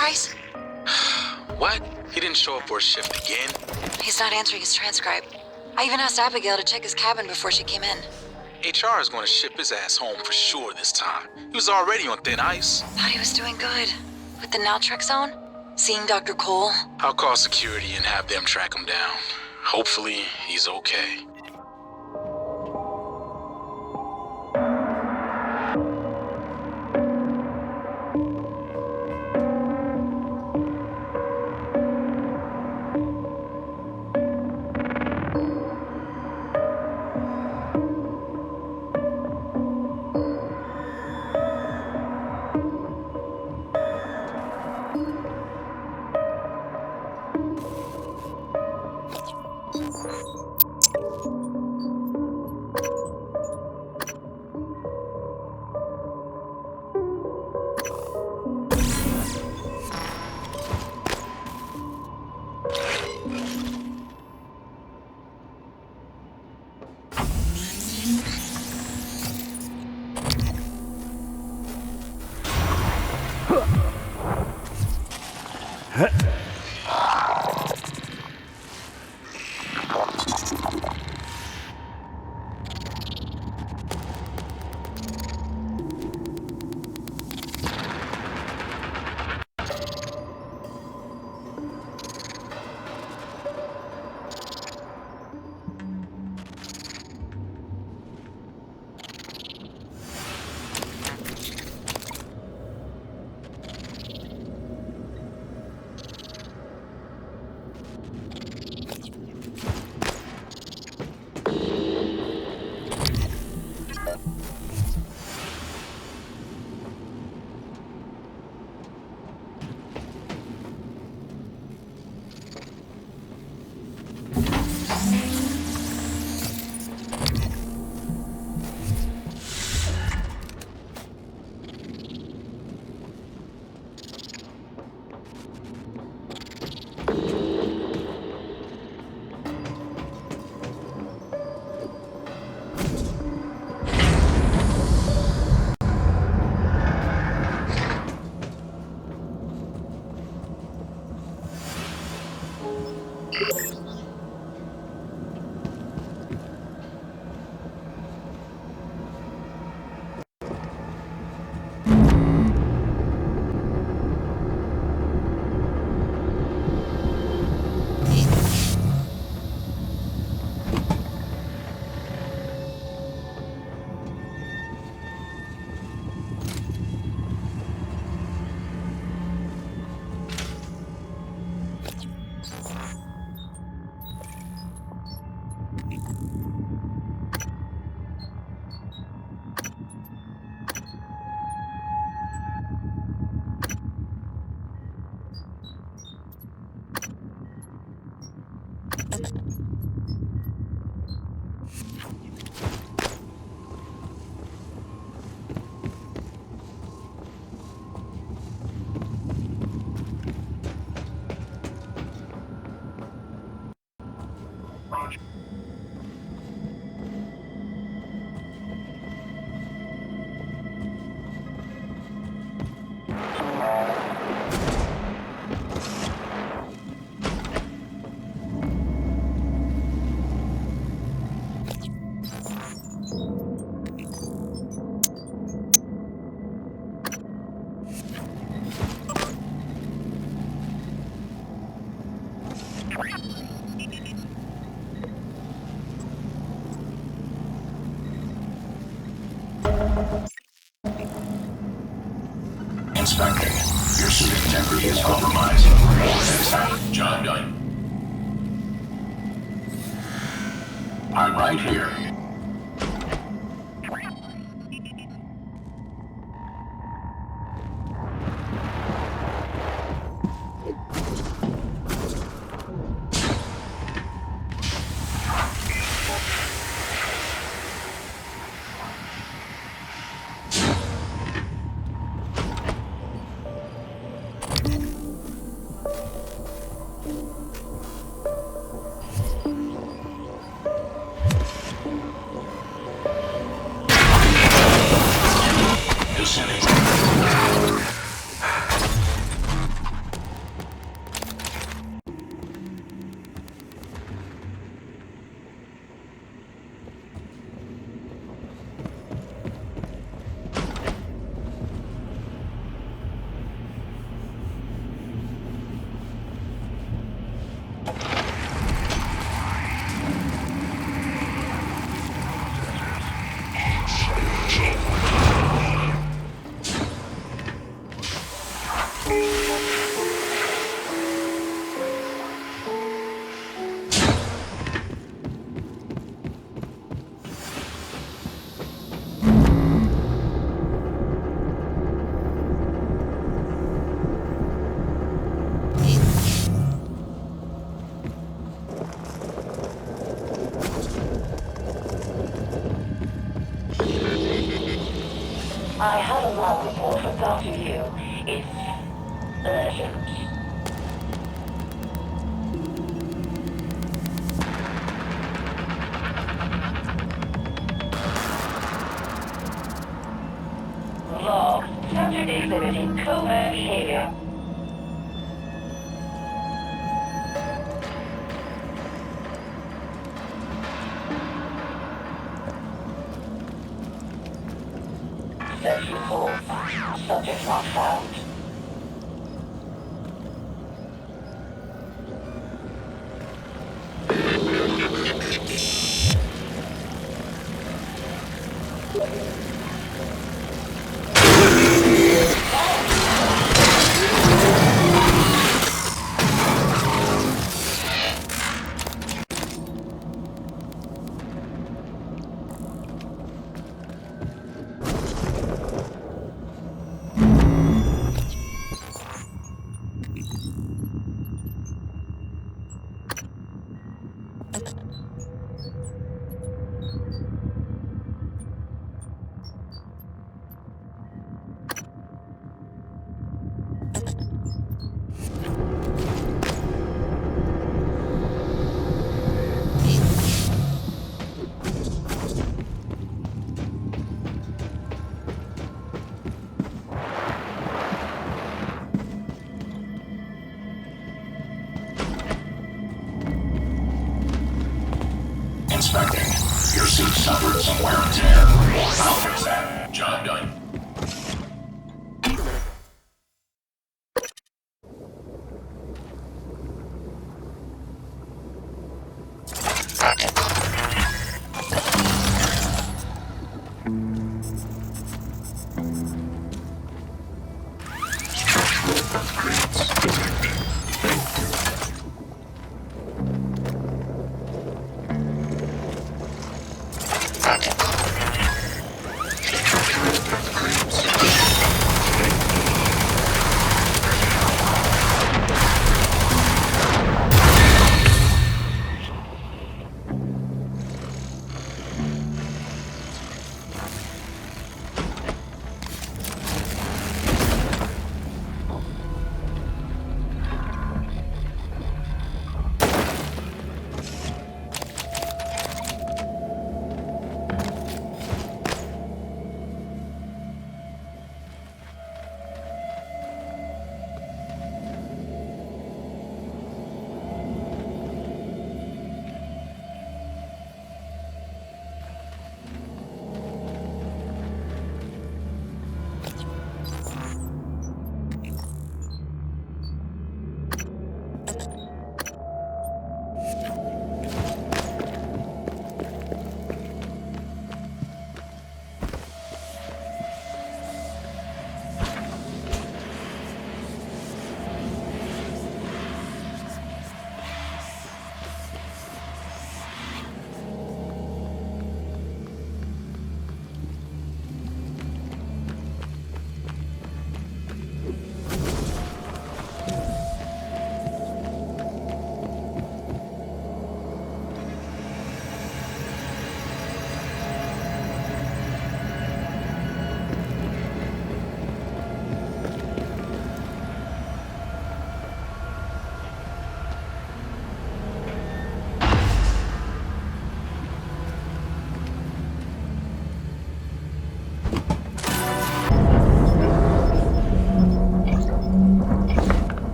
Price? What? He didn't show up for a shift again? He's not answering his transcribe. I even asked Abigail to check his cabin before she came in. HR is going to ship his ass home for sure this time. He was already on thin ice. Thought he was doing good. With the naltrexone zone? Seeing Dr. Cole? I'll call security and have them track him down. Hopefully, he's okay. Inspector, your suit integrity is compromised. Job done. I'm right here. I have a log report for both of you. It's urgent. Log. Subject exhibiting covert behavior. Search report. Subject not found. Inspecting. Your suit suffered some wear and tear. I'll fix that. Job done.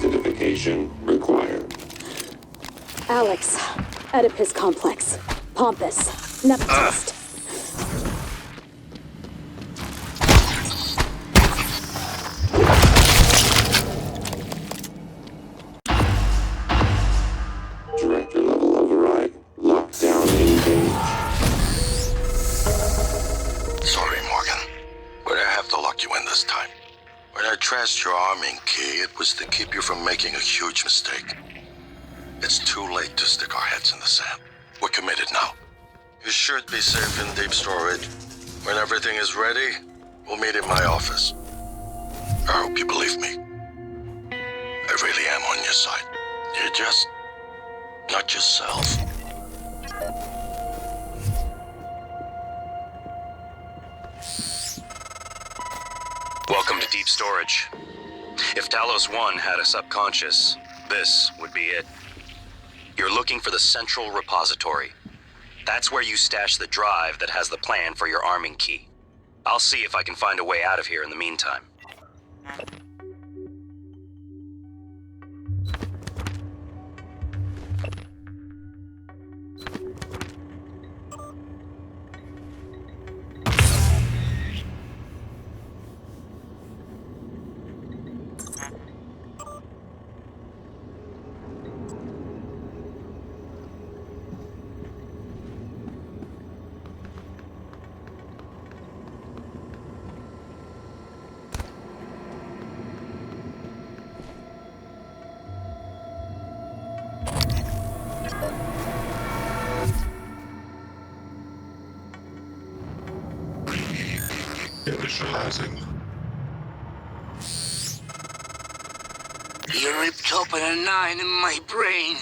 Identification required. Alex, Oedipus complex, pompous, nepotist. Director level override. Lockdown engaged. Sorry, Morgan, but I have to lock you in this time. When I traced your arming key, it was to keep you from making a huge mistake. It's too late to stick our heads in the sand. We're committed now. You should be safe in deep storage. When everything is ready, we'll meet in my office. I hope you believe me. I really am on your side. You're just not yourself. Welcome to deep storage. If Talos 1 had a subconscious, this would be it. You're looking for the central repository. That's where you stash the drive that has the plan for your arming key. I'll see if I can find a way out of here in the meantime. Initializing. You ripped open a 9 in my brain.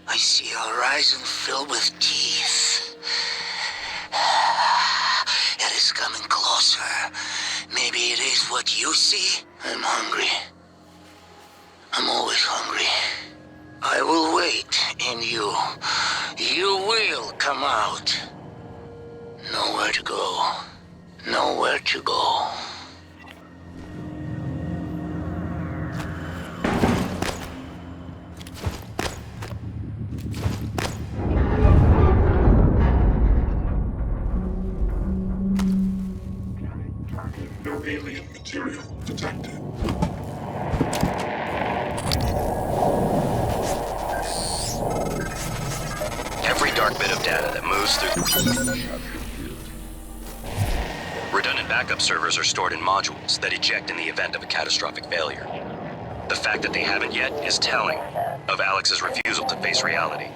I see a horizon filled with teeth. It is coming closer. Maybe it is what you see. I'm hungry. I'm always hungry. I will wait, and you will come out. Nowhere to go. Nowhere to go. No alien material detected. Every dark bit of data that moves through... Redundant backup servers are stored in modules that eject in the event of a catastrophic failure. The fact that they haven't yet is telling of Alex's refusal to face reality.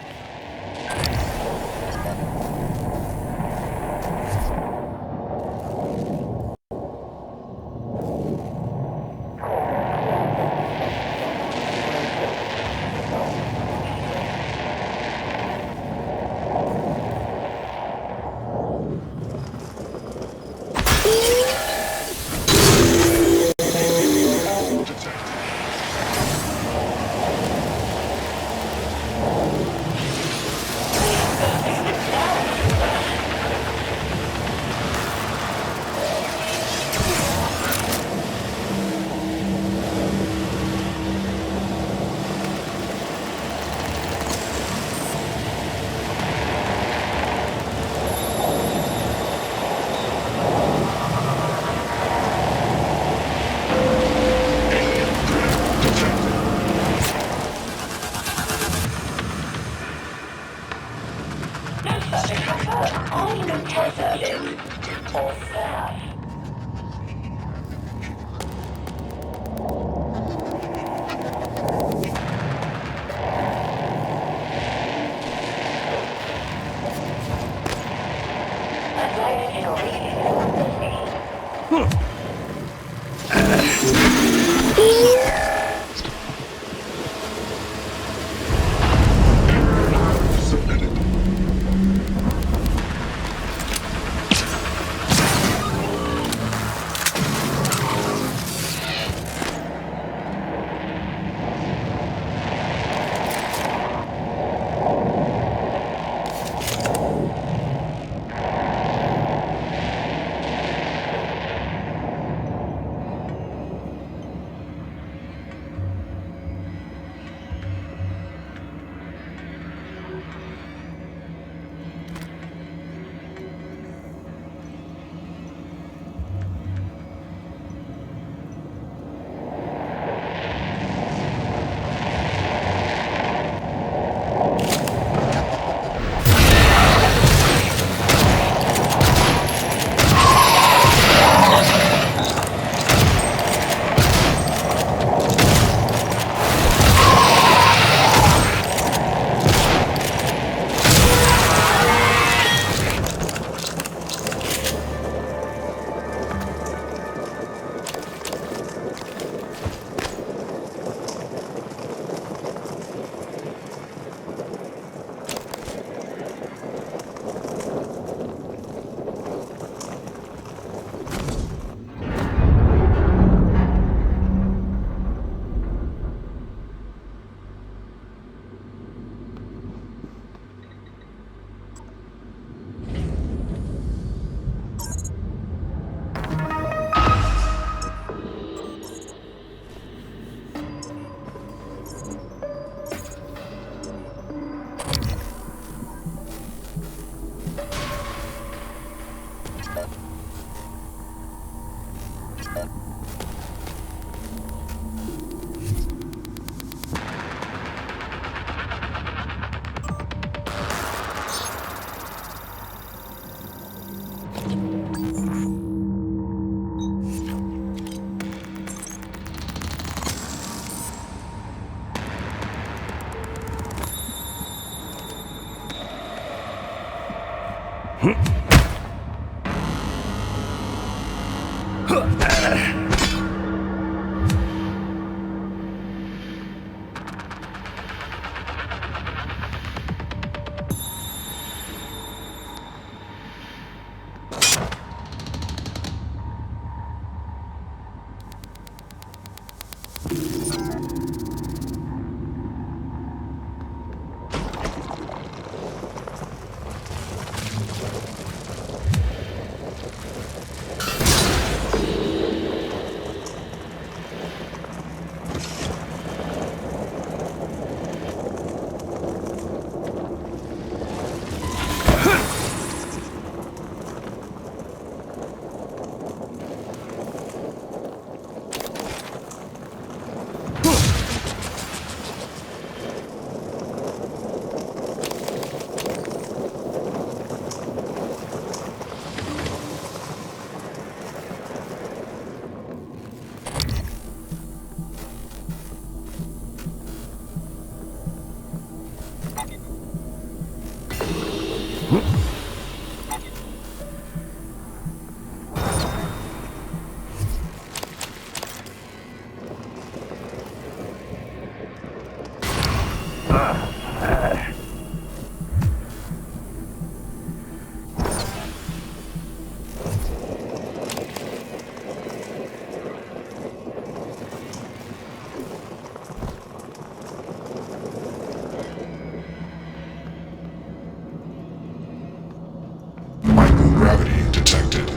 Microgravity detected.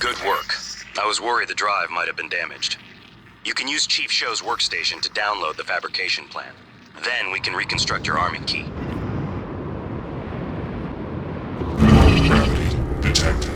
Good work. I was worried the drive might have been damaged. You can use Chief Show's workstation to download the fabrication plan. Then we can reconstruct your arming key. Gravity detected.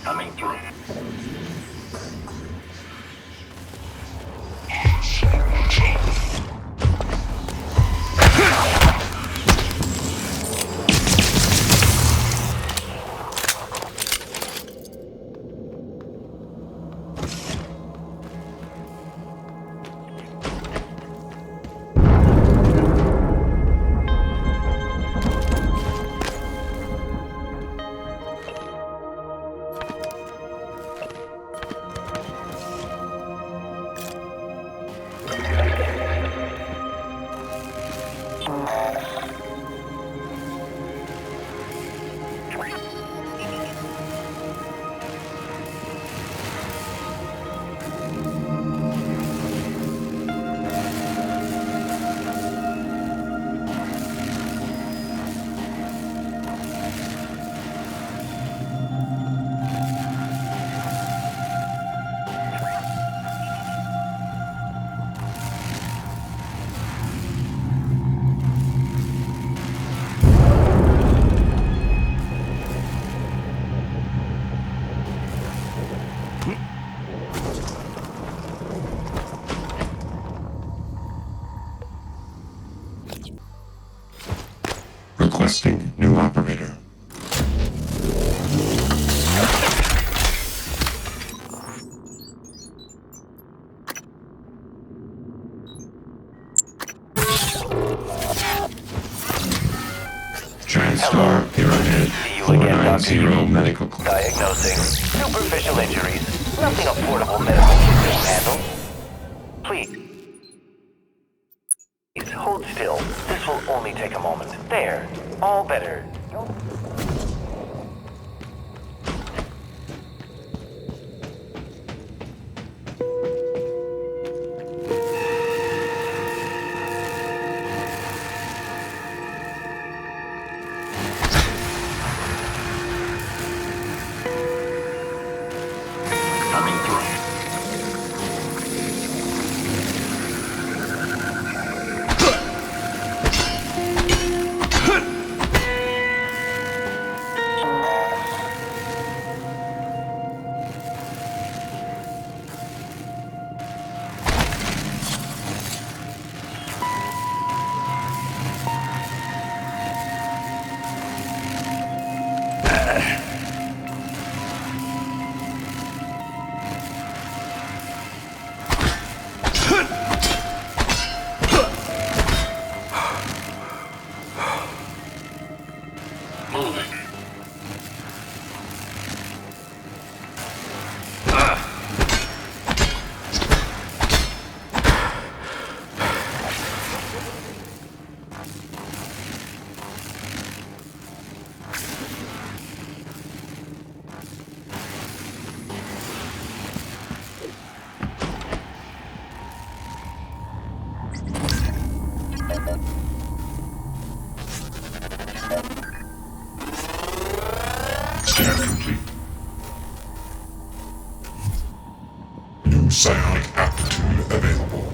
Coming through. Requesting new operator. TranStar, here ahead. See you again, Dr. 490 medical class. Diagnosing superficial injuries. Nothing a portable medical kit can handle. Please hold still. This will only take a moment. There. All better. Coming through. Scan complete. New psionic aptitude available.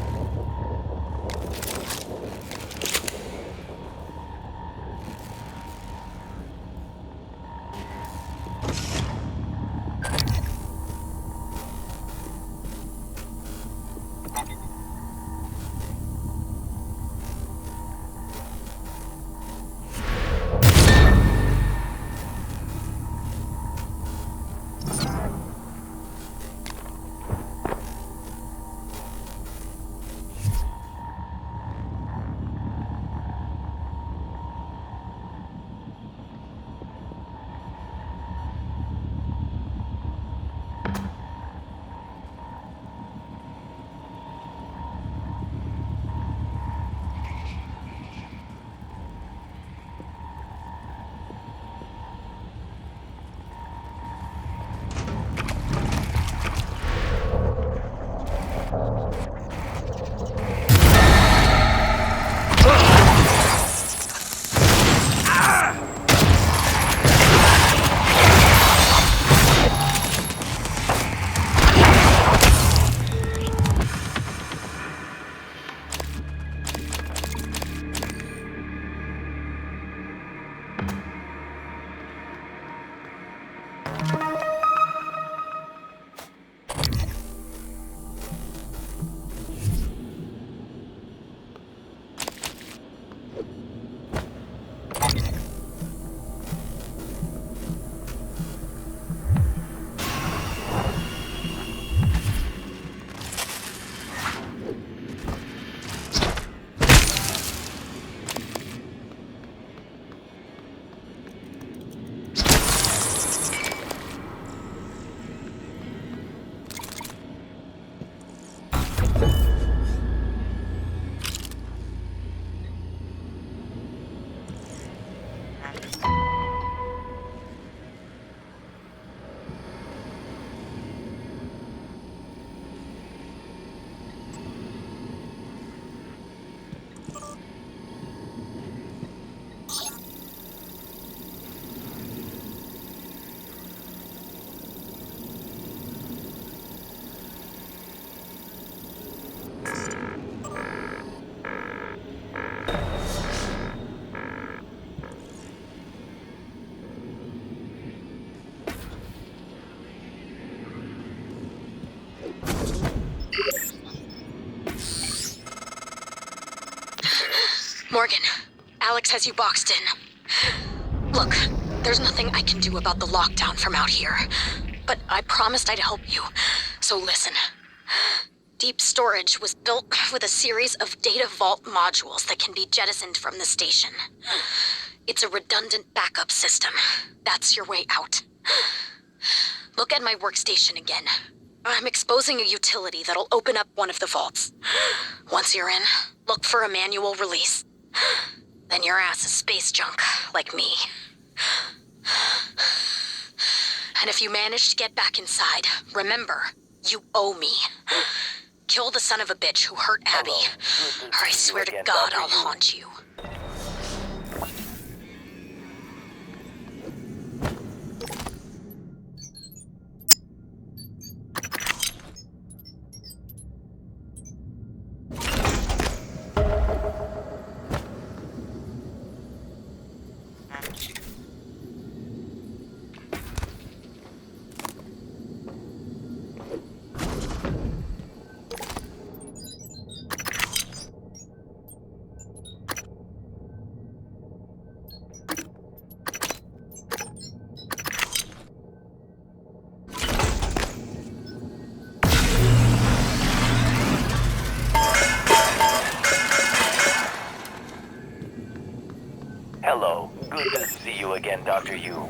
Morgan, Alex has you boxed in. Look, there's nothing I can do about the lockdown from out here, but I promised I'd help you, so listen. Deep storage was built with a series of data vault modules that can be jettisoned from the station. It's a redundant backup system. That's your way out. Look at my workstation again. I'm exposing a utility that'll open up one of the vaults. Once you're in, look for a manual release. Then your ass is space junk, like me. And if you manage to get back inside, remember, you owe me. Kill the son of a bitch who hurt Abby, or I swear to God I'll haunt you. Hello. Good to see you again, Dr. Yu.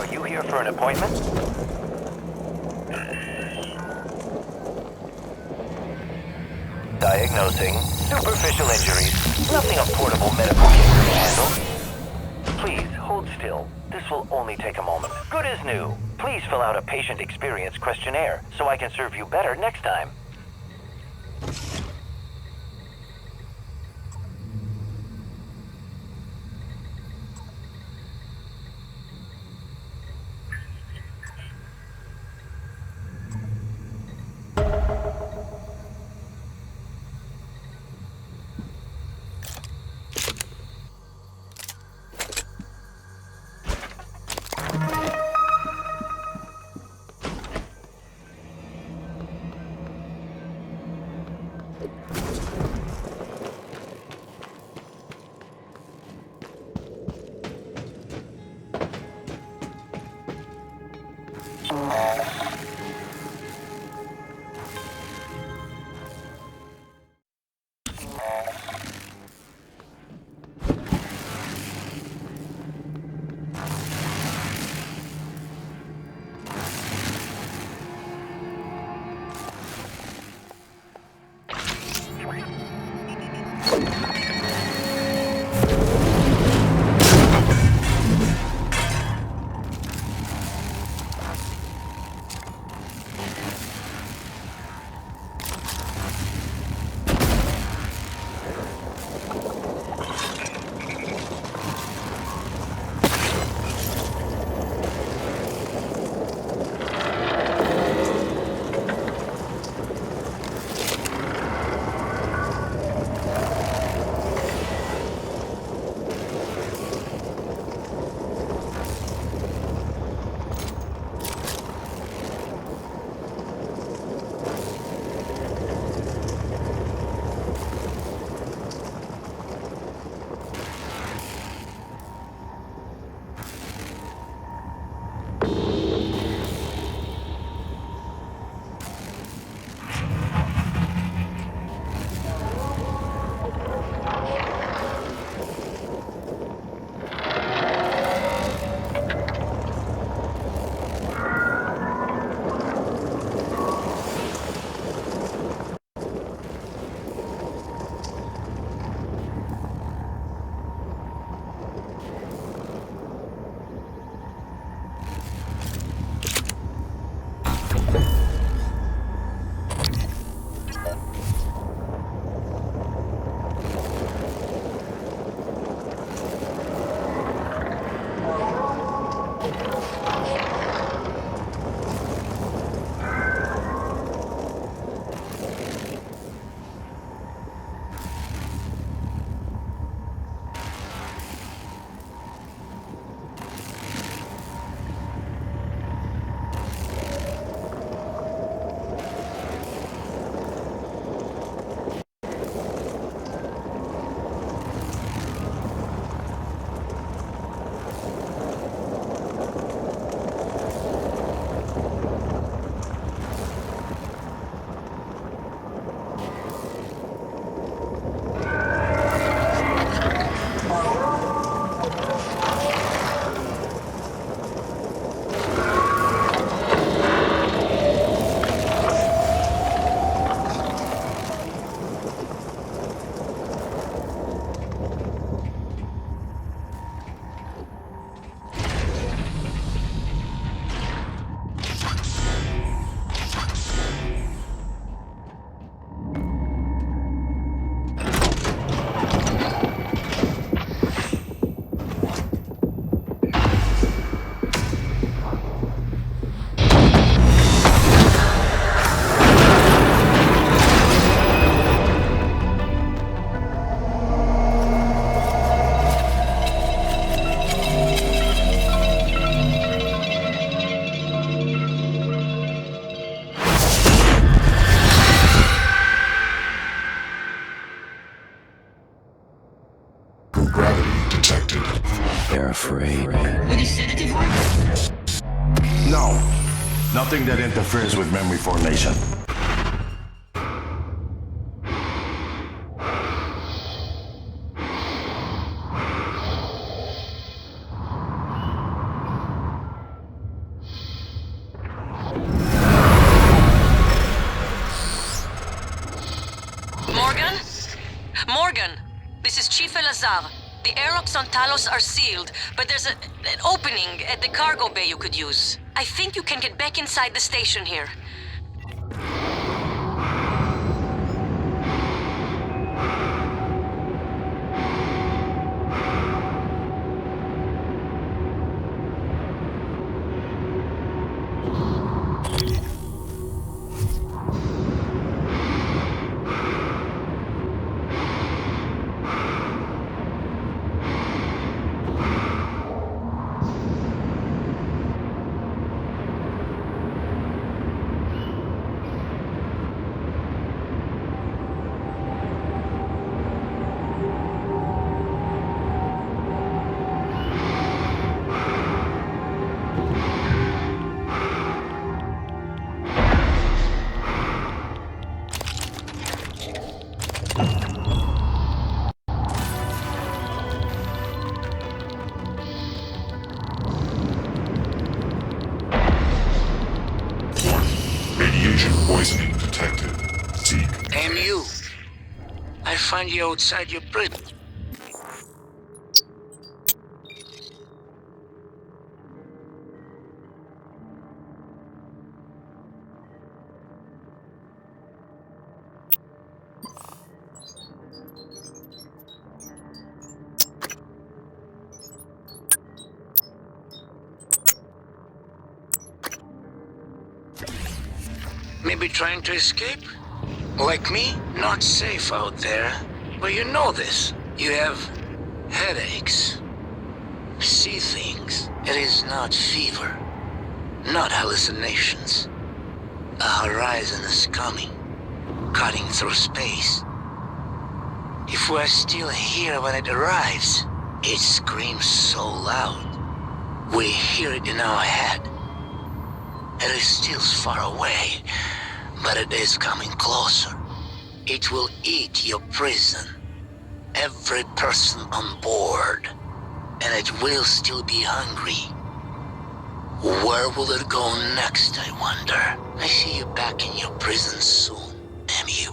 Are you here for an appointment? Diagnosing superficial injuries. Nothing a portable medical kit can handle. Please, hold still. This will only take a moment. Good as new. Please fill out a patient experience questionnaire so I can serve you better next time. Nothing that interferes with memory formation. Morgan, this is Chief Elazar. The airlocks on Talos are sealed, but there's an opening at the cargo bay you could use. I think you can get back inside the station here. Poisoning detected. Seek. And you. I find you outside your prison. Maybe trying to escape? Like me? Not safe out there. But you know this. You have headaches. See things. It is not fever. Not hallucinations. A horizon is coming. Cutting through space. If we're still here when it arrives, it screams so loud. We hear it in our head. It is still far away, but it is coming closer. It will eat your prison, every person on board, and it will still be hungry. Where will it go next, I wonder? I see you back in your prison soon, MU.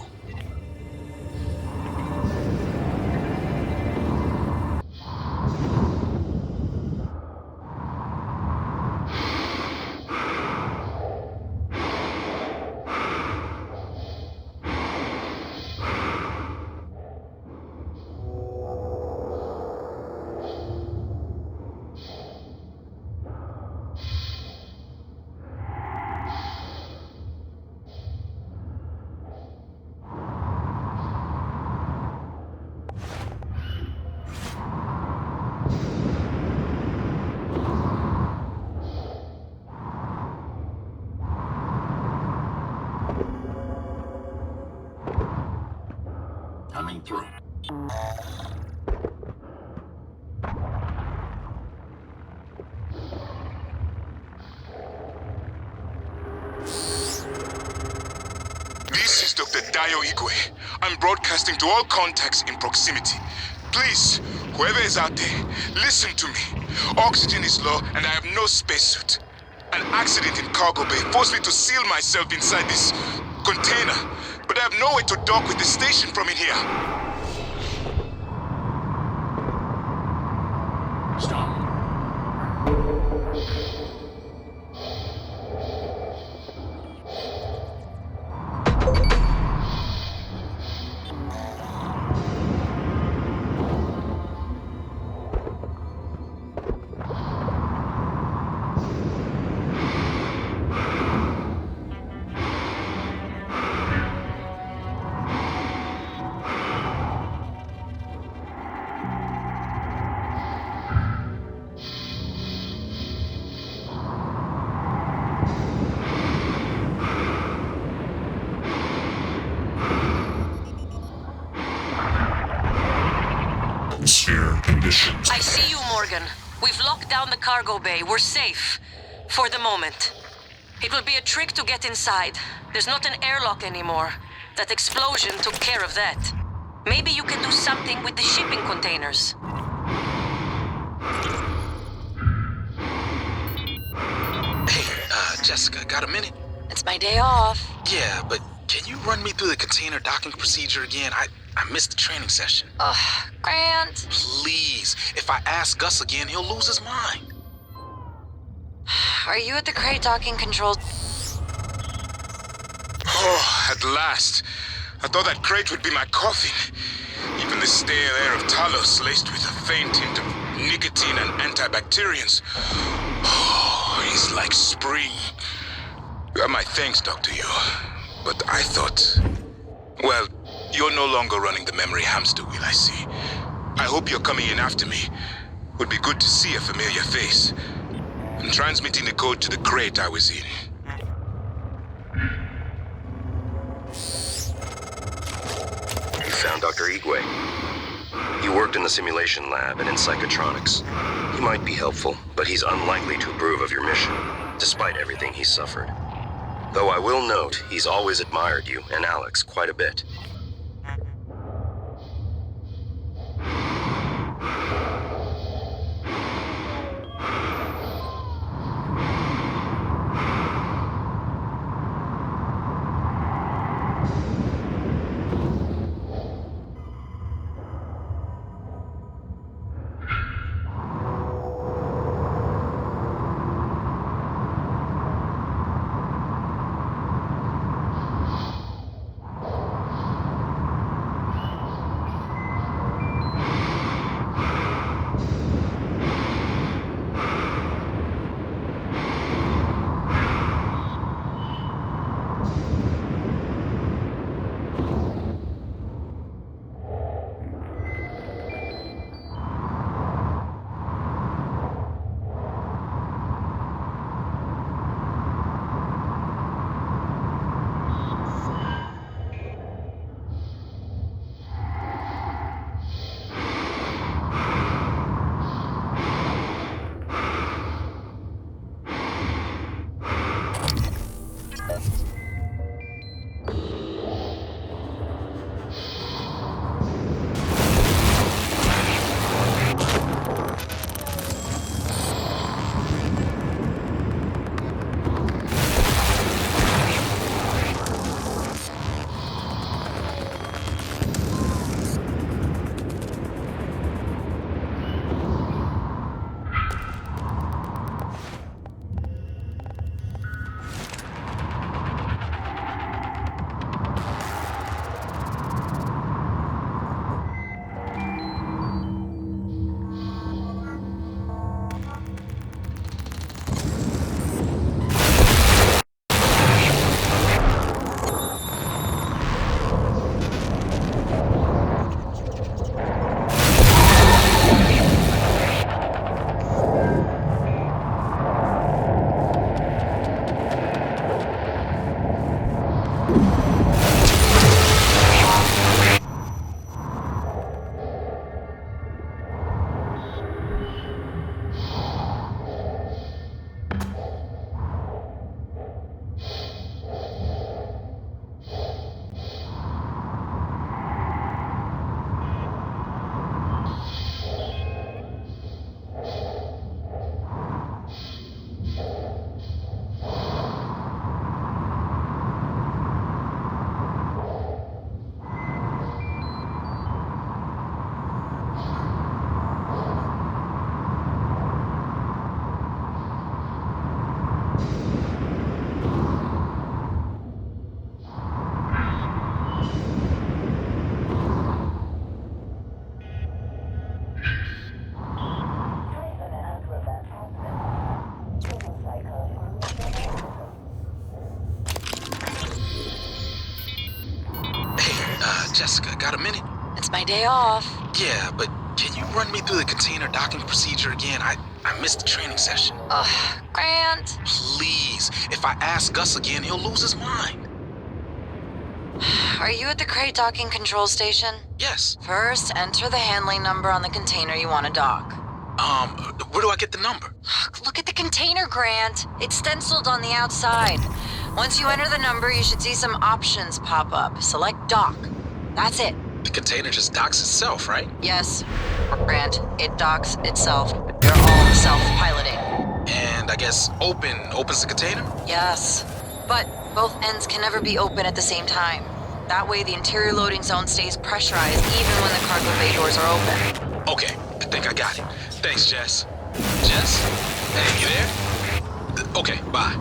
Coming through. This is Dr. Dayo Igwe. I'm broadcasting to all contacts in proximity. Please, whoever is out there, listen to me. Oxygen is low and I have no spacesuit. An accident in cargo bay forced me to seal myself inside this container, but I have no way to dock with the station from in here. Stop. Conditions. I see you, Morgan. We've locked down the cargo bay. We're safe. For the moment. It will be a trick to get inside. There's not an airlock anymore. That explosion took care of that. Maybe you can do something with the shipping containers. Hey, Jessica, got a minute? It's my day off. Yeah, but can you run me through the container docking procedure again? I missed the training session. Ugh, Grant. Please, if I ask Gus again, he'll lose his mind. Are you at the crate docking controls? Oh, at last. I thought that crate would be my coffin. Even the stale air of Talos laced with a faint hint of nicotine and antibacterians. Oh, it's like spring. You have my thanks, Dr. Yu. But I thought... Well, you're no longer running the memory hamster wheel, I see. I hope you're coming in after me. Would be good to see a familiar face. I'm transmitting the code to the crate I was in. You found Dr. Igwe. He worked in the simulation lab and in psychotronics. He might be helpful, but he's unlikely to approve of your mission, despite everything he's suffered. Though I will note, he's always admired you and Alex quite a bit. Jessica, got a minute? It's my day off. Yeah, but can you run me through the container docking procedure again? I missed the training session. Ugh, Grant. Please, if I ask Gus again, he'll lose his mind. Are you at the crate docking control station? Yes. First, enter the handling number on the container you want to dock. Where do I get the number? Look at the container, Grant. It's stenciled on the outside. Once you enter the number, you should see some options pop up. Select dock. That's it. The container just docks itself, right? Yes, Grant. It docks itself. They're all self-piloting. And I guess opens the container? Yes, but both ends can never be open at the same time. That way the interior loading zone stays pressurized even when the cargo bay doors are open. Okay, I think I got it. Thanks, Jess. Jess? Hey, you there? Okay, bye.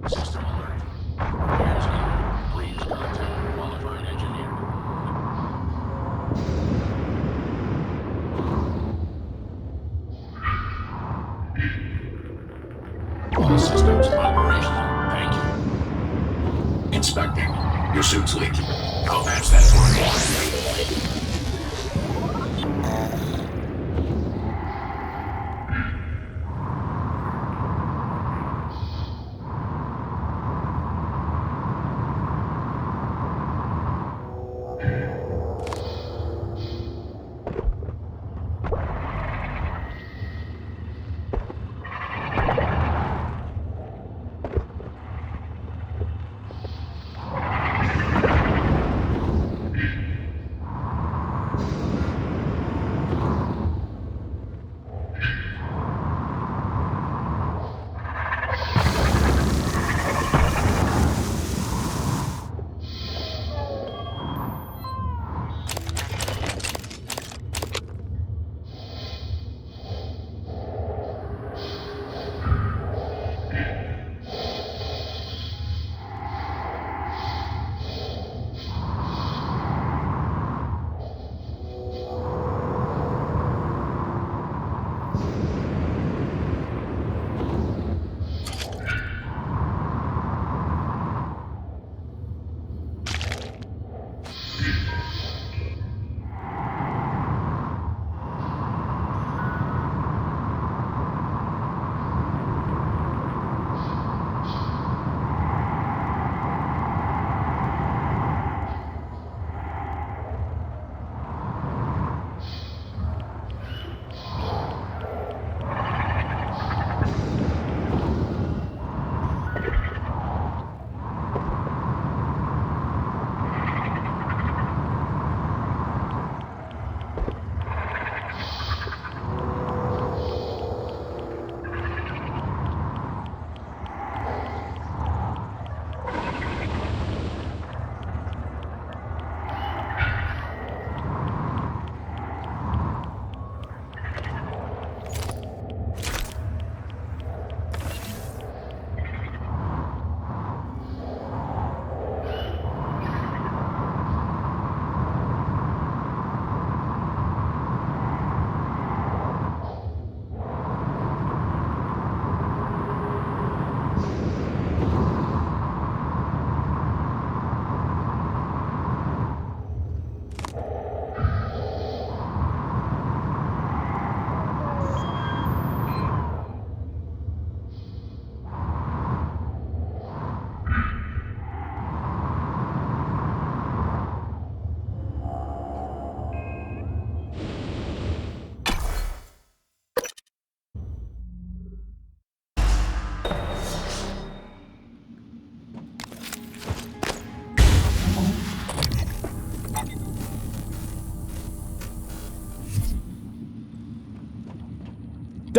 System alert. Repairs needed. Please contact a qualified engineer. All systems operational. Thank you. Inspecting. Your suit's leaking. I'll patch that for you.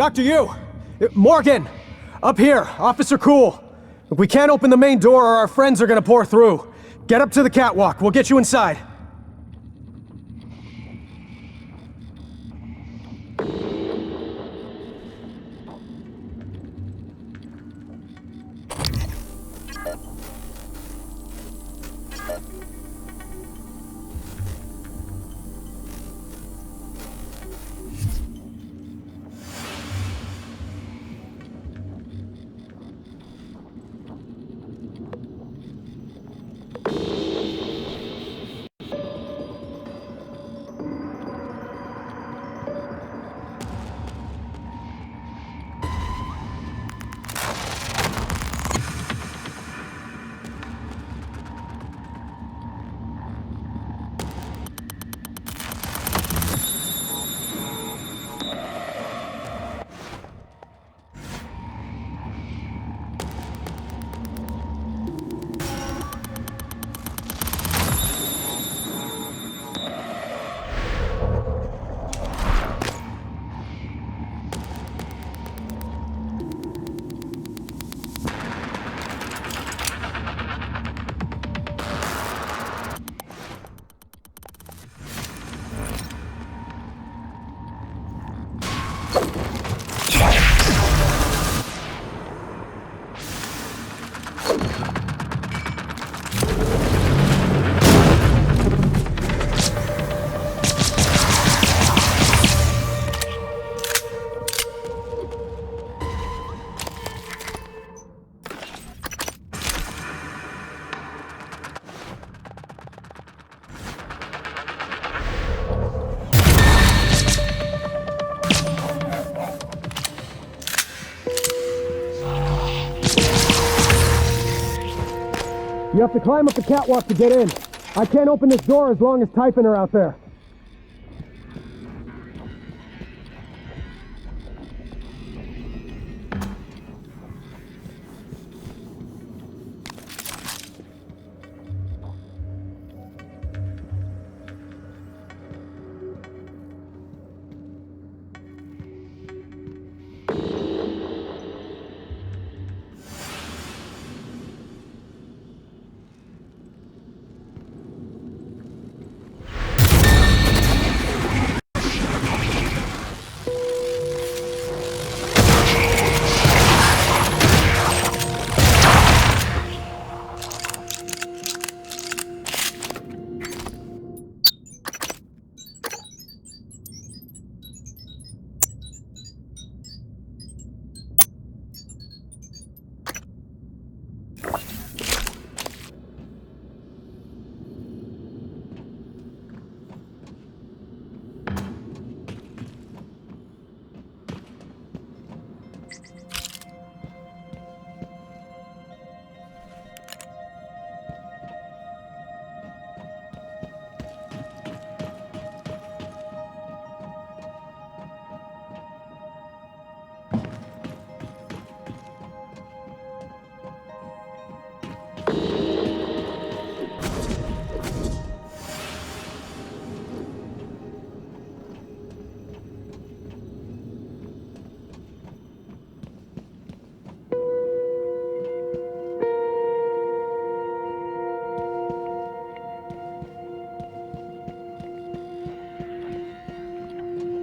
Dr. Yu! Morgan! Up here, Officer Cool. We can't open the main door or our friends are gonna pour through. Get up to the catwalk, we'll get you inside. You have to climb up the catwalk to get in. I can't open this door as long as Typhon are out there.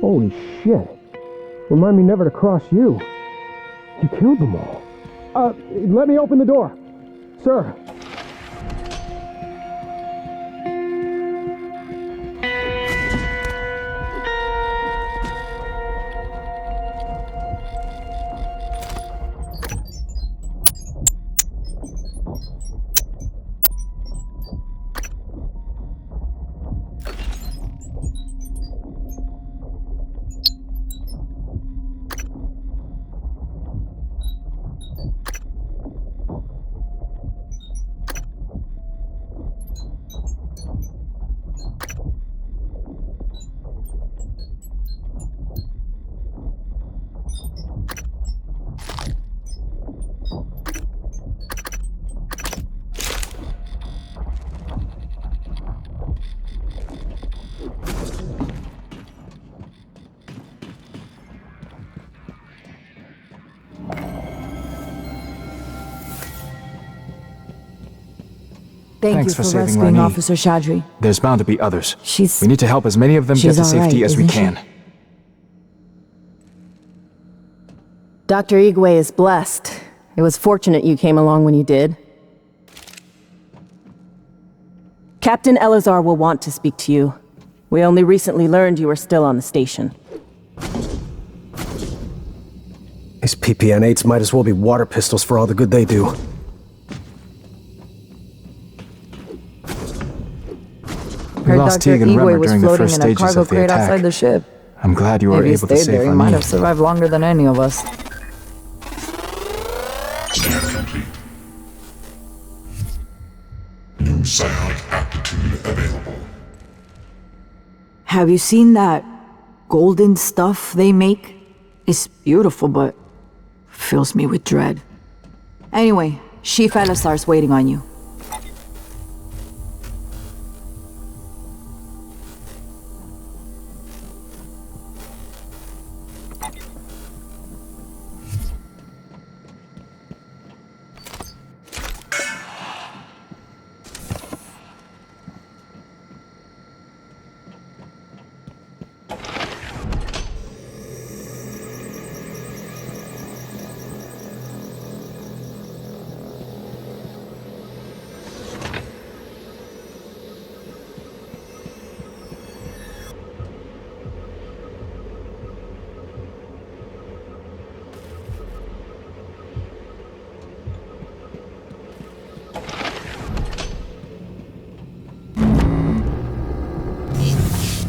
Holy shit. Remind me never to cross you. You killed them all. Let me open the door. Sir. Thank you for rescuing Officer Shadri. There's bound to be others. She's... We need to help as many of them get to safety as we can. Dr. Igwe is blessed. It was fortunate you came along when you did. Captain Elazar will want to speak to you. We only recently learned you were still on the station. These PPN-8s might as well be water pistols for all the good they do. We lost Teague and Remmer during the first stages of the attack. Outside the ship. I'm glad you were able to save He might have survived longer than any of us. Scan complete. New psionic aptitude available. Have you seen that golden stuff they make? It's beautiful, but fills me with dread. Anyway, Chief Elazar's waiting on you.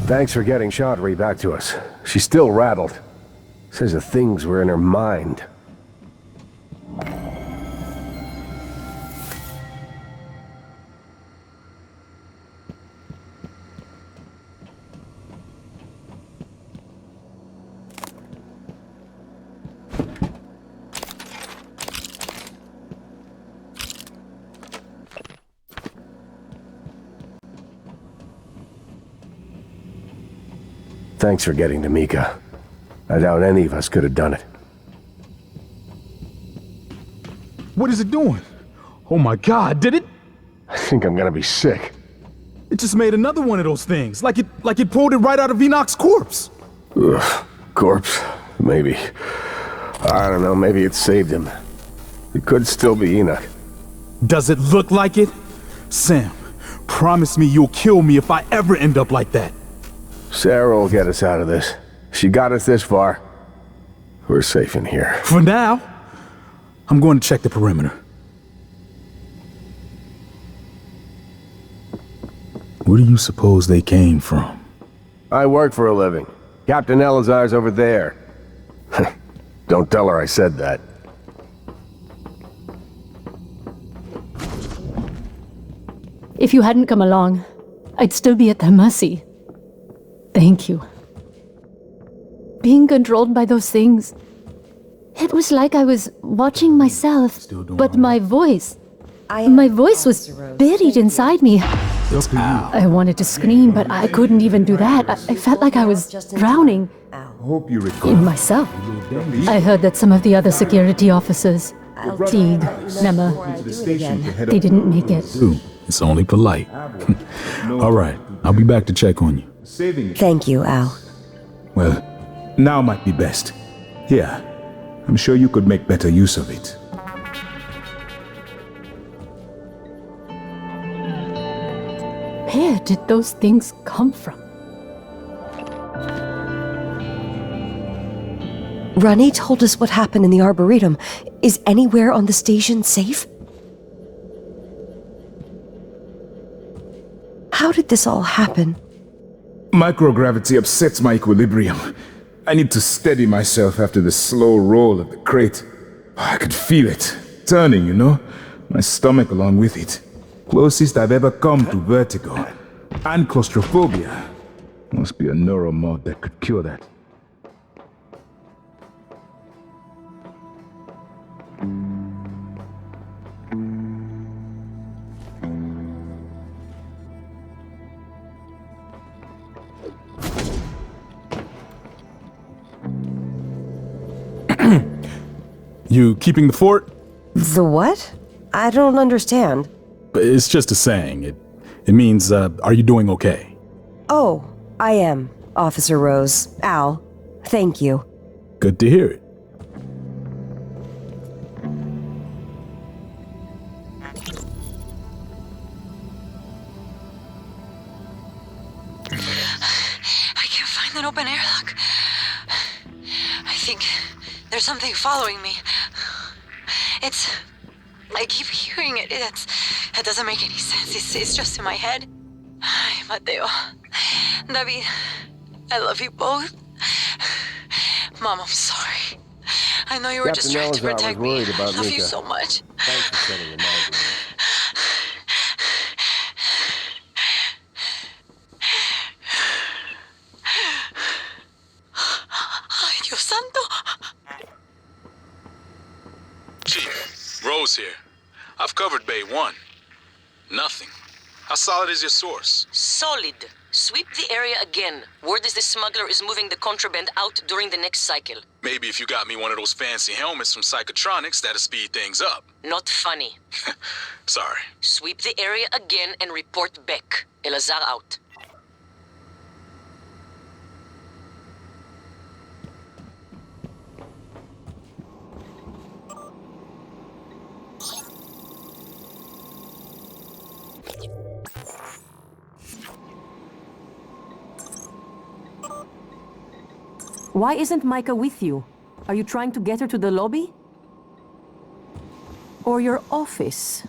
Thanks for getting Chaudhry back to us. She's still rattled. Says the things were in her mind. Thanks for getting to Mika. I doubt any of us could have done it. What is it doing? Oh my god, did it? I think I'm gonna be sick. It just made another one of those things, like it pulled it right out of Enoch's corpse. Ugh, corpse? Maybe. I don't know, maybe it saved him. It could still be Enoch. Does it look like it? Sam, promise me you'll kill me if I ever end up like that. Sarah will get us out of this. She got us this far. We're safe in here. For now, I'm going to check the perimeter. Where do you suppose they came from? I work for a living. Captain Elazar's over there. Don't tell her I said that. If you hadn't come along, I'd still be at their mercy. Thank you. Being controlled by those things, it was like I was watching myself, but my voice was buried inside me. I wanted to scream, but I couldn't even do that. I felt like I was drowning in myself. I heard that some of the other security officers, Teague, Remmer, they didn't make it. It's only polite. All right, I'll be back to check on you. Thank you, Al. Well, now might be best. Yeah, I'm sure you could make better use of it. Where did those things come from? Ronnie told us what happened in the Arboretum. Is anywhere on the station safe? How did this all happen? Microgravity upsets my equilibrium. I need to steady myself after the slow roll of the crate. I could feel it, turning, you know? My stomach along with it. Closest I've ever come to vertigo. And claustrophobia. Must be a neuromod that could cure that. You keeping the fort? The what? I don't understand. But it's just a saying. It means, are you doing okay? Oh, I am, Officer Rose. Al, thank you. Good to hear it. I can't find that open airlock. I think there's something following me. I keep hearing it. That doesn't make any sense. It's just in my head. Ay, Mateo. David, I love you both. Mom, I'm sorry. I know you were just trying to protect me. I love you so much. Thanks for setting your mind. Ay, Dios santo. Chief, Rose here. I've covered Bay 1. Nothing. How solid is your source? Solid. Sweep the area again. Word is the smuggler is moving the contraband out during the next cycle. Maybe if you got me one of those fancy helmets from Psychotronics, that'll speed things up. Not funny. Sorry. Sweep the area again and report back. Elazar out. Why isn't Micah with you? Are you trying to get her to the lobby? Or your office?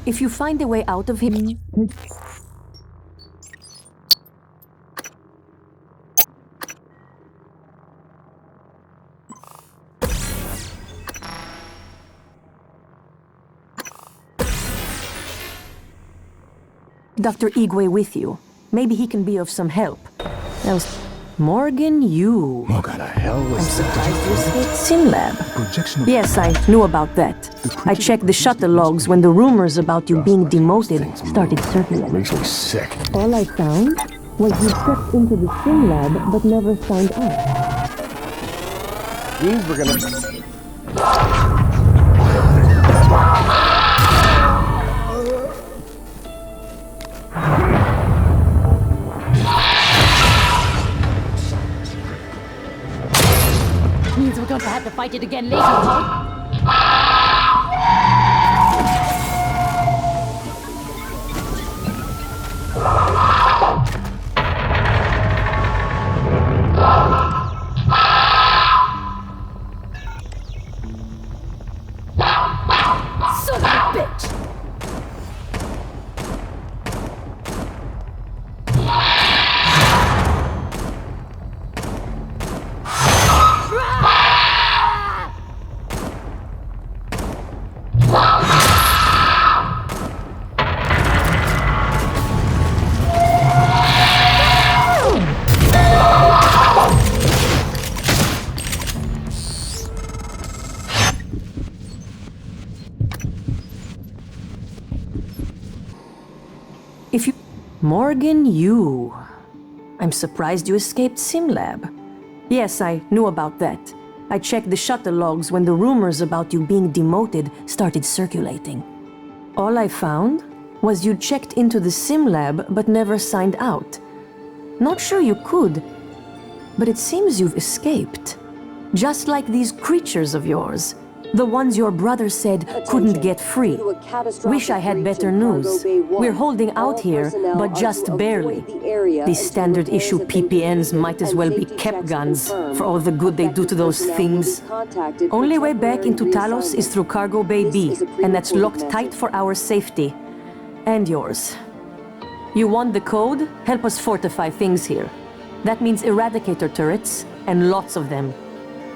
If you find a way out of him... Dr. Igwe with you. Maybe he can be of some help. That was... Morgan, you... What the hell was I'm surprised you escaped SimLab. Yes, I knew about that. I checked the shuttle logs when the rumors about you being demoted started circulating. Makes me sick. All I found was you stepped into the SimLab but never signed up. Means we're gonna... Means we're going to have to fight it again later, huh? Son of a bitch! If you... Morgan, you... I'm surprised you escaped SimLab. Yes, I knew about that. I checked the shuttle logs when the rumors about you being demoted started circulating. All I found was you checked into the SimLab but never signed out. Not sure you could, but it seems you've escaped. Just like these creatures of yours. The ones your brother said couldn't get free. Wish I had better news. We're holding out here, but just barely. These standard issue PPNs might as well be kept guns for all the good they do to those things. Only way back into Talos is through Cargo Bay B, and that's locked tight for our safety. And yours. You want the code? Help us fortify things here. That means Eradicator turrets, and lots of them.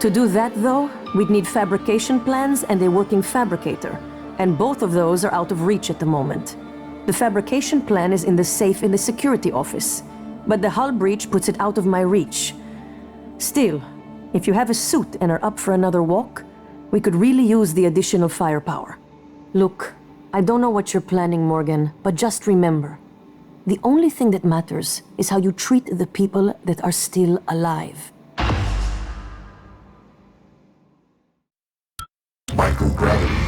To do that, though, we'd need fabrication plans and a working fabricator, and both of those are out of reach at the moment. The fabrication plan is in the safe in the security office, but the hull breach puts it out of my reach. Still, if you have a suit and are up for another walk, we could really use the additional firepower. Look, I don't know what you're planning, Morgan, but just remember, the only thing that matters is how you treat the people that are still alive. Microgravity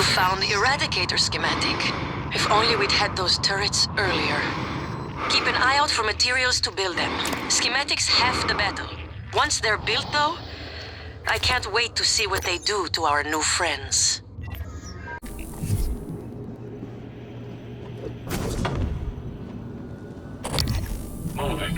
You found the Eradicator schematic. If only we'd had those turrets earlier. Keep an eye out for materials to build them. Schematics half the battle. Once they're built, though, I can't wait to see what they do to our new friends. Moving.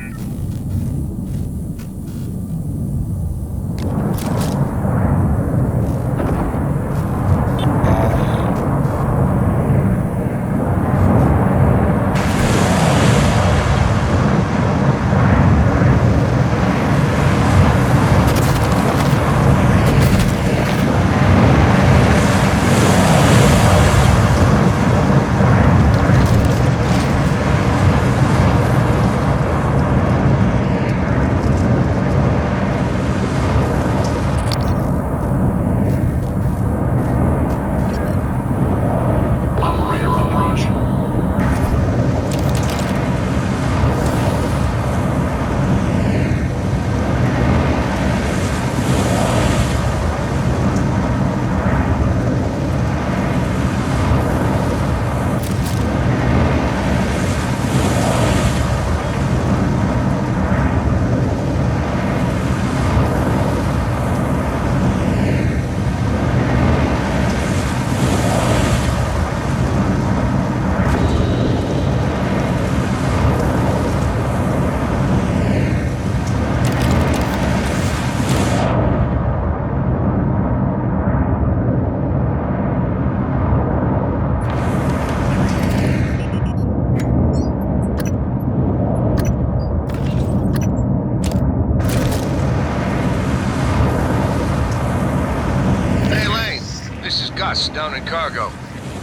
Down in cargo.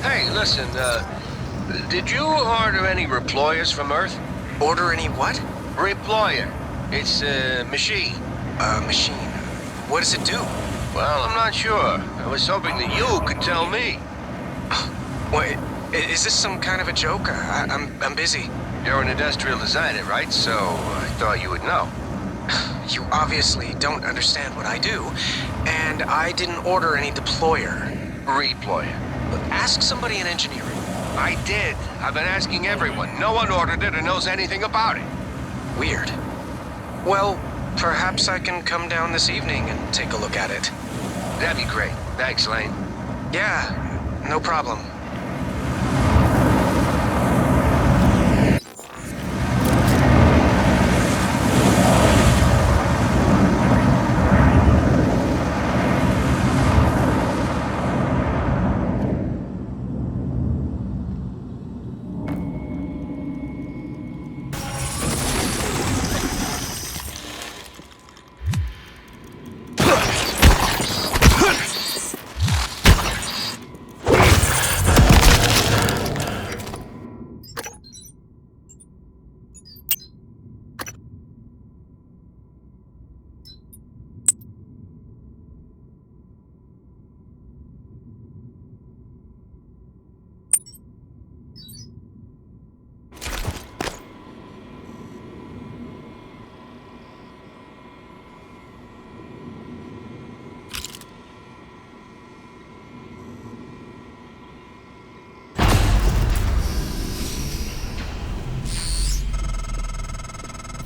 Hey, listen, did you order any reployers from Earth? Order any what? Reployer. It's a machine. A machine. What does it do? Well, I'm not sure. I was hoping that you could tell me. Wait, is this some kind of a joke? I'm busy. You're an industrial designer, right? So I thought you would know. You obviously don't understand what I do, and I didn't order any deployer. Reployer. Ask somebody in engineering. I did. I've been asking everyone. No one ordered it or knows anything about it. Weird. Well, perhaps I can come down this evening and take a look at it. That'd be great. Thanks, Lane. Yeah, no problem.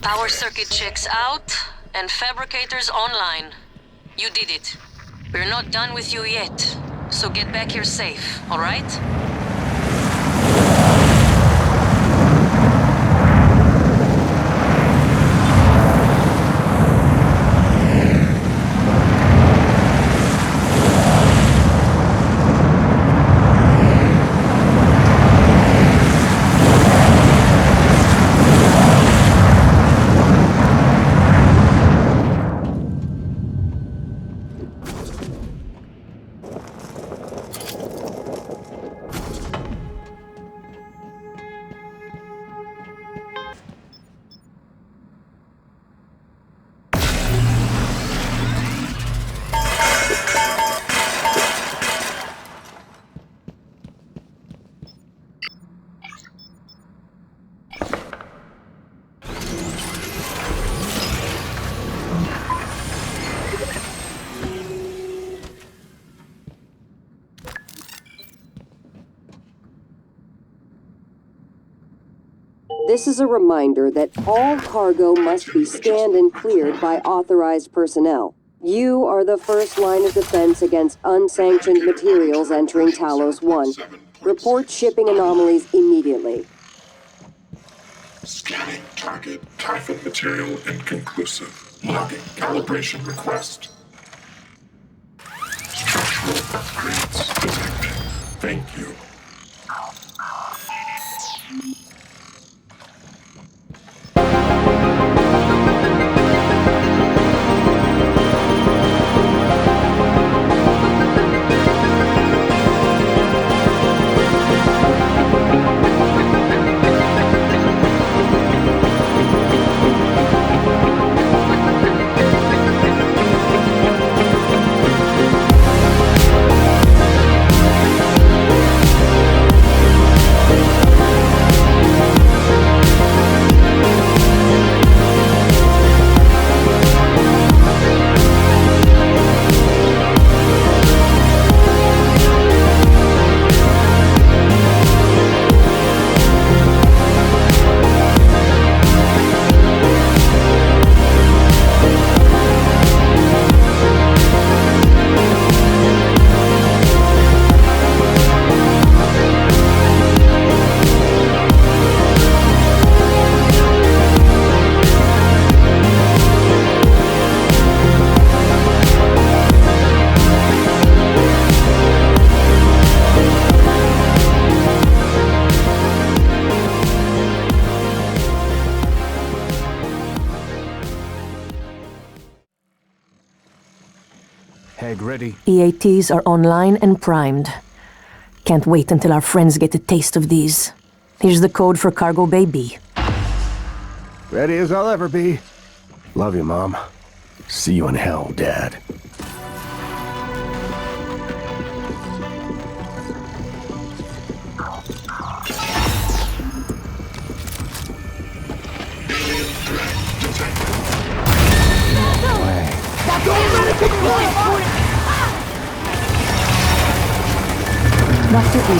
Power circuit checks out, and fabricators online. You did it. We're not done with you yet, so get back here safe, all right? This is a reminder that all cargo must be scanned and cleared by authorized personnel. You are the first line of defense against unsanctioned materials entering Talos 1. Report shipping anomalies immediately. Scanning target Typhon material inconclusive. Logging calibration request. Structural upgrades detected. Thank you. Ready. EATs are online and primed. Can't wait until our friends get a taste of these. Here's the code for Cargo Bay B. Ready as I'll ever be. Love you, Mom. See you in hell, Dad. Dr. E.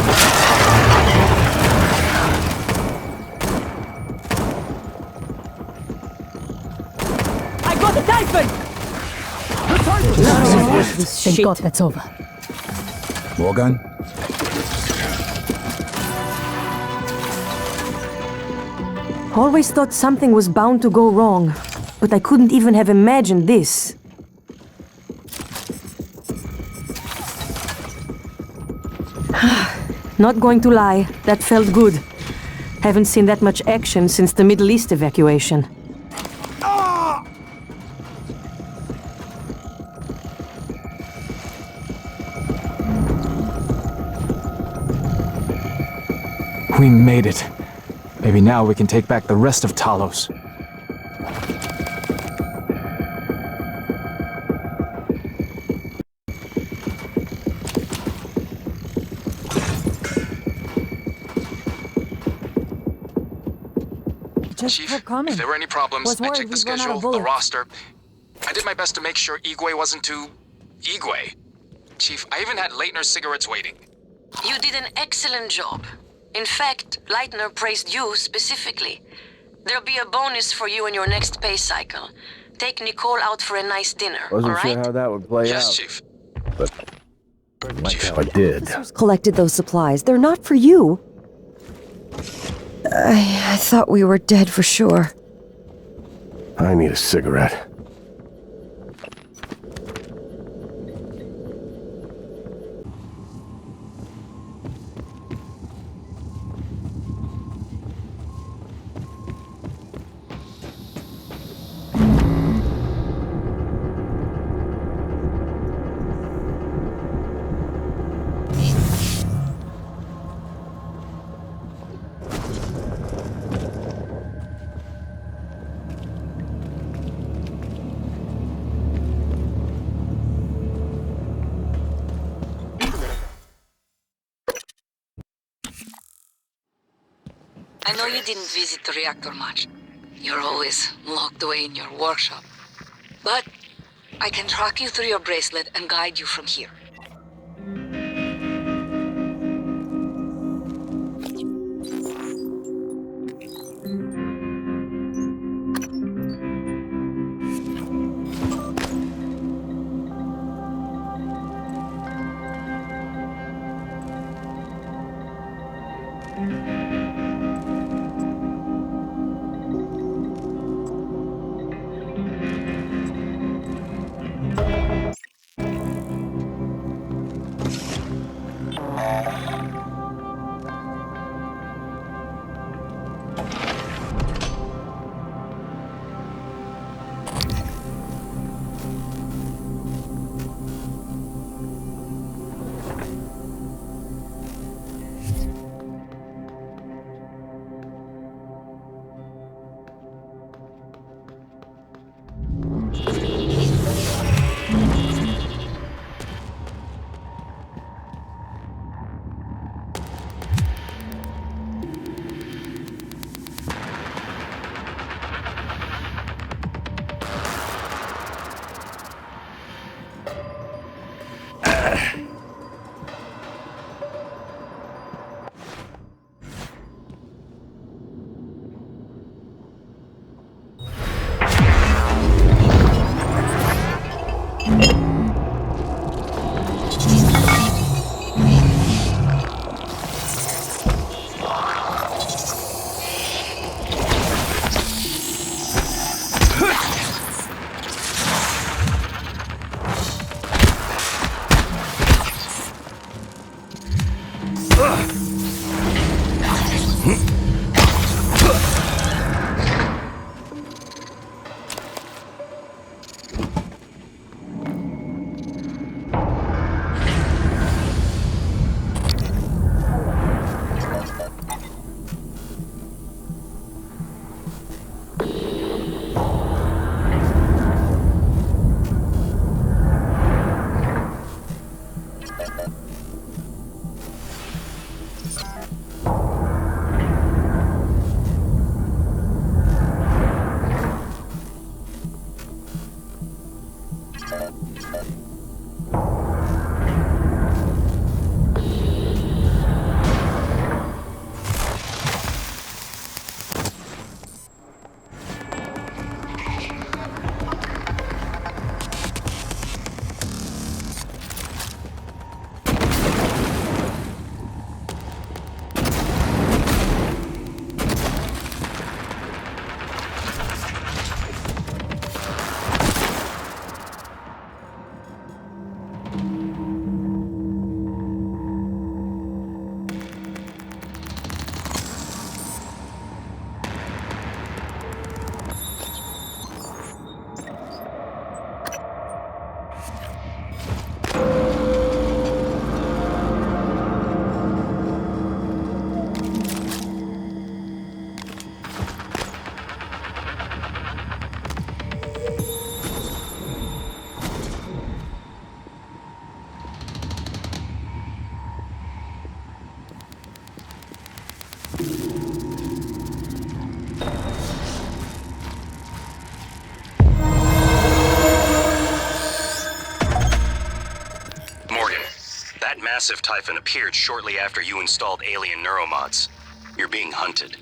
I got the Typhon! Thank God that's over. Morgan? Always thought something was bound to go wrong, but I couldn't even have imagined this. Not going to lie, that felt good. Haven't seen that much action since the Middle East evacuation. We made it. Maybe now we can take back the rest of Talos. Chief, if there were any problems, I checked the schedule, the roster. I did my best to make sure Igwe wasn't too... Igwe. Chief, I even had Leitner's cigarettes waiting. You did an excellent job. In fact, Leitner praised you specifically. There'll be a bonus for you in your next pay cycle. Take Nicole out for a nice dinner, Wasn't all sure right? how that would play out. Yes, Chief. But like how I did. Collected those supplies. They're not for you. I thought we were dead for sure. I need a cigarette. I know you didn't visit the reactor much. You're always locked away in your workshop. But I can track you through your bracelet and guide you from here. Massive typhon appeared shortly after you installed alien neuromods. You're being hunted.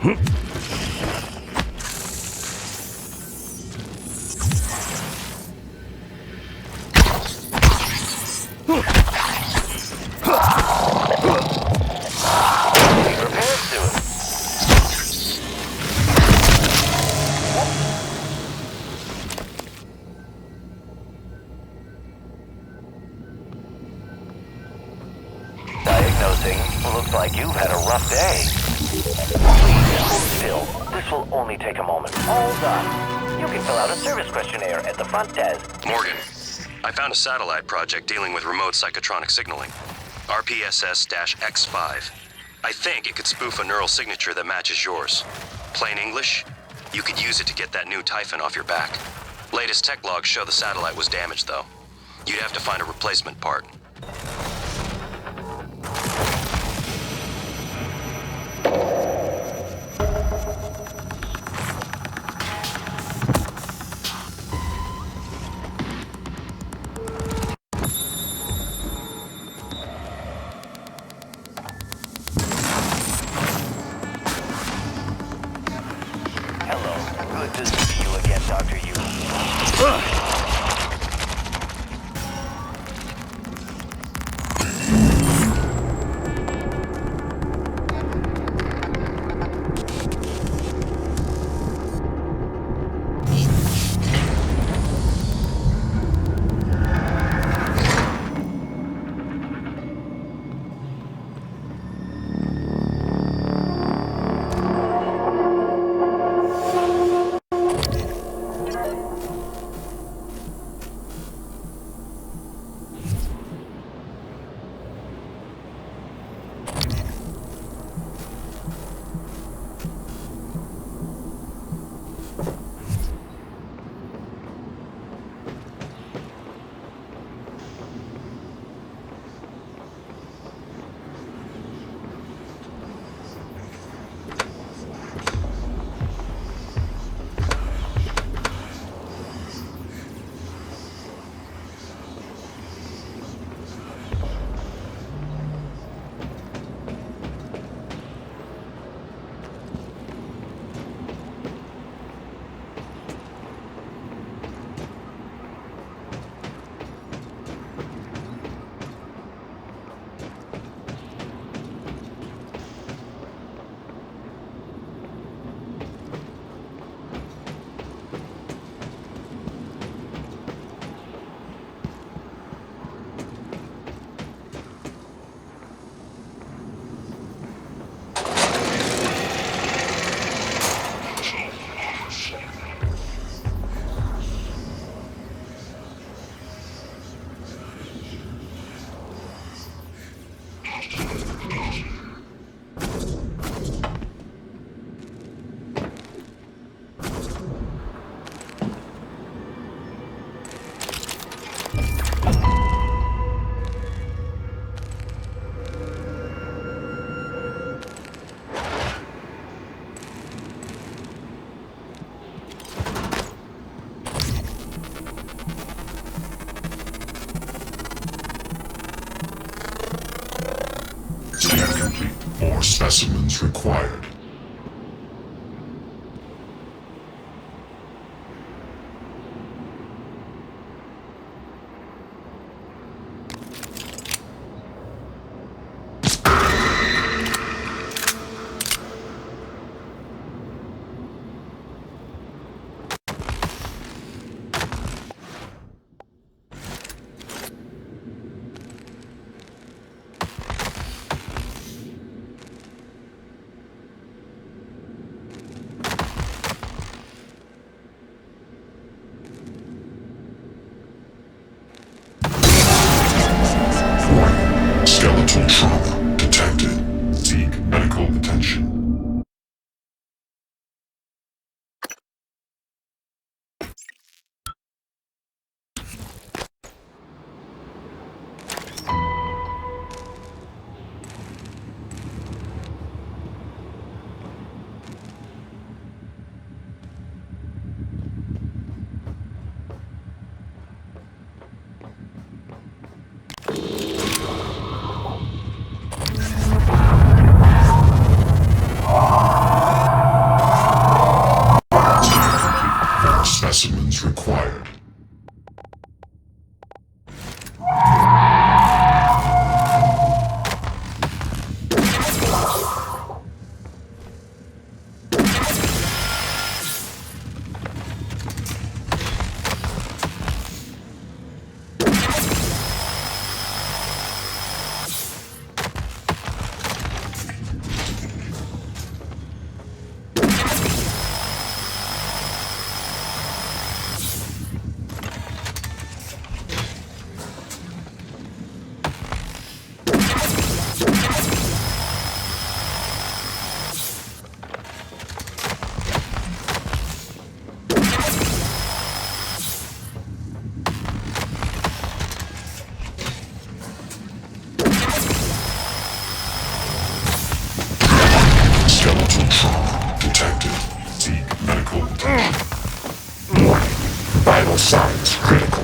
Diagnosing. Looks like you've had a rough day. Please hold still. This will only take a moment. All done. You can fill out a service questionnaire at the front desk. Morgan, I found a satellite project dealing with remote psychotronic signaling. RPSS-X5. I think it could spoof a neural signature that matches yours. Plain English, you could use it to get that new Typhon off your back. Latest tech logs show the satellite was damaged, though. You'd have to find a replacement part. More specimens required. Vital signs critical.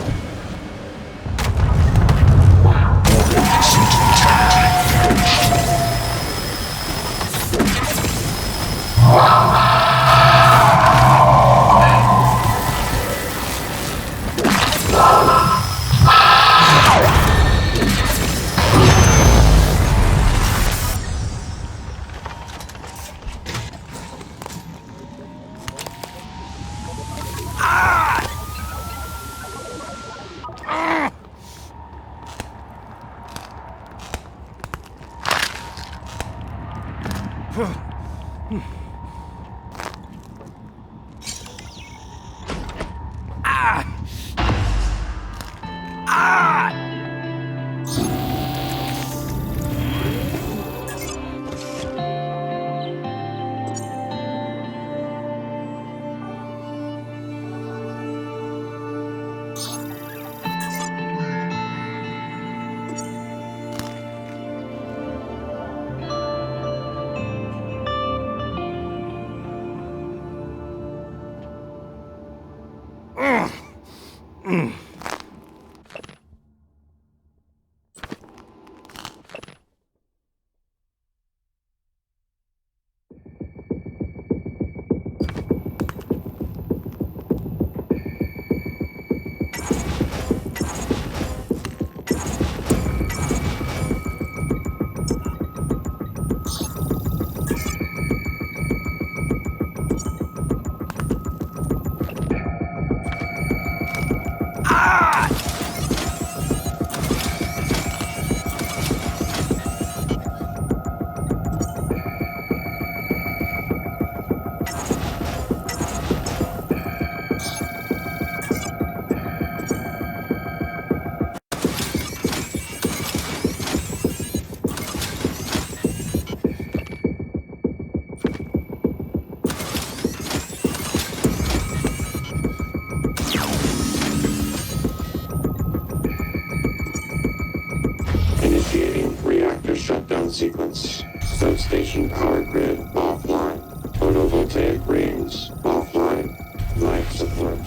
Sequence. Substation power grid offline. Photovoltaic rings offline. Life support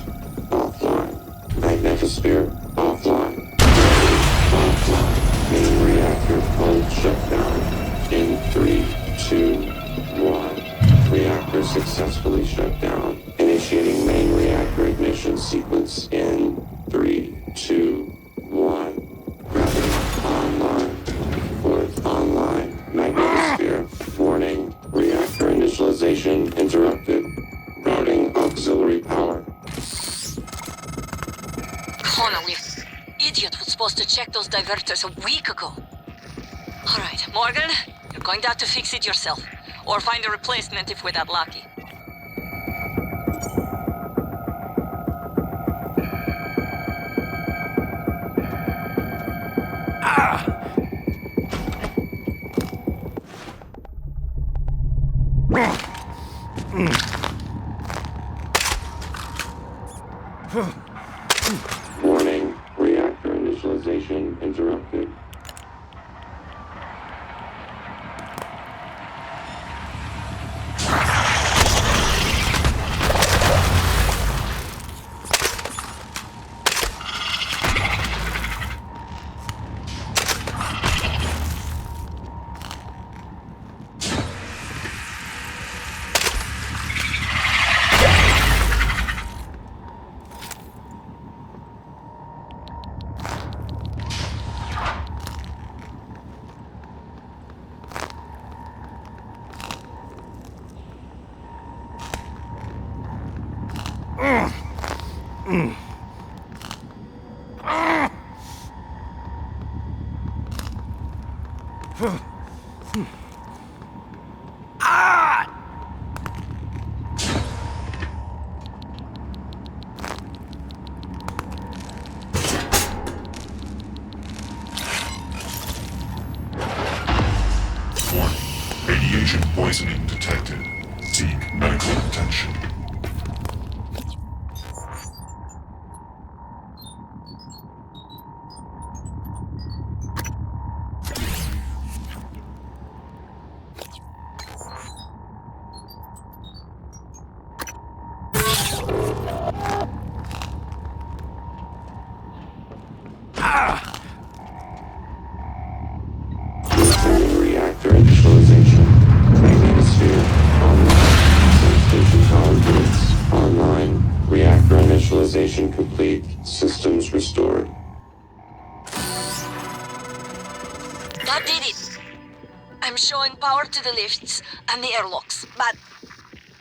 offline. Magnetosphere offline. Offline. Main reactor cold shutdown. In 3, 2, 1. Reactor successfully shut down. Initiating main reactor ignition sequence in 3, 2, 1. Gravity online. Fourth online. Magnetosphere. Warning. Reactor initialization interrupted. Routing auxiliary power. Connor, idiot was supposed to check those diverters a week ago. Alright, Morgan, you're going to have to fix it yourself. Or find a replacement if we're that lucky. Warning, reactor initialization interrupted. Radiation poisoning detected. Seek medical attention. to the lifts and the airlocks, but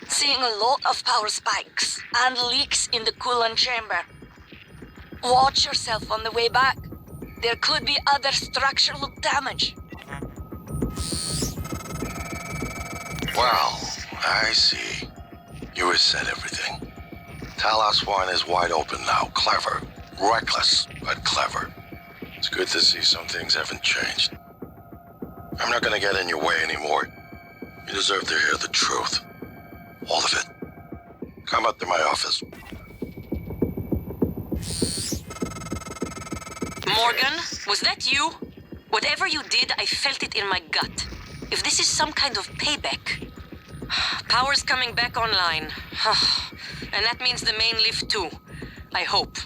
seeing a lot of power spikes and leaks in the coolant chamber. Watch yourself on the way back. There could be other structural damage. Well, I see. You reset everything. Talos 1 is wide open now. Clever. Reckless, but clever. It's good to see some things haven't changed. I'm not gonna get in your way anymore. You deserve to hear the truth. All of it. Come up to my office. Morgan, was that you? Whatever you did, I felt it in my gut. If this is some kind of payback. Power's coming back online. And that means the main lift too. I hope.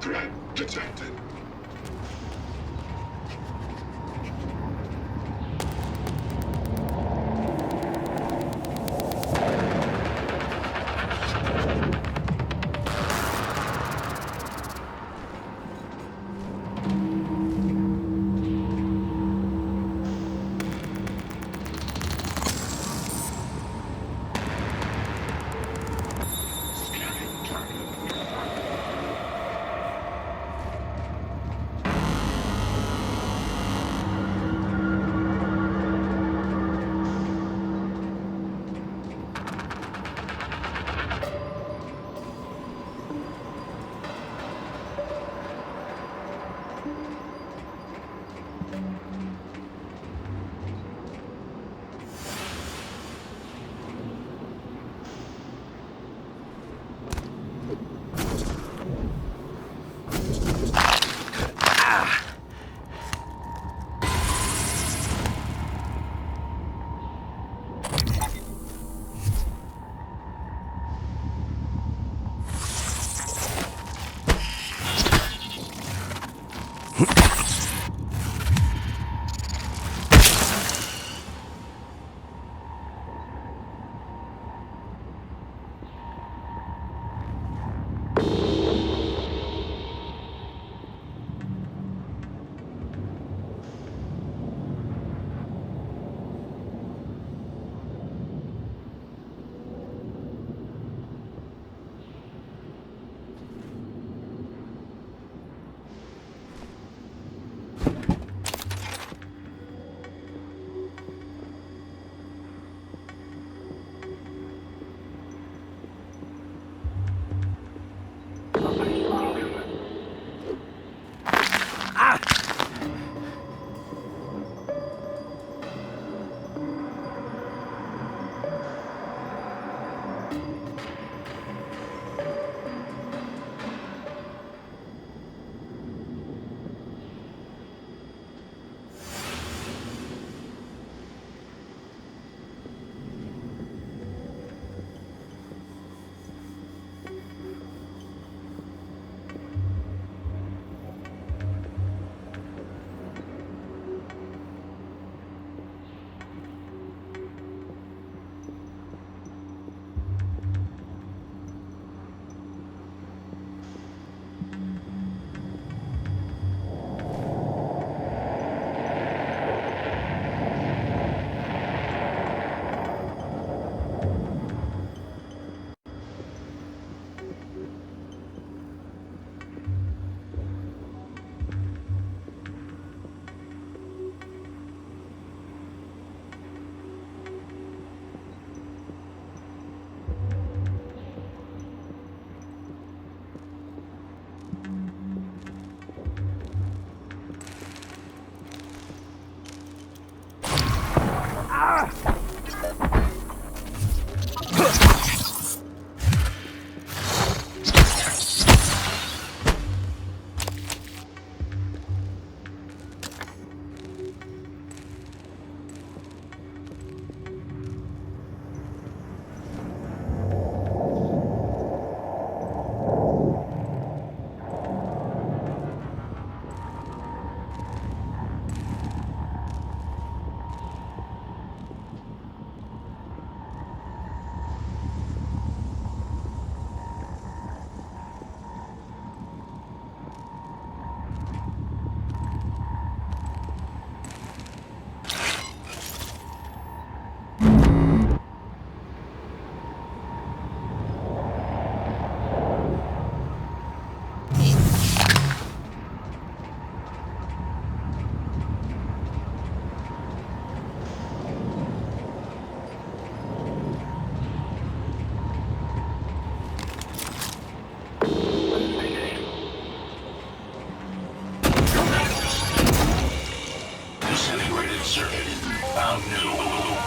Threat detected.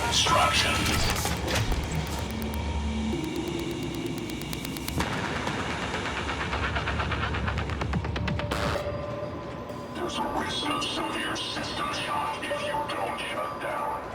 instructions. There's a risk of severe system shock if you don't shut down.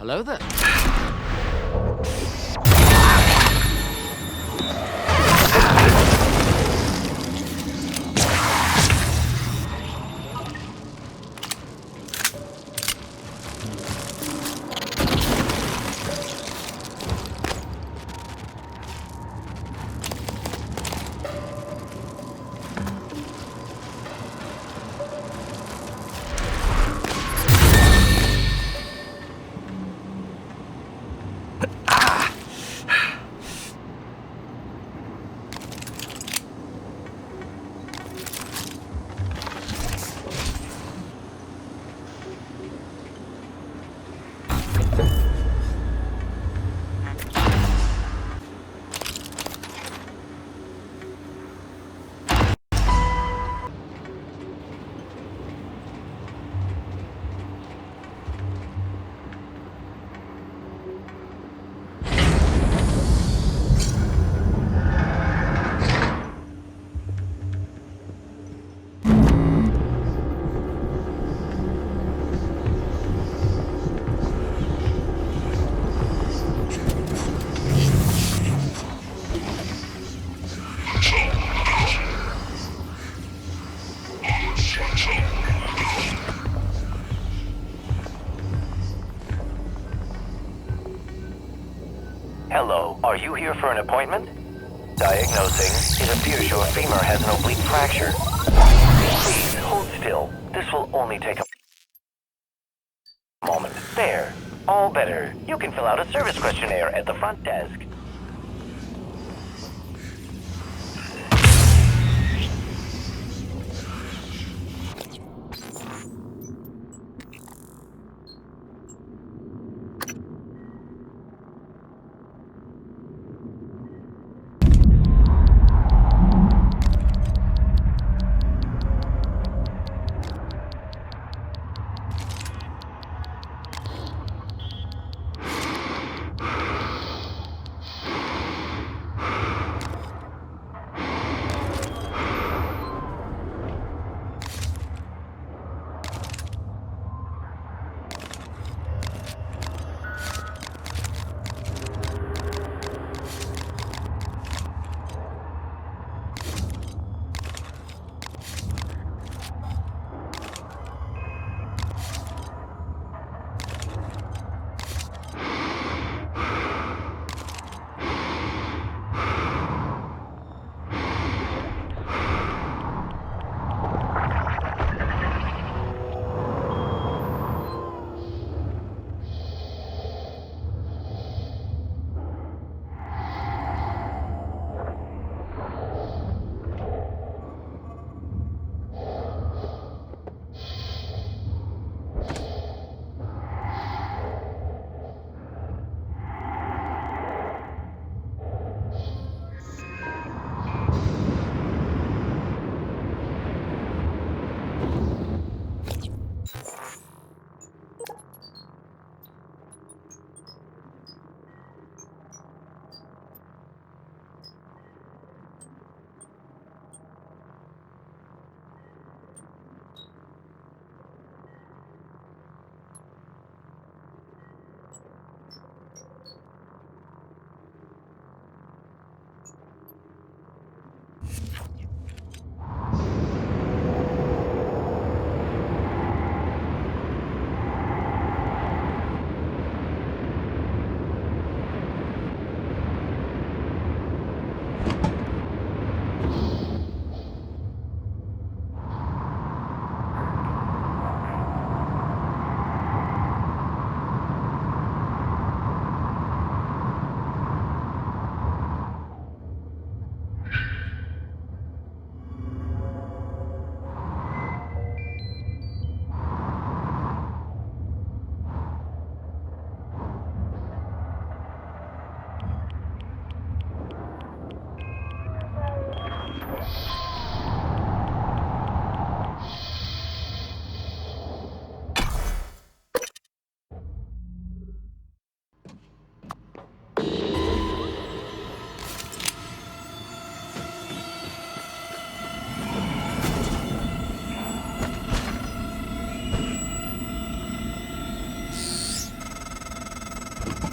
Hello there. you here for an appointment? Diagnosing. It appears your femur has an oblique fracture. Please, hold still. This will only take a moment. There. All better. You can fill out a service questionnaire at the front desk.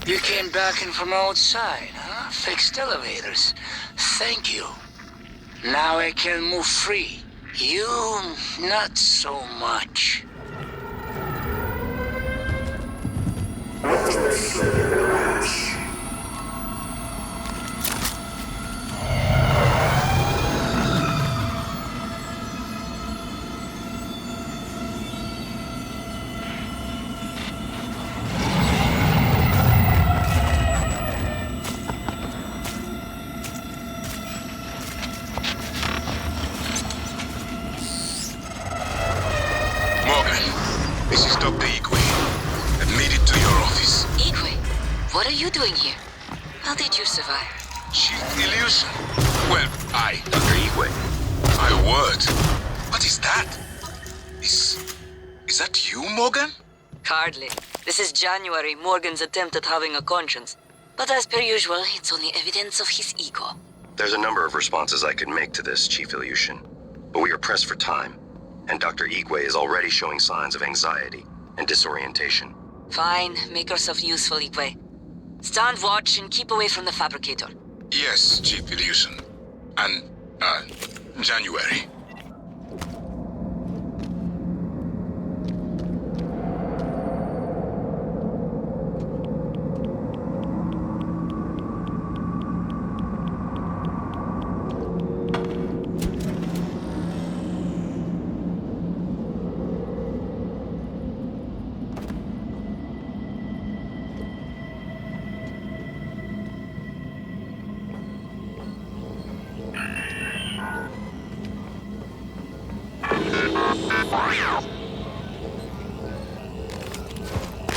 You came back in from outside, huh? Fixed elevators. Thank you. Now I can move free. You, not so much. What are you doing here? How did you survive? Chief Illusion. Well, Dr. Igwe. My word. What is that? Is that you, Morgan? Hardly. This is January, Morgan's attempt at having a conscience. But as per usual, it's only evidence of his ego. There's a number of responses I could make to this, Chief Illusion. But we are pressed for time, and Dr. Igwe is already showing signs of anxiety and disorientation. Fine, make yourself useful, Igwe. Stand watch and keep away from the fabricator. Yes, Chief Illusion. And, January.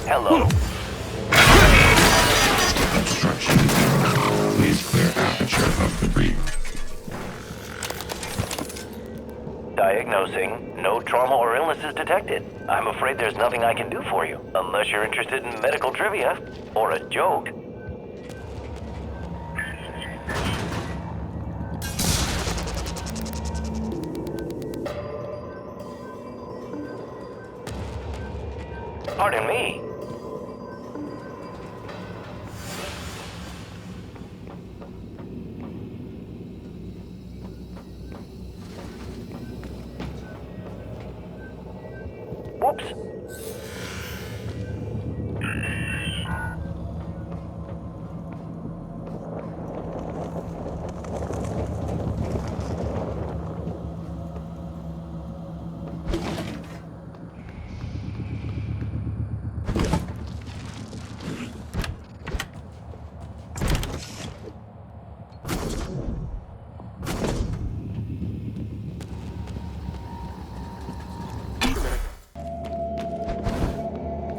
Hello. Obstruction. Please clear aperture of the breathe. Diagnosing. No trauma or illnesses detected. I'm afraid there's nothing I can do for you, unless you're interested in medical trivia or a joke. Pardon me. Whoops.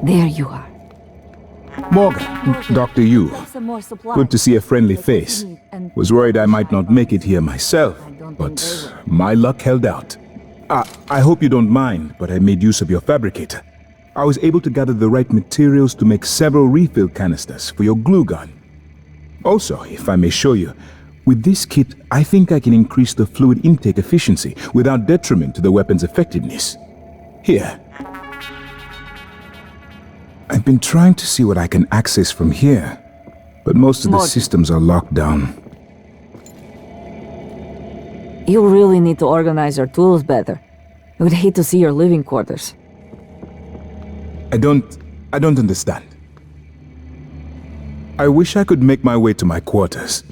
There you are. Morgan, Dr. Yu. Good to see a friendly face. Was worried I might not make it here myself, but my luck held out. I hope you don't mind, but I made use of your fabricator. I was able to gather the right materials to make several refill canisters for your glue gun. Also, if I may show you, with this kit, I think I can increase the fluid intake efficiency without detriment to the weapon's effectiveness. Here. I've been trying to see what I can access from here, but most of the systems are locked down. You really need to organize your tools better. I would hate to see your living quarters. I don't understand. I wish I could make my way to my quarters.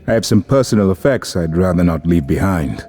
I have some personal effects I'd rather not leave behind.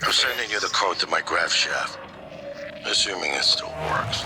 I'm sending you the code to my grav shaft. Assuming it still works.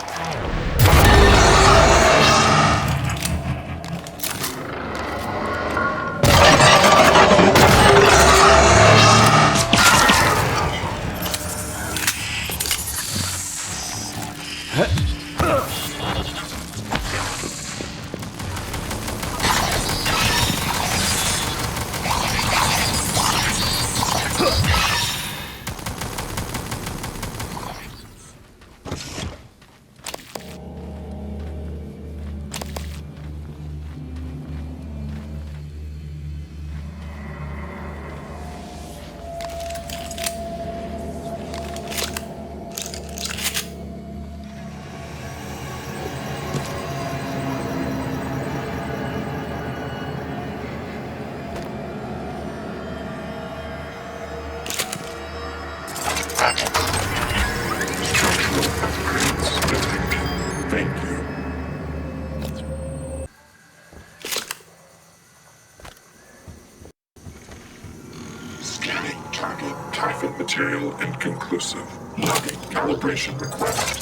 Material inconclusive. Logging calibration request.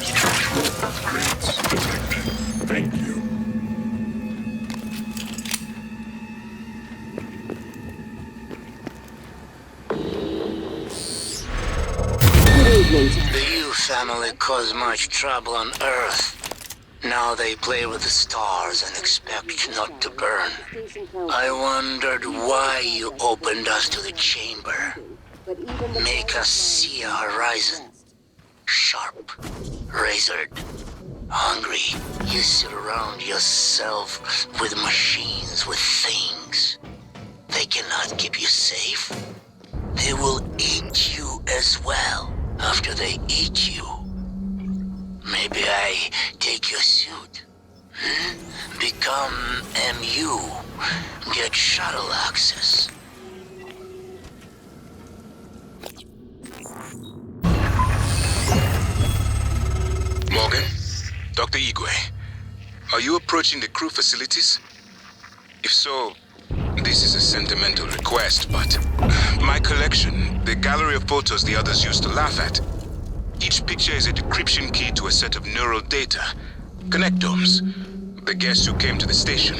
Structural upgrades detected. Thank you. The Yu family caused much trouble on Earth. Now they play with the stars and expect not to burn. I wondered why you opened us to the chamber. Make us see a horizon. Sharp, razored, hungry. You sit around yourself with machines, with things. They cannot keep you safe. They will eat you as well after they eat you. Maybe I take your suit. Become MU. Get shuttle access. Morgan? Dr. Igwe, are you approaching the crew facilities? If so, this is a sentimental request, but my collection, the gallery of photos the others used to laugh at, each picture is a decryption key to a set of neural data, connectomes, the guests who came to the station.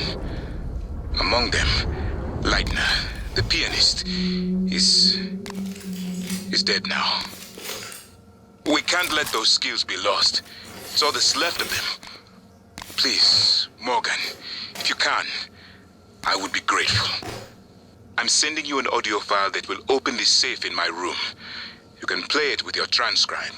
Among them, Leitner, the pianist, is dead now. We can't let those skills be lost. It's all that's left of them. Please, Morgan, if you can, I would be grateful. I'm sending you an audio file that will open this safe in my room. You can play it with your transcribe.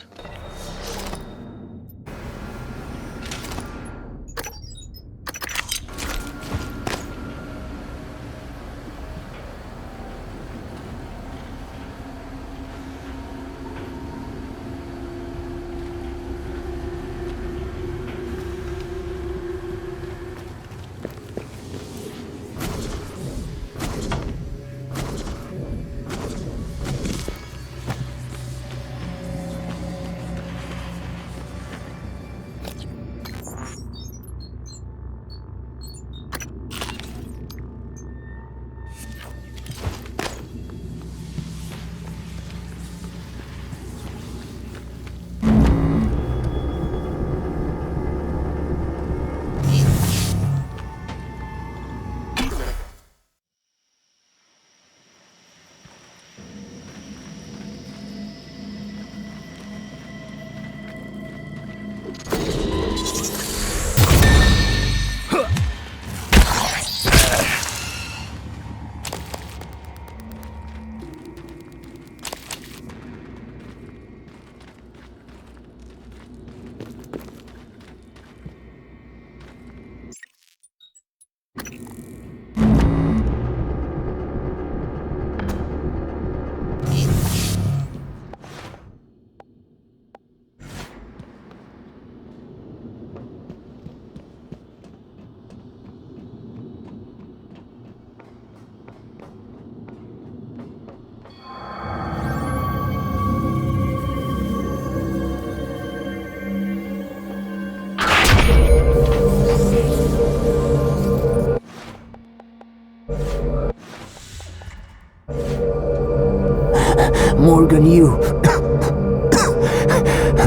Morgan, you...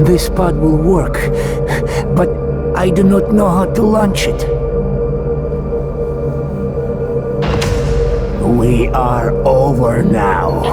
This pod will work, but I do not know how to launch it. We are over now.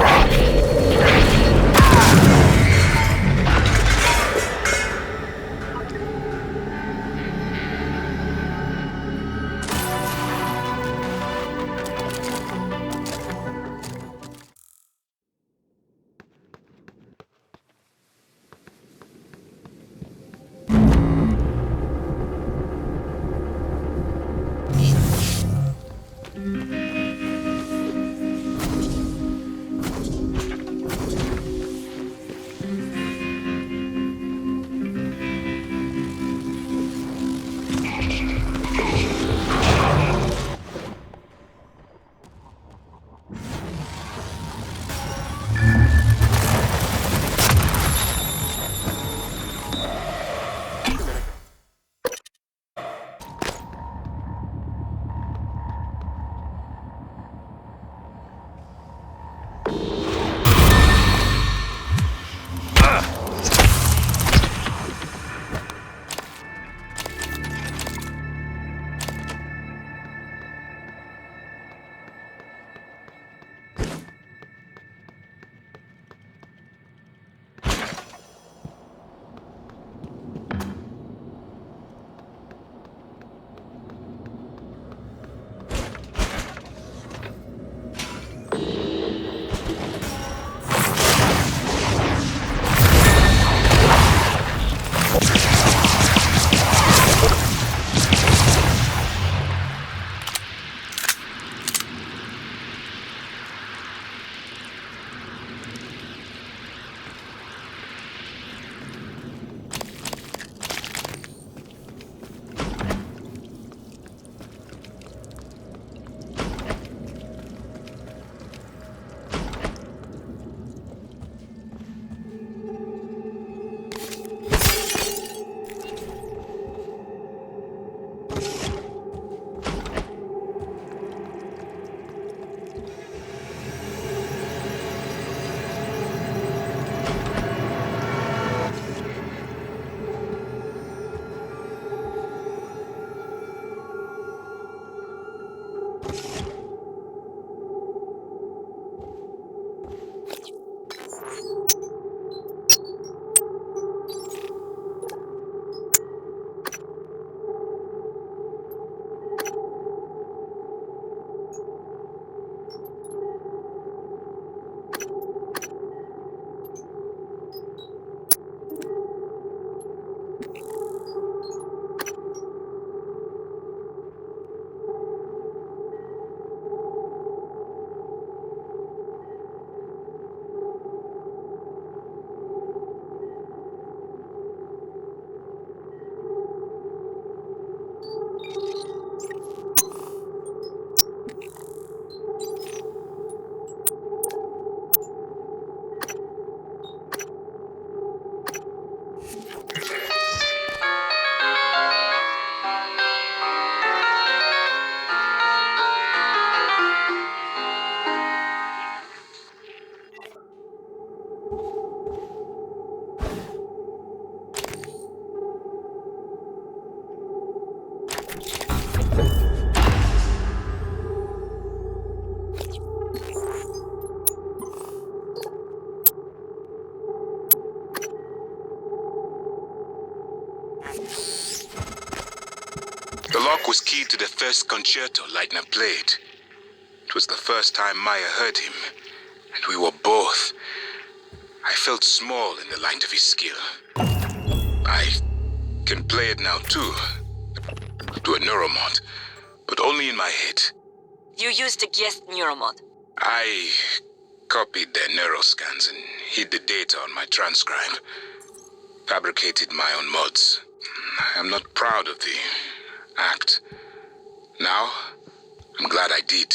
The lock was keyed to the first concerto Leitner played. It was the first time Maya heard him, and we were both. I felt small in the light of his skill. I can play it now too, to a neuromod, but only in my head. You used a guest neuromod. I copied their neuroscans and hid the data on my transcribe. Fabricated my own mods. I'm not proud of the act. Now, I'm glad I did.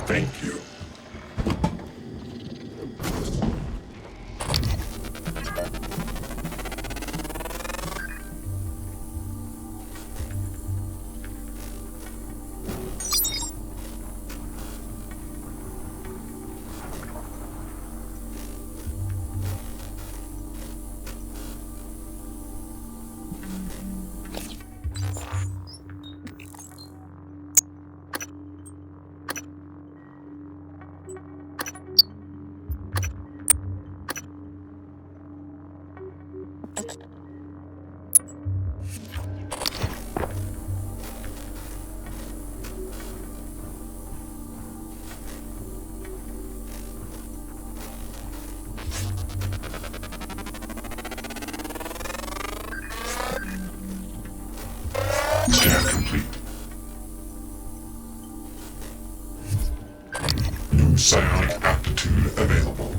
Thank you. Scan complete. New psionic aptitude available.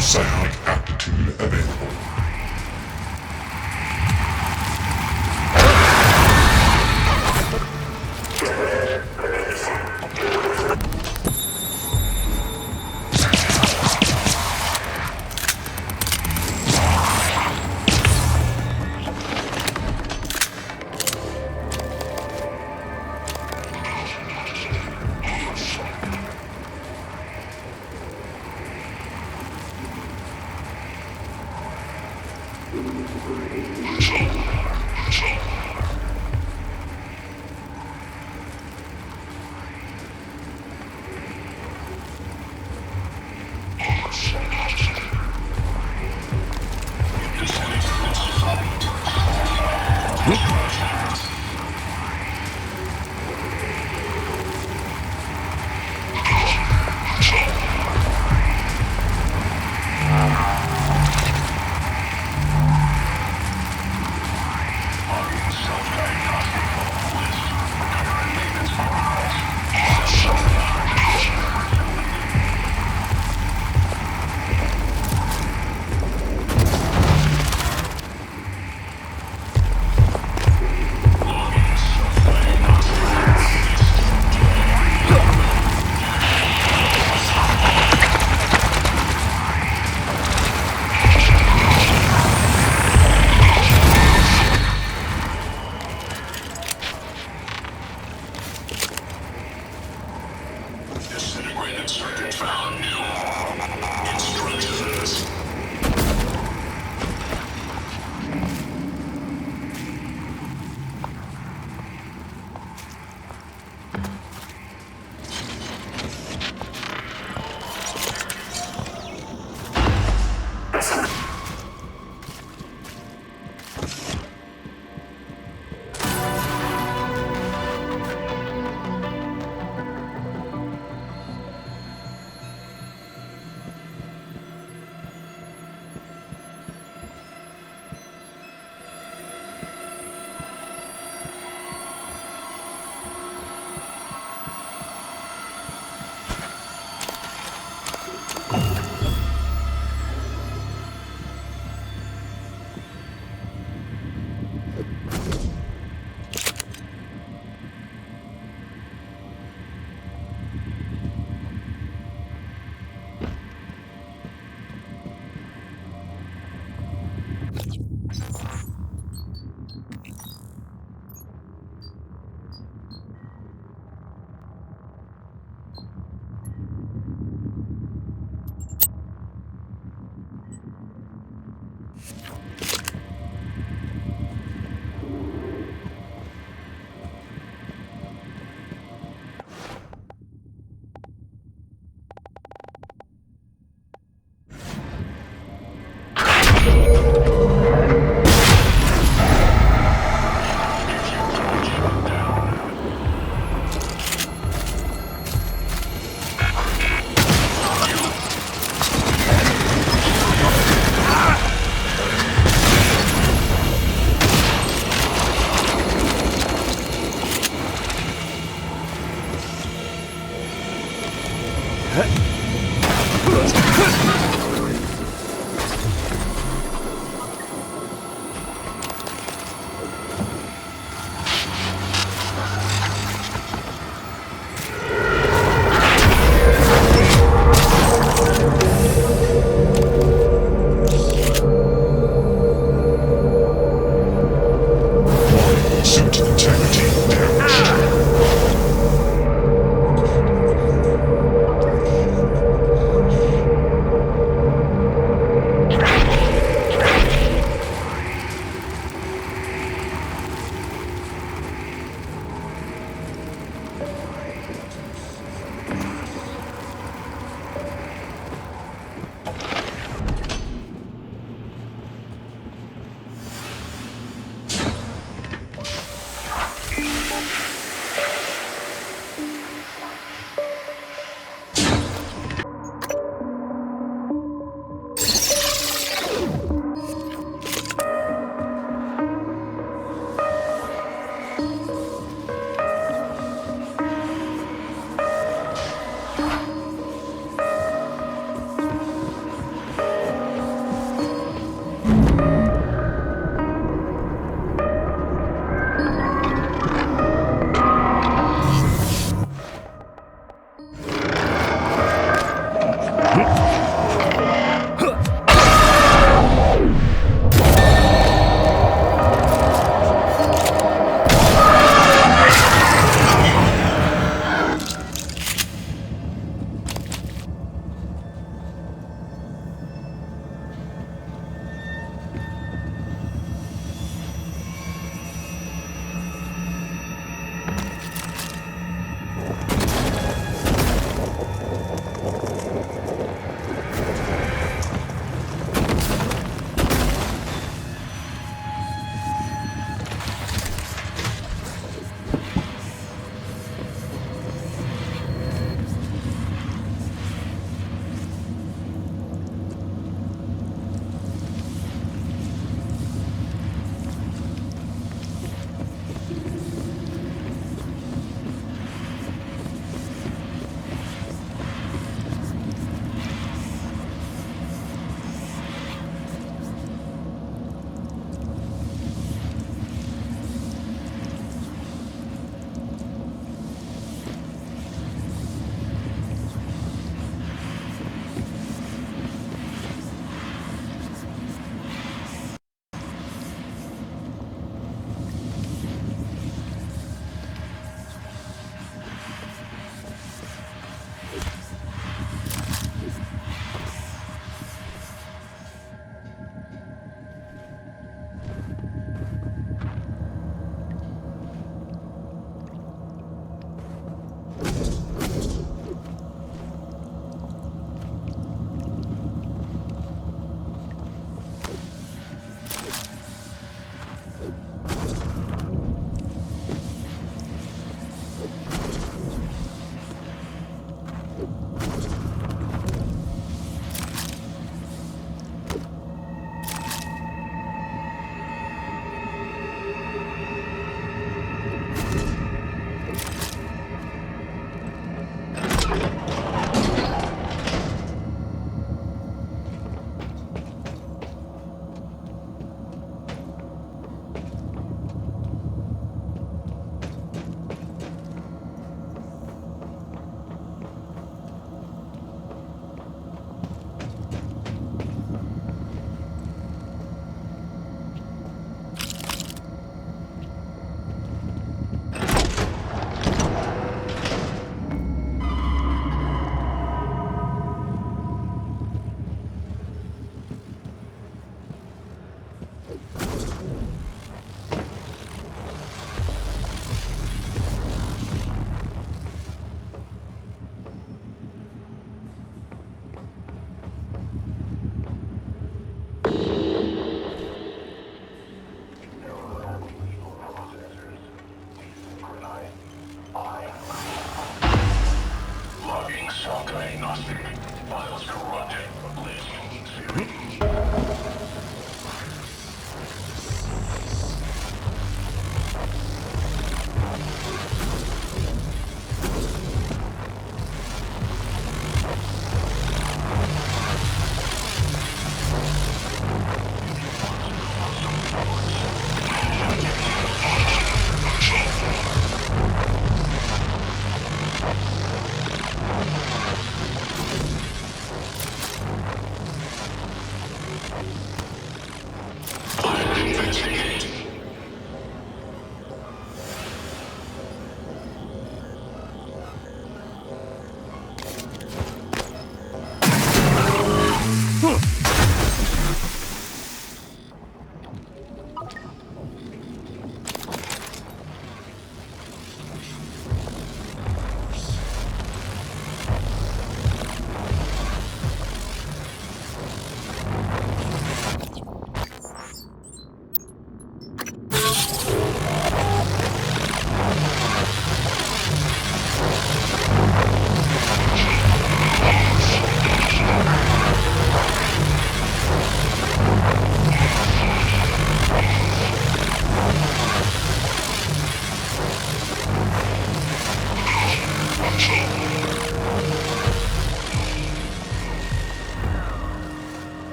Psionic aptitude available.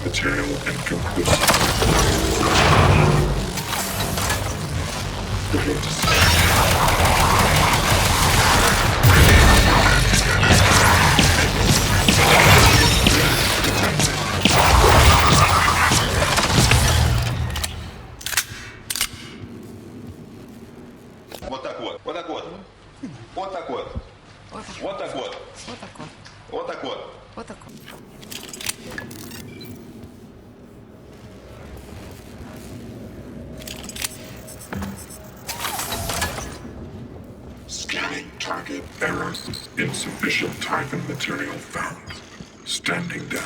Material inconclusive. Вот так вот, вот так вот, вот так вот, вот так вот, вот так вот, вот так вот, вот так вот. Scanning target error. Insufficient type and material found. Standing down.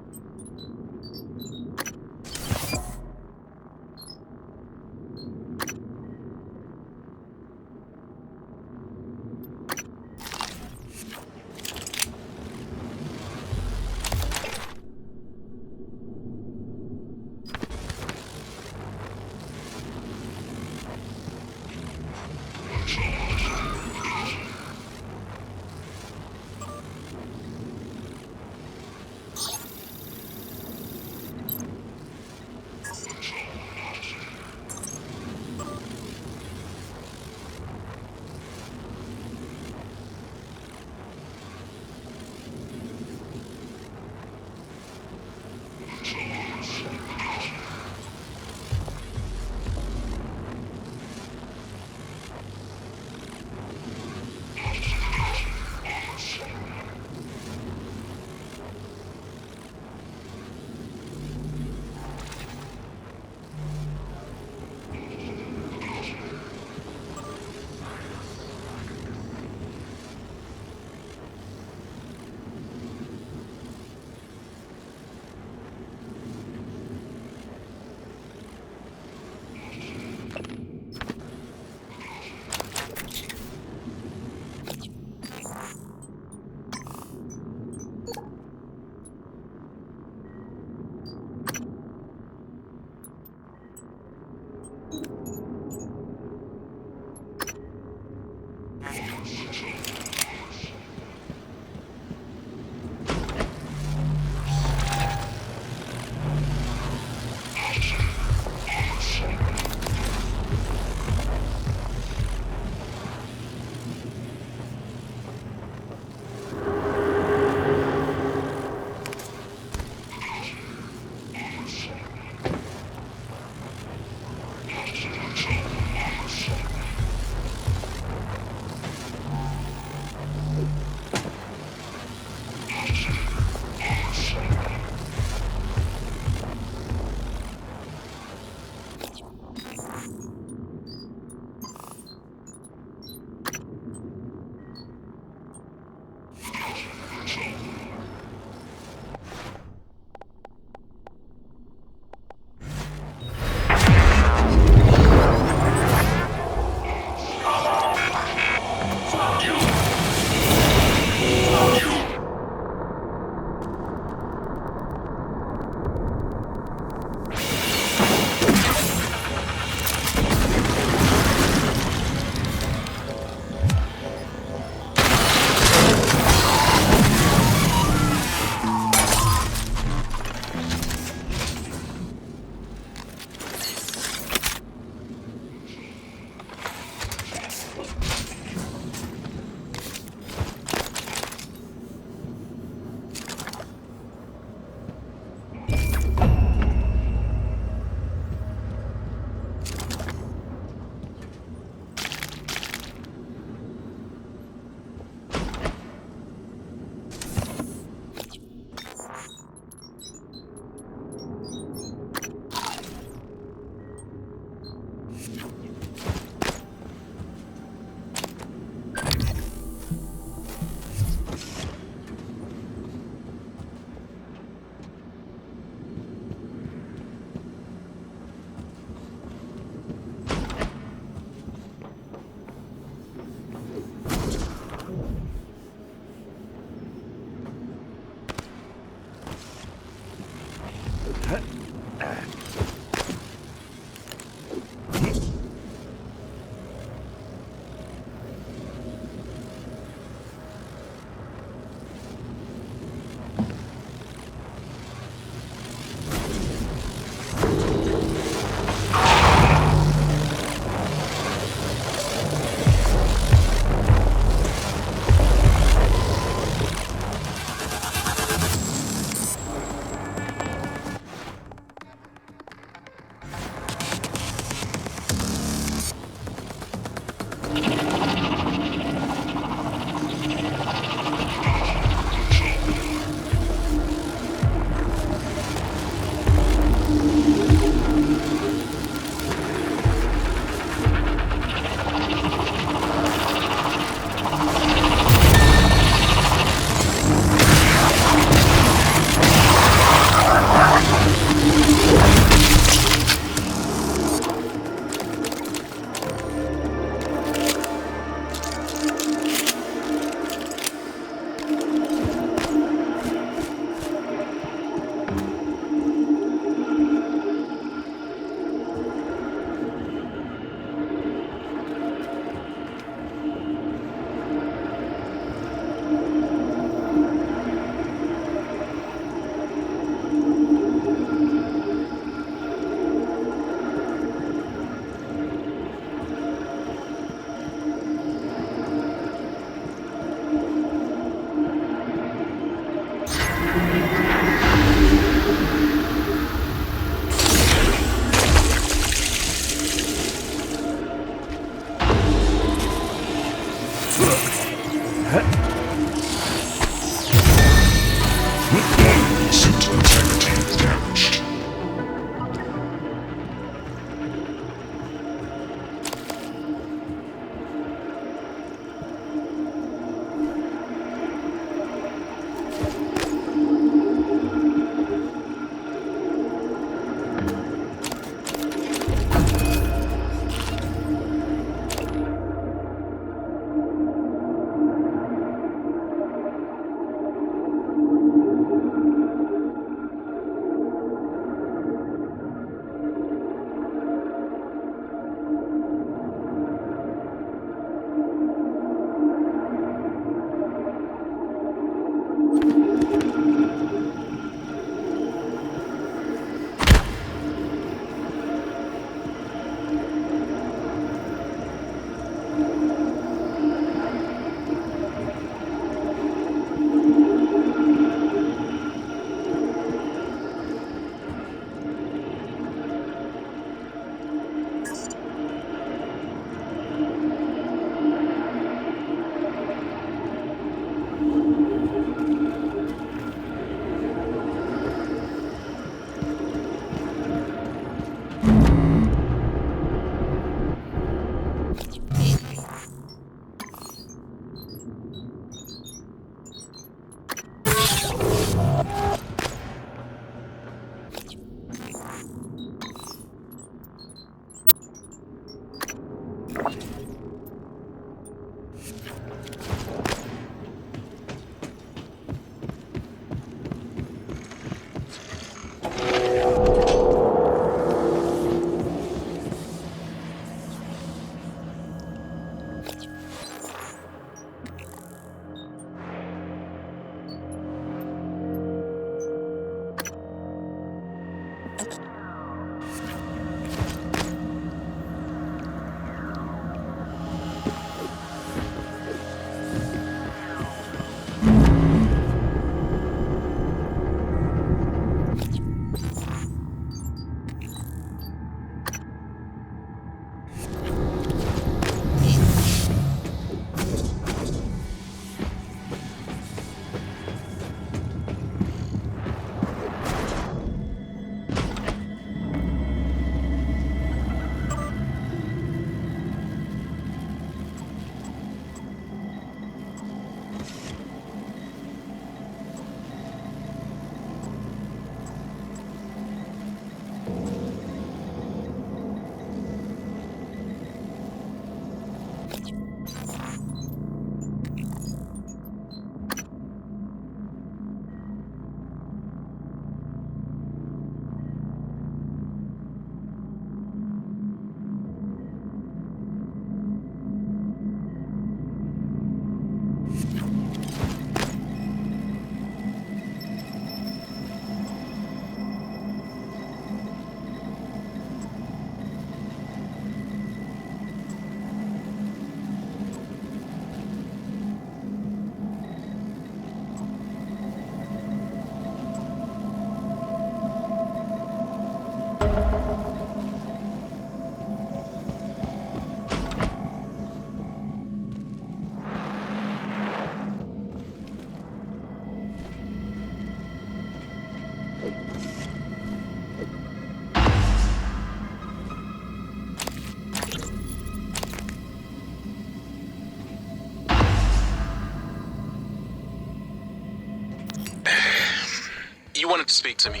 You wanted to speak to me?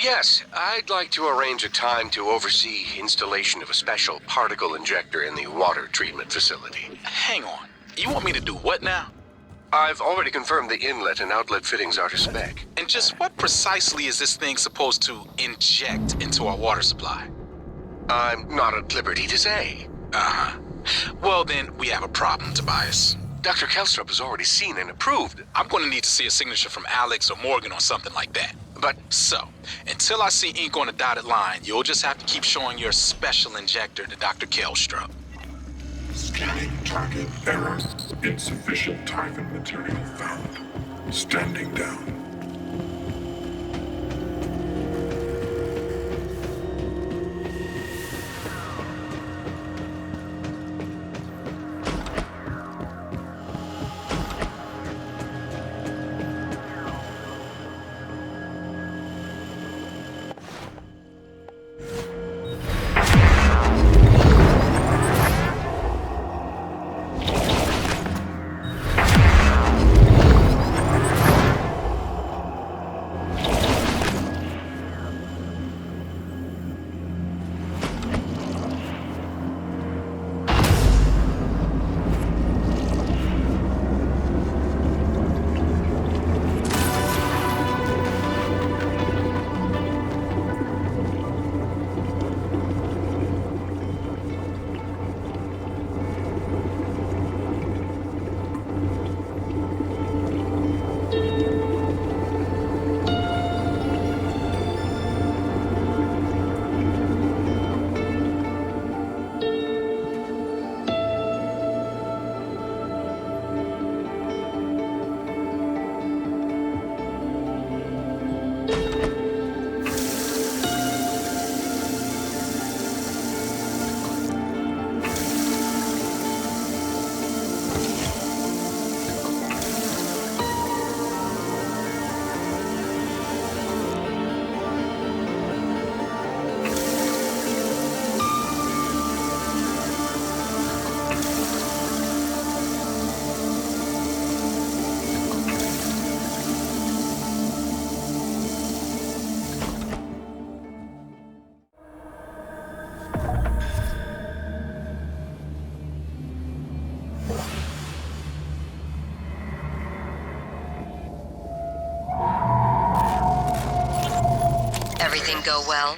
Yes, I'd like to arrange a time to oversee installation of a special particle injector in the water treatment facility. Hang on. You want me to do what now? I've already confirmed the inlet and outlet fittings are to spec. And just what precisely is this thing supposed to inject into our water supply? I'm not at liberty to say. Uh-huh. Well, then, we have a problem, Tobias. Dr. Kelstrup has already seen and approved. I'm going to need to see a signature from Alex or Morgan or something like that. But... So, until I see ink on a dotted line, you'll just have to keep showing your special injector to Dr. Kelstrup. Scanning target error. Insufficient typhon material found. Standing down. Everything go well?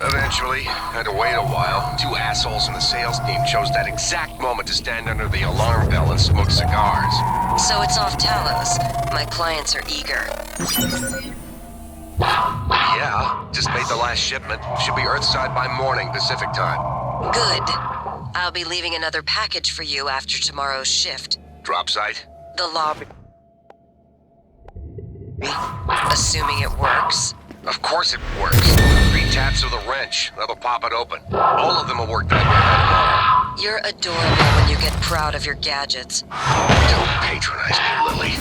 Eventually. Had to wait a while. Two assholes in the sales team chose that exact moment to stand under the alarm bell and smoke cigars. So it's off Talos. My clients are eager. Yeah, just made the last shipment. Should be Earthside by morning, Pacific time. Good. I'll be leaving another package for you after tomorrow's shift. Drop site? The lobby. Assuming it works. Of course it works. 3 taps with a wrench. That'll pop it open. All of them will work that way by tomorrow. You're adorable when you get proud of your gadgets. Don't patronize me, Lily.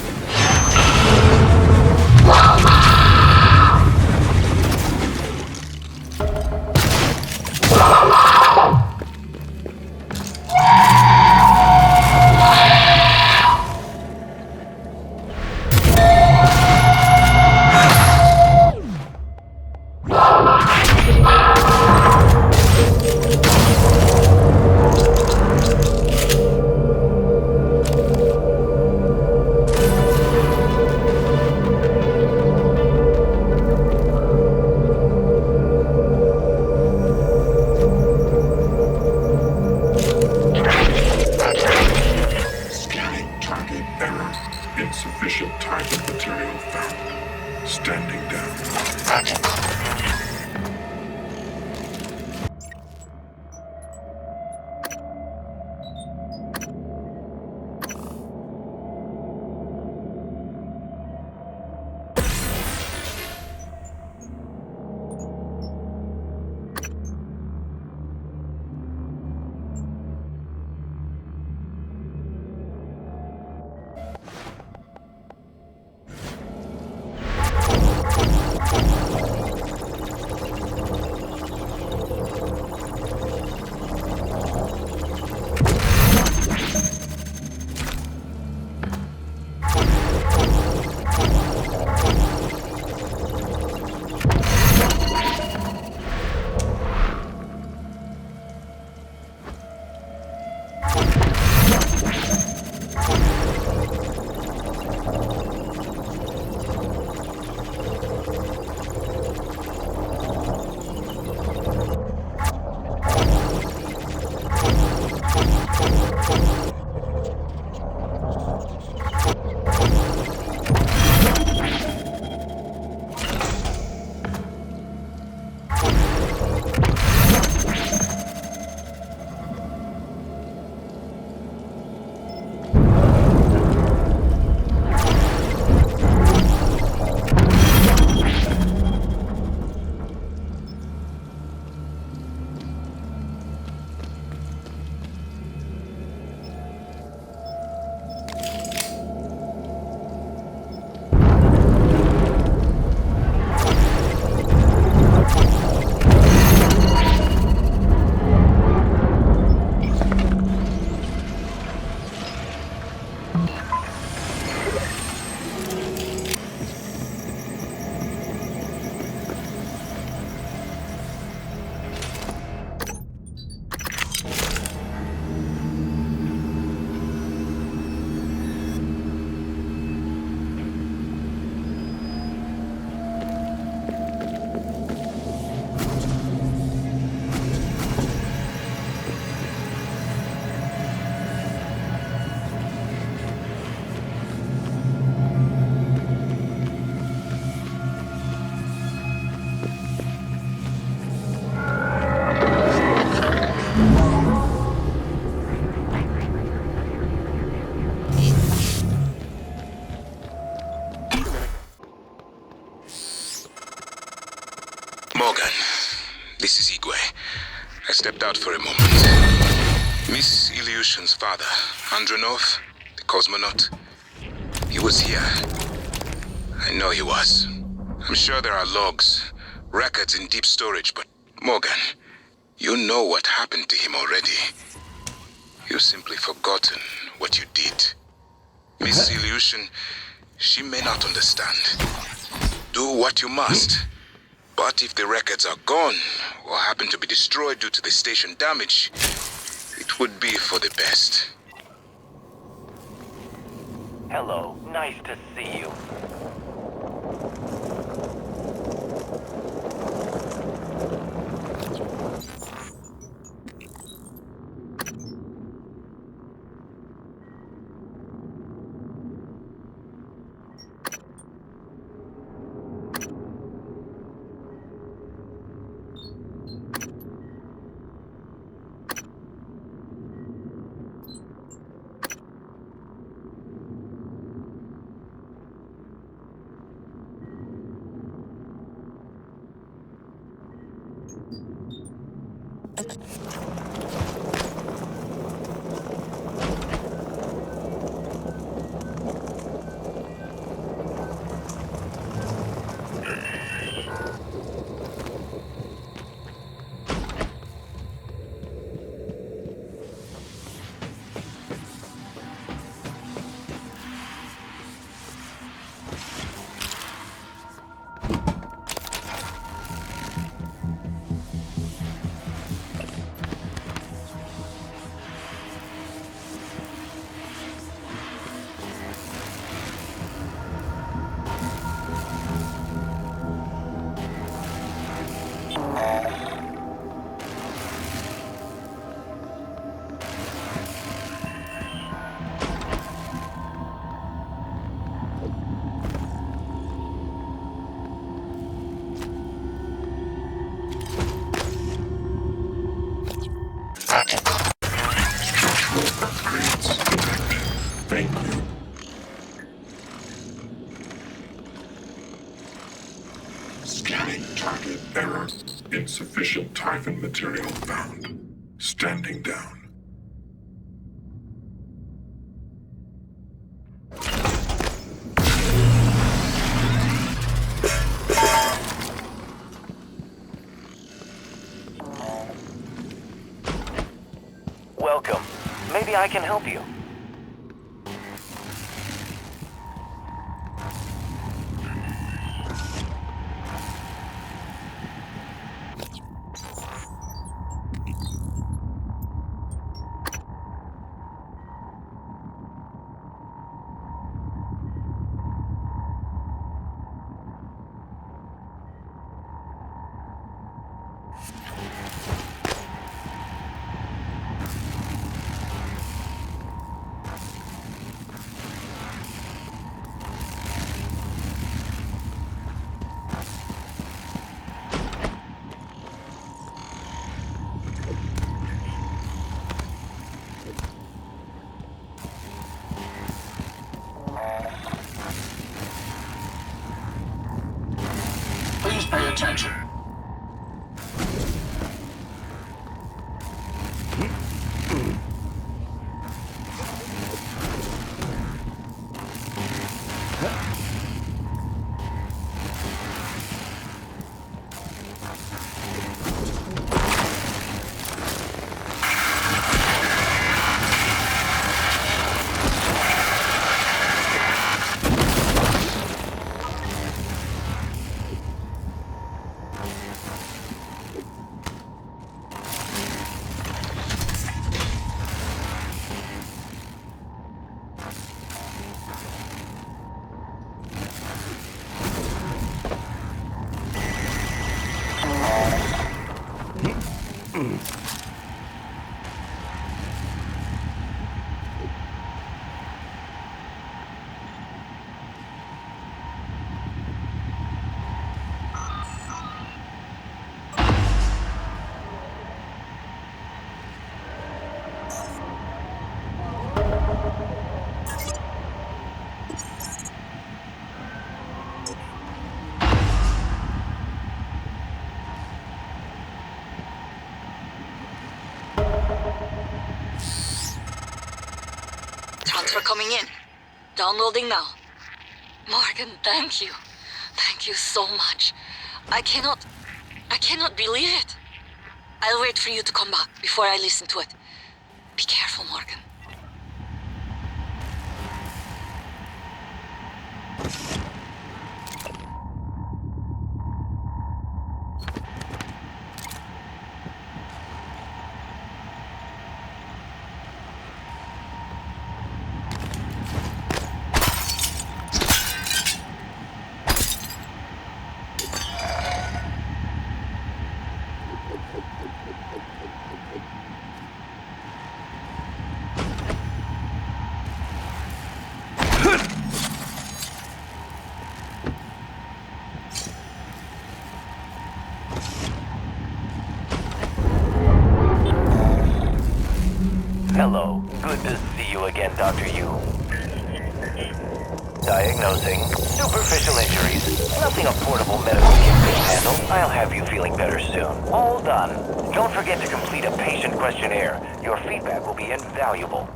Morgan, this is Igwe. I stepped out for a moment. Miss Ilyushin's father, Andronov, the cosmonaut, he was here. I know he was. I'm sure there are logs, records in deep storage, but Morgan, you know what happened to him already. You've simply forgotten what you did. Miss Ilyushin, she may not understand. Do what you must. But if the records are gone, or happen to be destroyed due to the station damage, it would be for the best. Hello, nice to see you. Thank you. Scanning target error. Insufficient Typhon material found. Standing down. Welcome. Maybe I can help you. attention. Transfer coming in. Downloading now. Morgan, thank you. Thank you so much. I cannot believe it. I'll wait for you to come back before I listen to it. Be careful, Morgan. Hello. Good to see you again, Dr. Yu. Diagnosing superficial injuries. Nothing a portable medical kit can handle. I'll have you feeling better soon. All done. Don't forget to complete a patient questionnaire. Your feedback will be invaluable.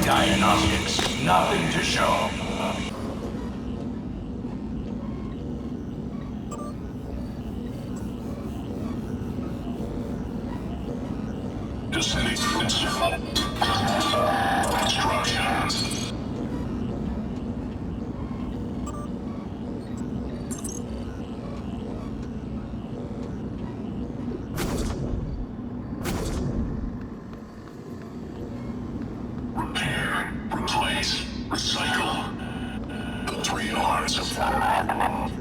Diagnostics, nothing to show. Descending instructions. Recycle. The 3 R's of that.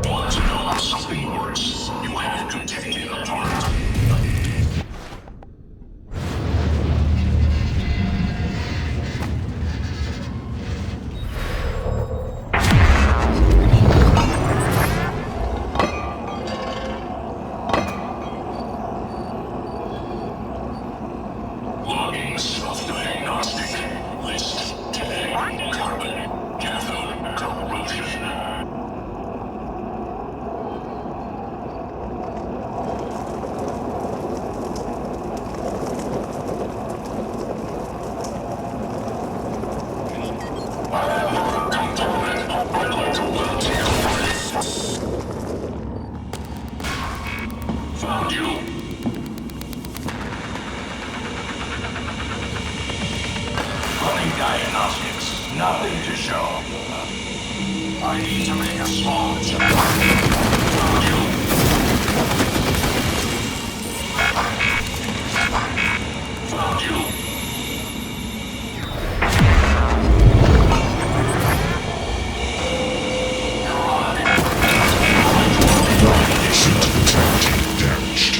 Want to know something worse? You have to take it apart. Logging self-diagnostic. List tag carbon cathode corrosion. Found you. Running diagnostics, nothing to show. I need to make a small adjustment. Found you. Found you. Damaged.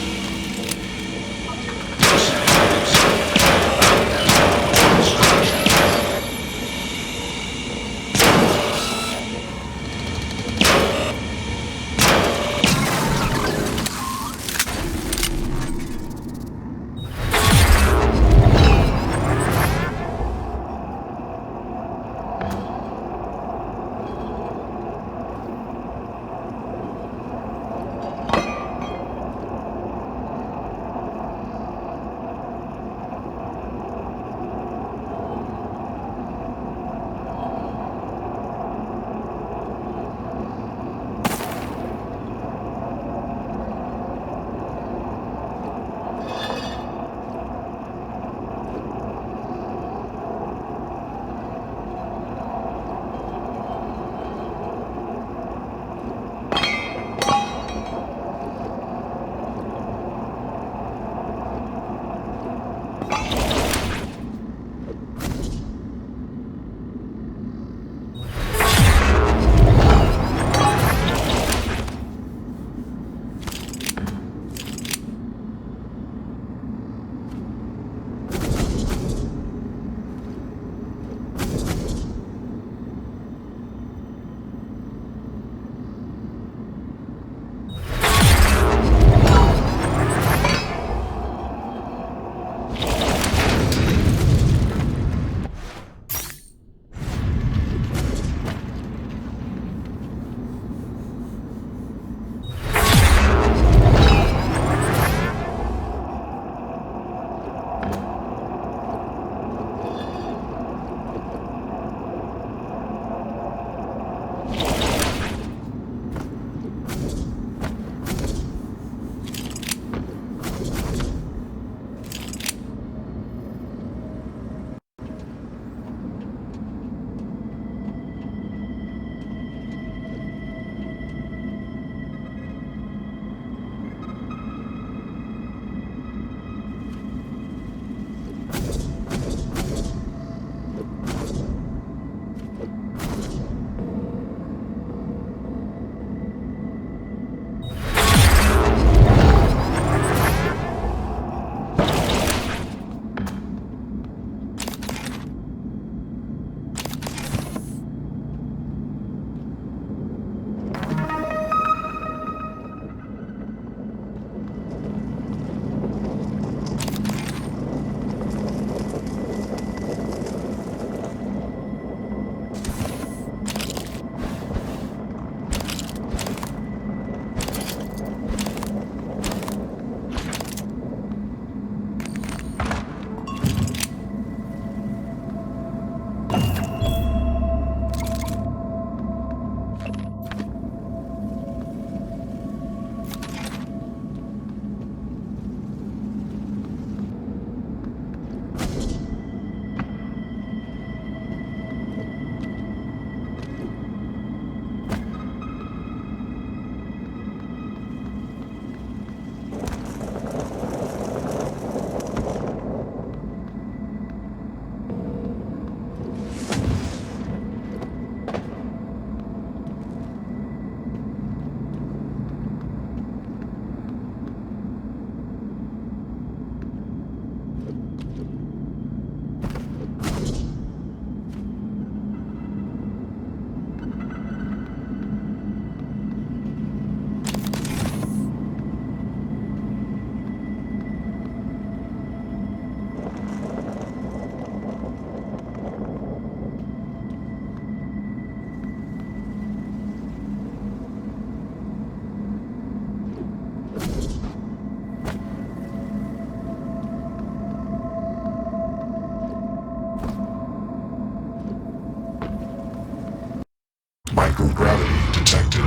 gravity detected.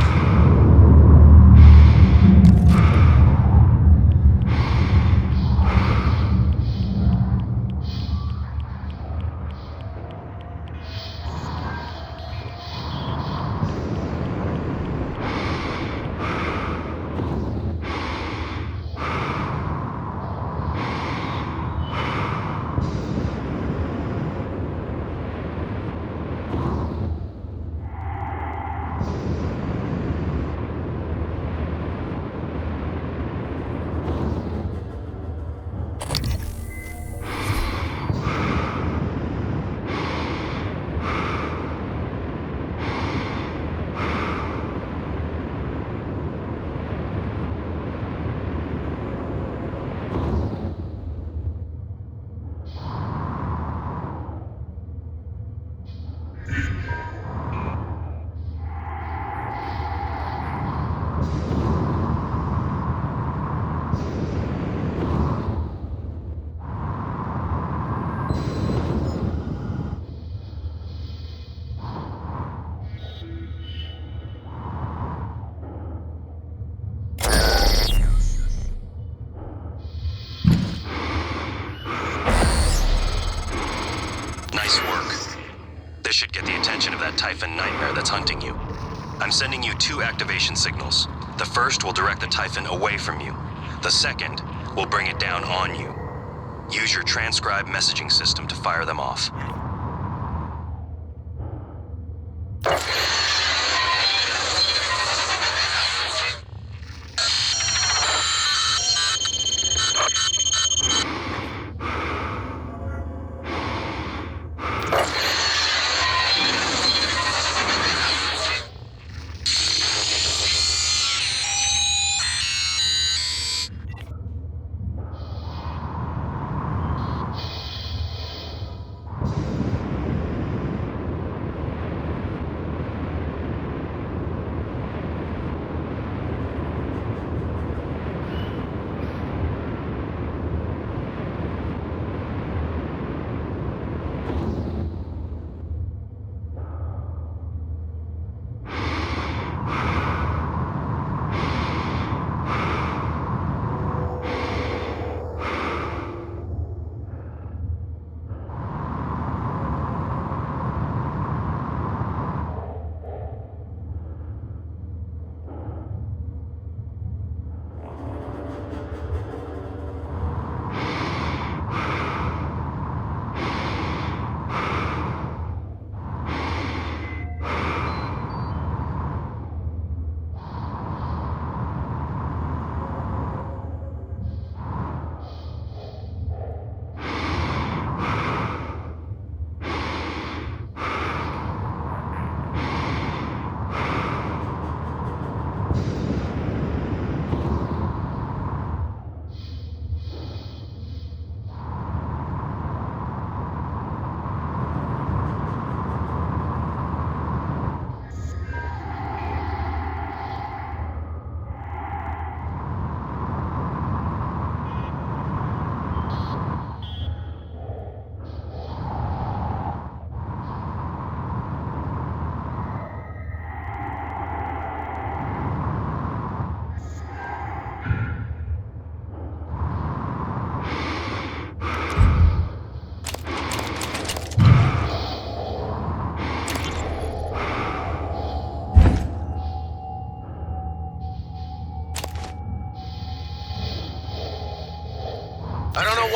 Should get the attention of that Typhon nightmare that's hunting you. I'm sending you 2 activation signals. The first will direct the Typhon away from you. The second will bring it down on you. Use your transcribe messaging system to fire them off.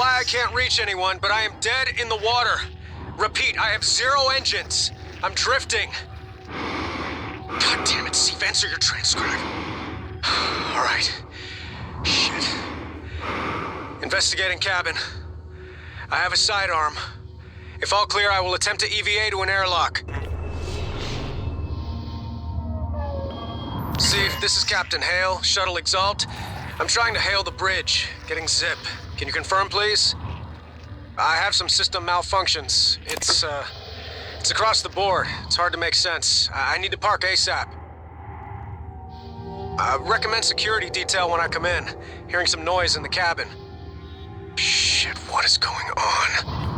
I can't reach anyone, but I am dead in the water. Repeat, I have 0 engines. I'm drifting. God damn it, Steve, answer your transcribe. All right. Shit. Investigating cabin. I have a sidearm. If all clear, I will attempt to EVA to an airlock. Steve, this is Captain Hale, Shuttle Exalt. I'm trying to hail the bridge, getting zip. Can you confirm, please? I have some system malfunctions. It's across the board. It's hard to make sense. I need to park ASAP. Recommend security detail when I come in. Hearing some noise in the cabin. Shit, what is going on?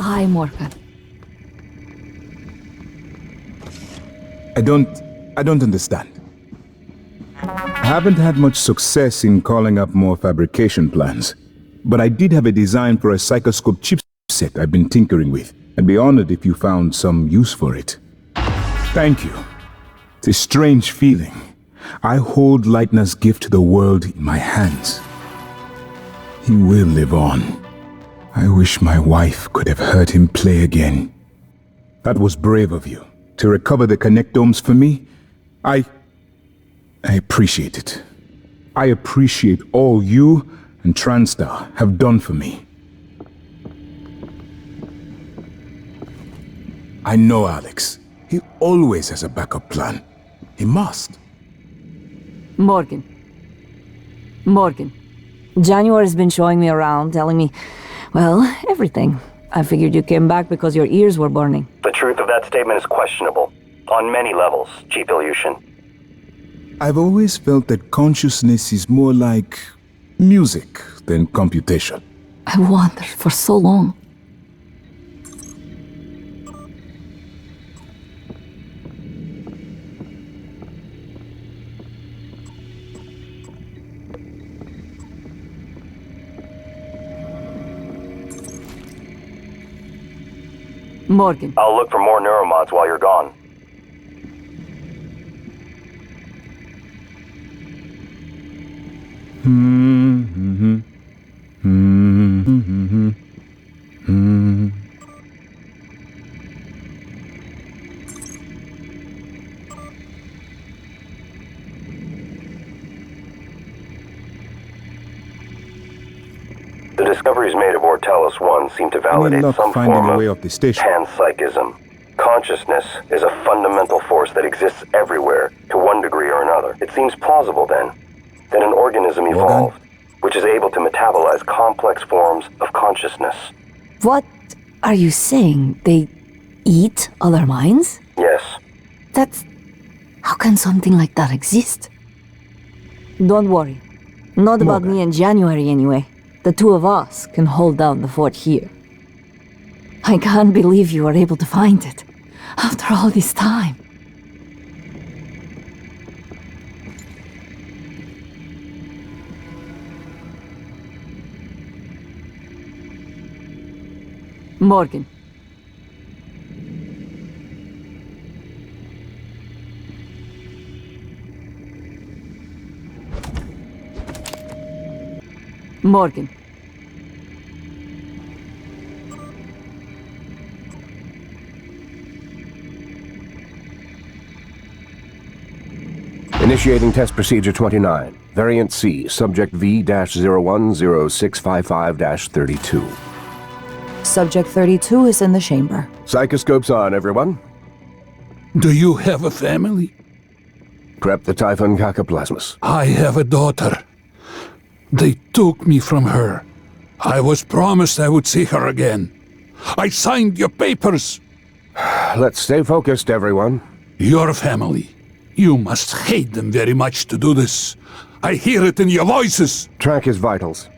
Hi, Morgan. I don't understand. I haven't had much success in calling up more fabrication plans, but I did have a design for a psychoscope chipset I've been tinkering with. I'd be honored if you found some use for it. Thank you. It's a strange feeling. I hold Leitner's gift to the world in my hands. He will live on. I wish my wife could have heard him play again. That was brave of you, to recover the connectomes for me. I appreciate it. I appreciate all you and TranStar have done for me. I know Alex. He always has a backup plan. He must. Morgan. January's been showing me around, telling me, well, everything. I figured you came back because your ears were burning. The truth of that statement is questionable. On many levels, Chief Ilyushin. I've always felt that consciousness is more like music than computation. I wondered for so long. Morgan. I'll look for more neuromods while you're gone. discoveries made aboard Talos 1 seem to validate some finding form a of way off the station. panpsychism. Consciousness is a fundamental force that exists everywhere, to one degree or another. It seems plausible, then, that an organism evolved, which is able to metabolize complex forms of consciousness. What are you saying? They eat other minds? Yes. That's... How can something like that exist? Don't worry. Not about me in January, anyway. The two of us can hold down the fort here. I can't believe you were able to find it. After all this time. Morgan. Morgan. Initiating test procedure 29. Variant C, subject V-010655-32. Subject 32 is in the chamber. Psychoscopes on, everyone. Do you have a family? Prep the Typhon Cacoplasmus. I have a daughter. They took me from her. I was promised I would see her again. I signed your papers. Let's stay focused, everyone. Your family. You must hate them very much to do this. I hear it in your voices. Track his vitals.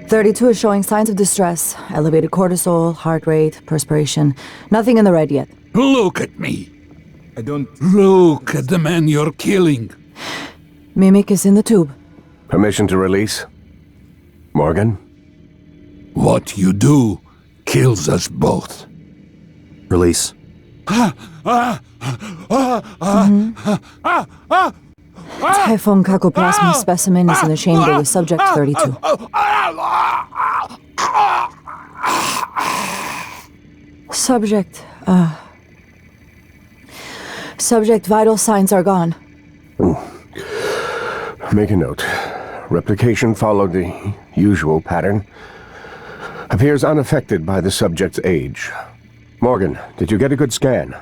32 is showing signs of distress. Elevated cortisol, heart rate, perspiration. Nothing in the red yet. Look at me. I don't... Look at the man you're killing. Mimic is in the tube. Permission to release? Morgan? What you do kills us both. Release. Typhon Cacoplasma specimen is in the chamber with subject 32. Subject vital signs are gone. Make a note. Replication followed the usual pattern. Appears unaffected by the subject's age. Morgan, did you get a good scan?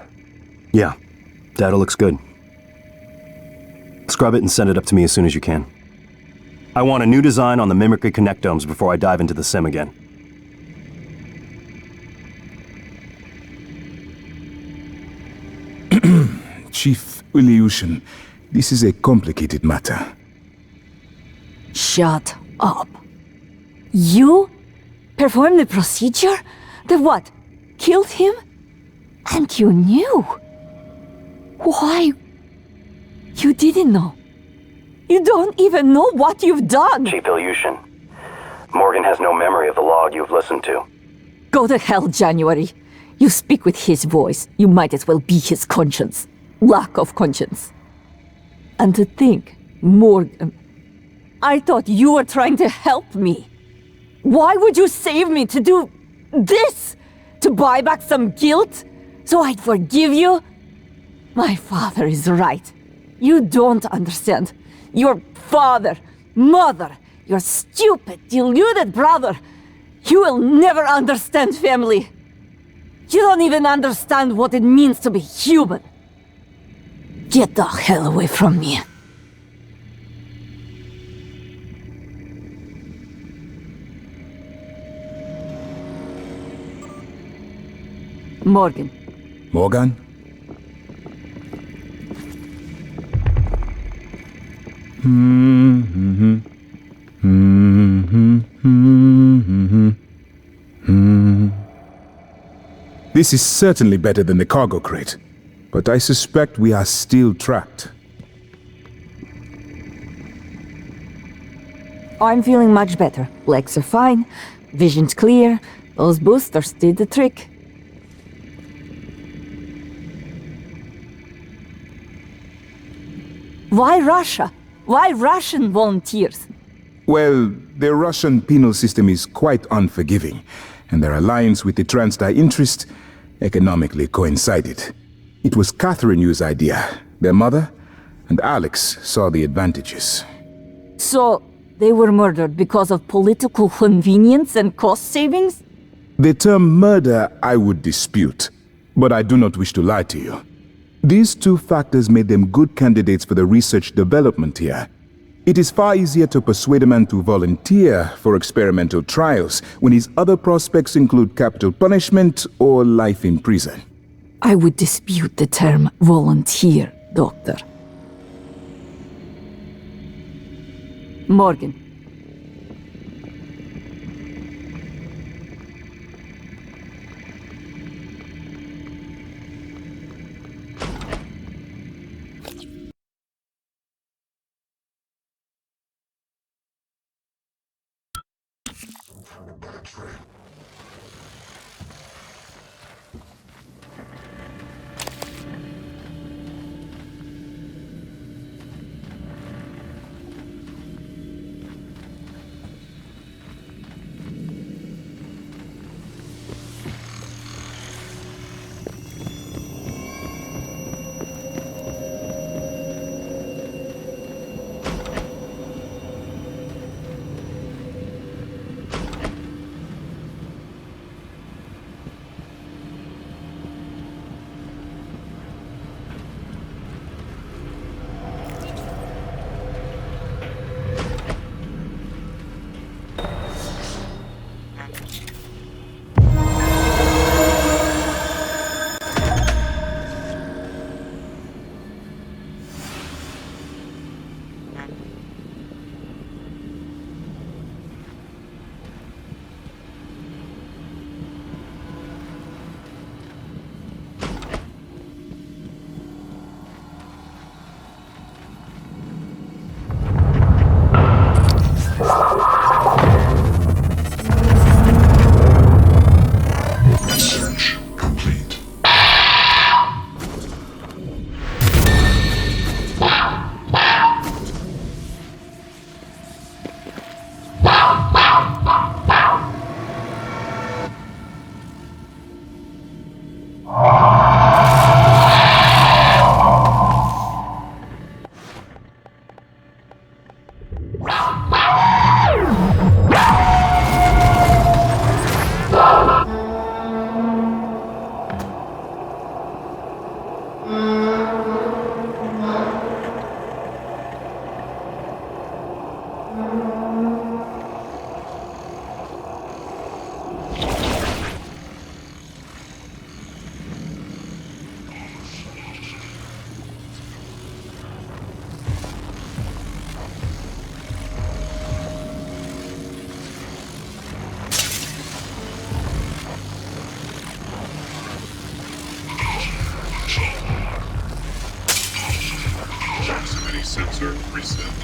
Yeah. Data looks good. Scrub it and send it up to me as soon as you can. I want a new design on the mimicry connectomes before I dive into the sim again. Chief Ilyushin, this is a complicated matter. Shut up. You performed the procedure? The what? Killed him? And you knew? Why? You didn't know. You don't even know what you've done. Chief Ilyushin, Morgan has no memory of the log you've listened to. Go to hell, January. You speak with his voice. You might as well be his conscience. Lack of conscience. And to think, Morgan, I thought you were trying to help me. Why would you save me to do this? To buy back some guilt? So I'd forgive you? My father is right. You don't understand. Your father, mother, your stupid, deluded brother. You will never understand family. You don't even understand what it means to be human. Get the hell away from me. Morgan. Morgan? This is certainly better than the cargo crate, but I suspect we are still trapped. I'm feeling much better. Legs are fine, vision's clear. Those boosters did the trick. Why Russia? Why Russian volunteers? Well, the Russian penal system is quite unforgiving, and their alliance with the Transdai interest economically coincided. It was Catherine Yu's idea. Their mother and Alex saw the advantages. So, They were murdered because of political convenience and cost savings? The term murder I would dispute, but I do not wish to lie to you. These two factors made them good candidates for the research development here. It is far easier to persuade a man to volunteer for experimental trials when his other prospects include capital punishment or life in prison. I would dispute the term volunteer, Doctor. Morgan. Sensor reset.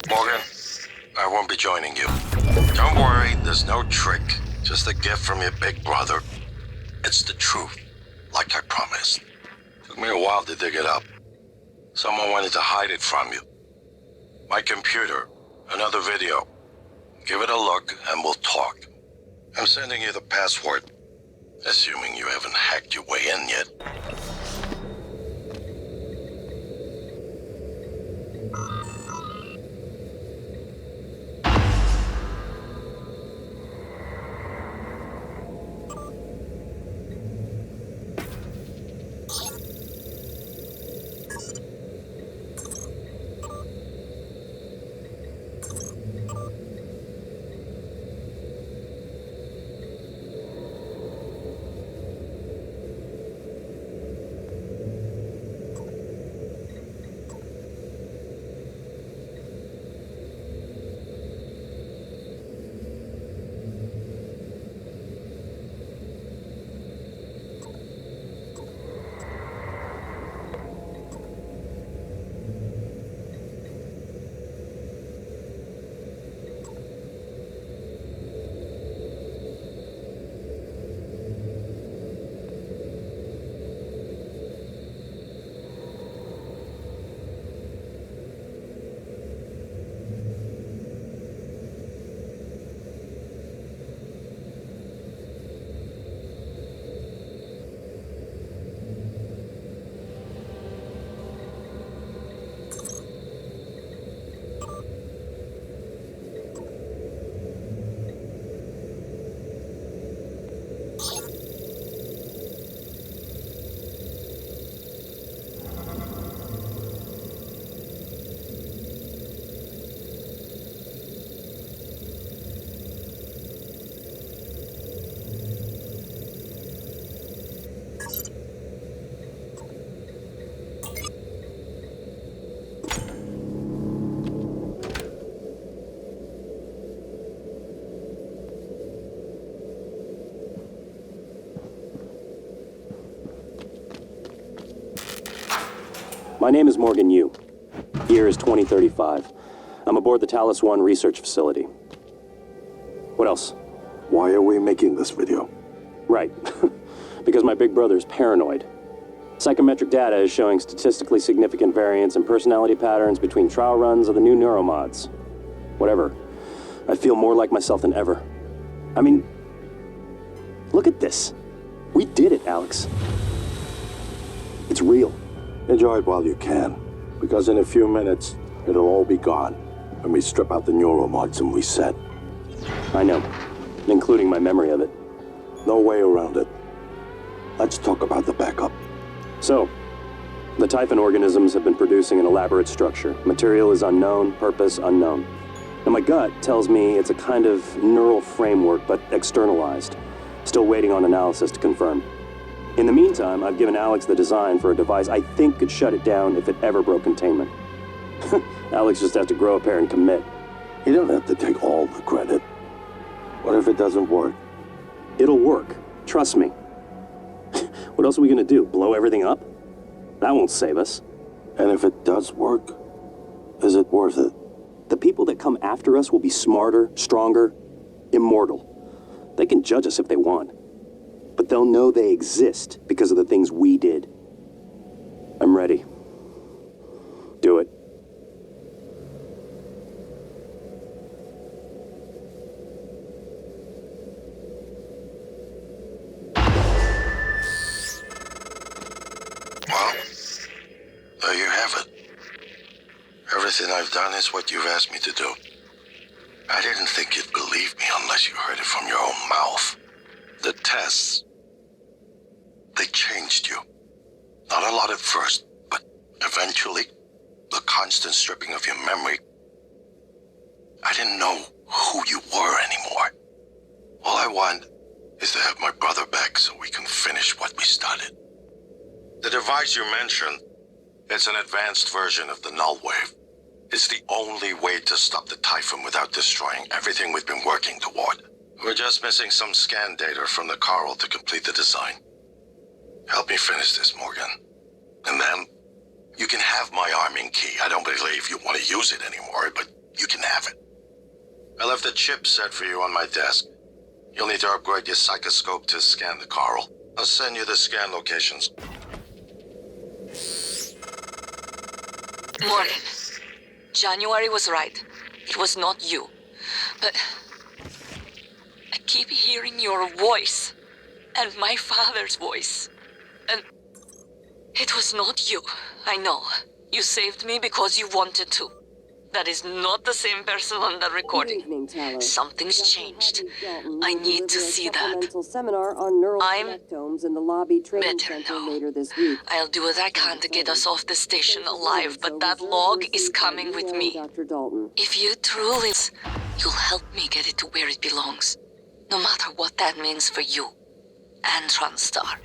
Morgan, I won't be joining you. Don't worry, there's no trick. Just a gift from your big brother. It's the truth, like I promised. Took me a while to dig it up. Someone wanted to hide it from you. My computer, another video. Give it a look and we'll talk. I'm sending you the password, assuming you haven't hacked your way in yet. My name is Morgan Yu. Year is 2035. I'm aboard the Talos 1 research facility. What else? Why are we making this video? Right. Because my big brother is paranoid. Psychometric data is showing statistically significant variance in personality patterns between trial runs of the new neuromods. Whatever. I feel more like myself than ever. I mean, look at this. We did it, Alex. It's real. Enjoy it while you can, because in a few minutes, it'll all be gone when we strip out the neuromods and reset. I know, including my memory of it. No way around it. Let's talk about the backup. So, the Typhon organisms have been producing an elaborate structure. Material is unknown, purpose unknown. Now my gut tells me it's a kind of neural framework, but externalized. Still waiting on analysis to confirm. In the meantime, I've given Alex the design for a device I think could shut it down if it ever broke containment. Alex just has to grow a pair and commit. You don't have to take all the credit. What if it doesn't work? It'll work. Trust me. What else are we gonna do? Blow everything up? That won't save us. And if it does work, Is it worth it? The people that come after us will be smarter, stronger, immortal. They can judge us if they want. But they'll know they exist because of the things we did. I'm ready. Do it. Well, there you have it. Everything I've done is what you've asked me to do. I didn't think you'd believe me unless you heard it from your own mouth. The tests, they changed you. Not a lot at first, but eventually, the constant stripping of your memory, I didn't know who you were anymore. All I want is to have my brother back so we can finish what we started. The device you mentioned, it's an advanced version of the null wave. It's the only way to stop the Typhon without destroying everything we've been working toward. We're just missing some scan data from the coral to complete the design. Help me finish this, Morgan. And then, you can have my arming key. I don't believe you want to use it anymore, but you can have it. I left the chip set for you on my desk. You'll need to upgrade your psychoscope to scan the coral. I'll send you the scan locations. Morgan, January was right. It was not you. But I keep hearing your voice and my father's voice. And it was not you. I know. You saved me because you wanted to. That is not the same person on the recording. Something's changed. I need to see that. Seminar on neural I'm connectomes in the lobby training better center now. later this week. I'll do what I can to get us off the station alive, but that log is coming with me. Dr. Dalton. If you truly, you'll help me get it to where it belongs. No matter what that means for you and TranStar.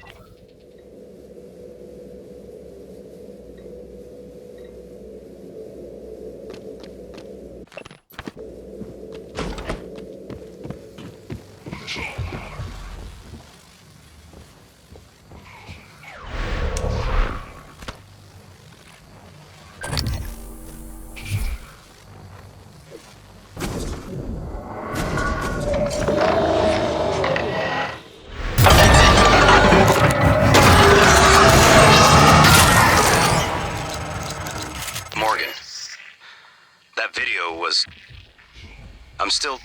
I'm still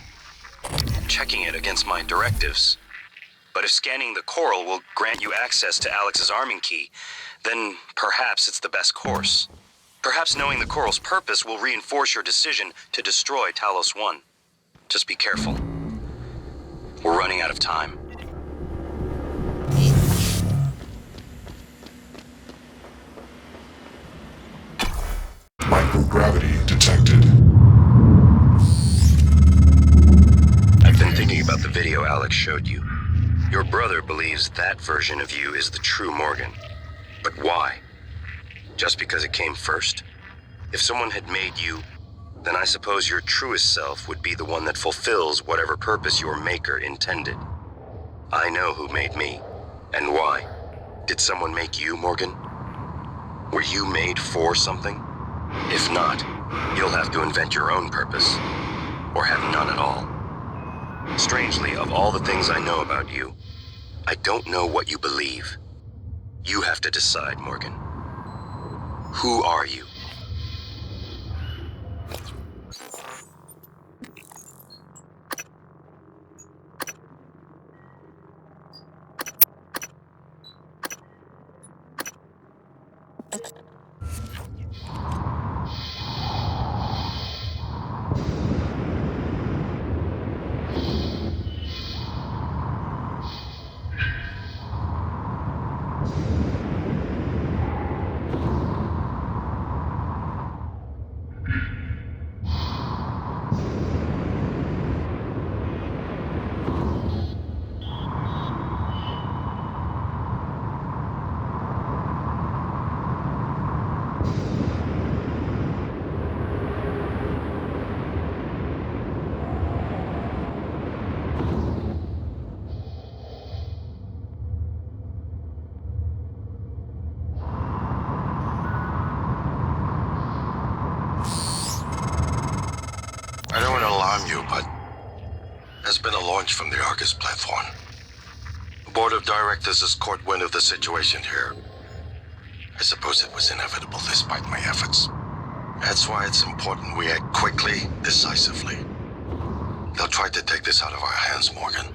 checking it against my directives. But if scanning the coral will grant you access to Alex's arming key, then perhaps it's the best course. Perhaps knowing the coral's purpose will reinforce your decision to destroy Talos 1. Just be careful. We're running out of time. Microgravity detected. I've been thinking about the video Alex showed you. Your brother believes that version of you is the true Morgan. But why? Just because it came first? If someone had made you, then I suppose your truest self would be the one that fulfills whatever purpose your maker intended. I know who made me, and why. Did someone make you, Morgan? Were you made for something? If not, you'll have to invent your own purpose, or have none at all. Strangely, of all the things I know about you, I don't know what you believe. You have to decide, Morgan. Who are you? alarm you, but there's been a launch from the Argus platform. The board of directors has caught wind of the situation here. I suppose it was inevitable despite my efforts. That's why it's important we act quickly, decisively. They'll try to take this out of our hands, Morgan.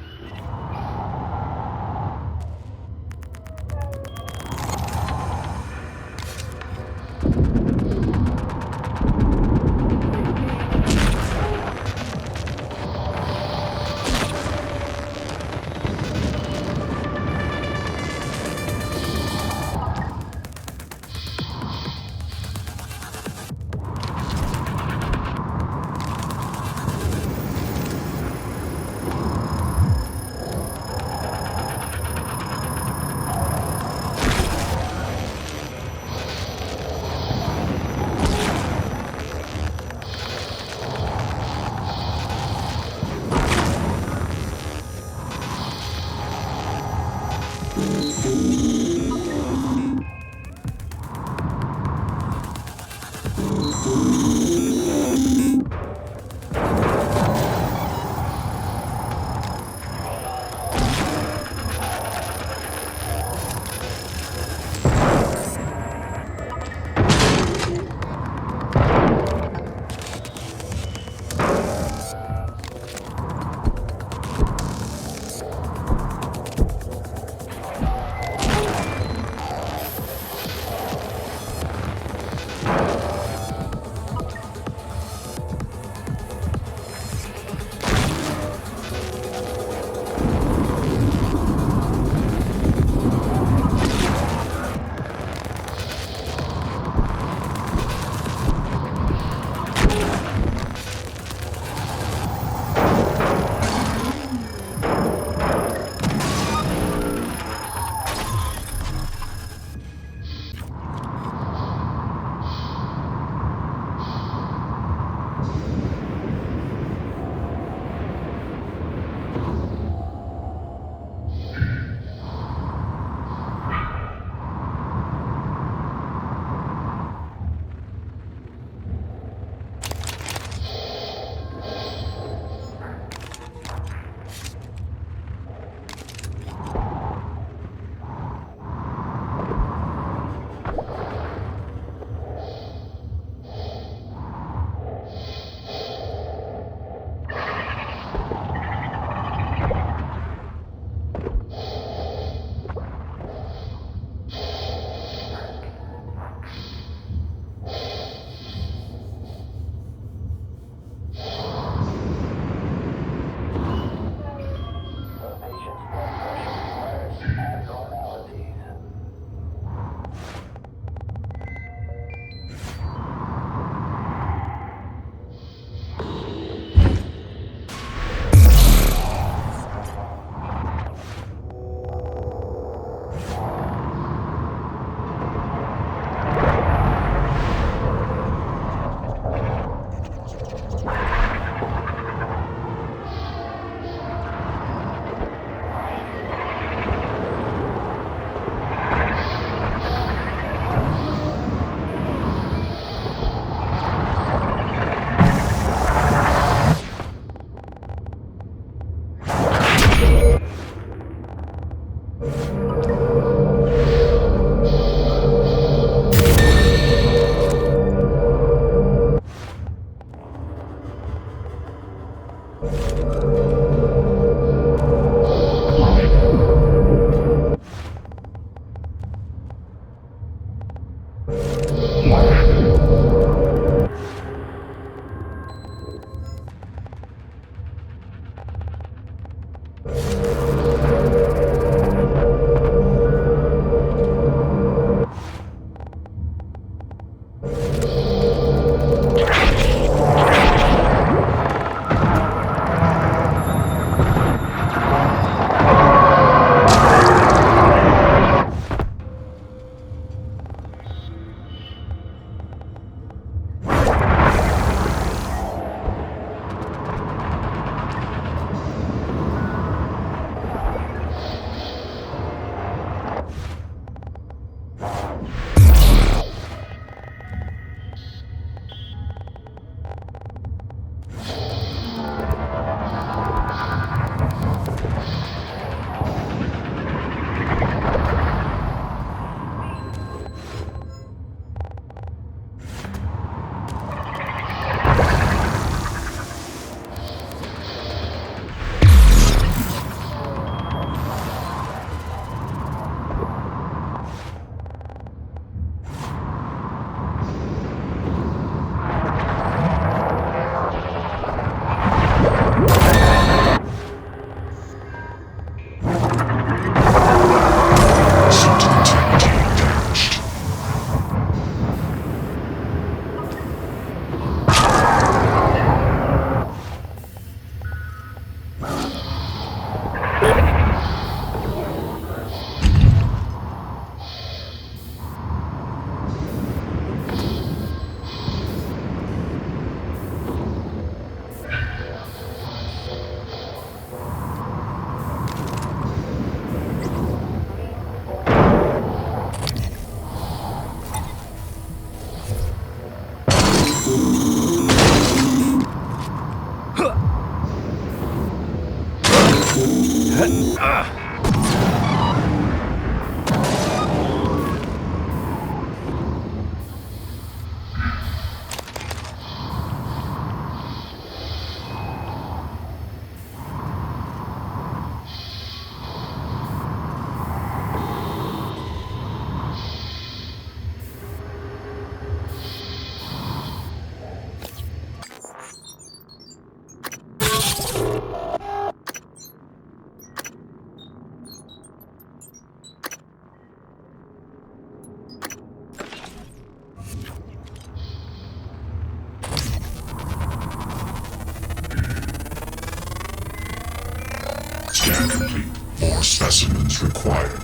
Scan complete. More specimens required.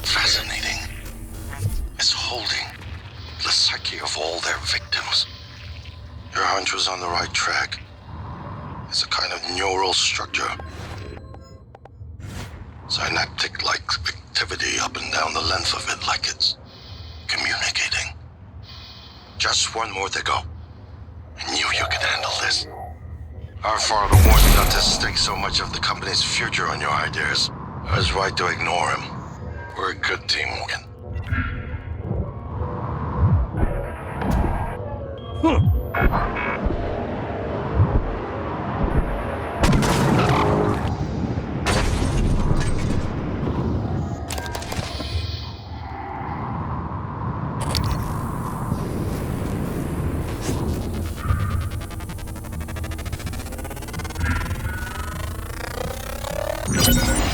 Fascinating. It's holding the psyche of all their victims. Your hunch was on the right track. It's a kind of neural structure. Synaptic-like activity up and down the length of it, like it's communicating. Just one more to go. I knew you could handle this. Our father warned me not to stake so much of the company's future on your ideas. I was right to ignore him. We're a good team, Morgan.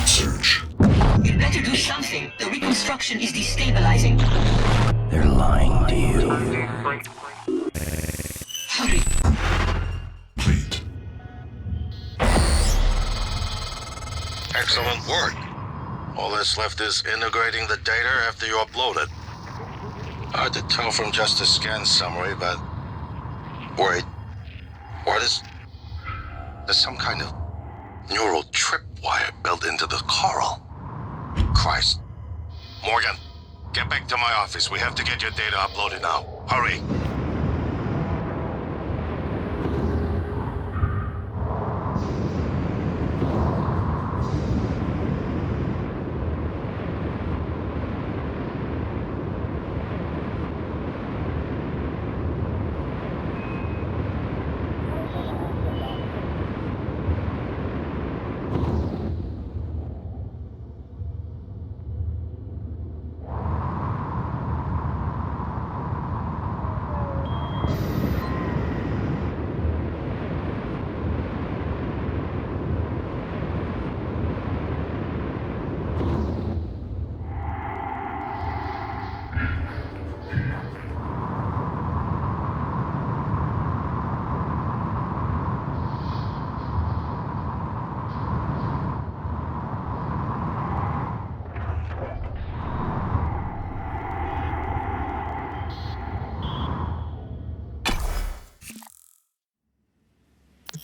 Search. You better do something. The reconstruction is destabilizing. They're lying to you. Hurry. Excellent work. All that's left is integrating the data after you upload it. Hard to tell from just a scan summary, but... Wait. What is... There's some kind of neural tripwire built into the coral. Christ. Morgan, get back to my office. We have to get your data uploaded now. Hurry.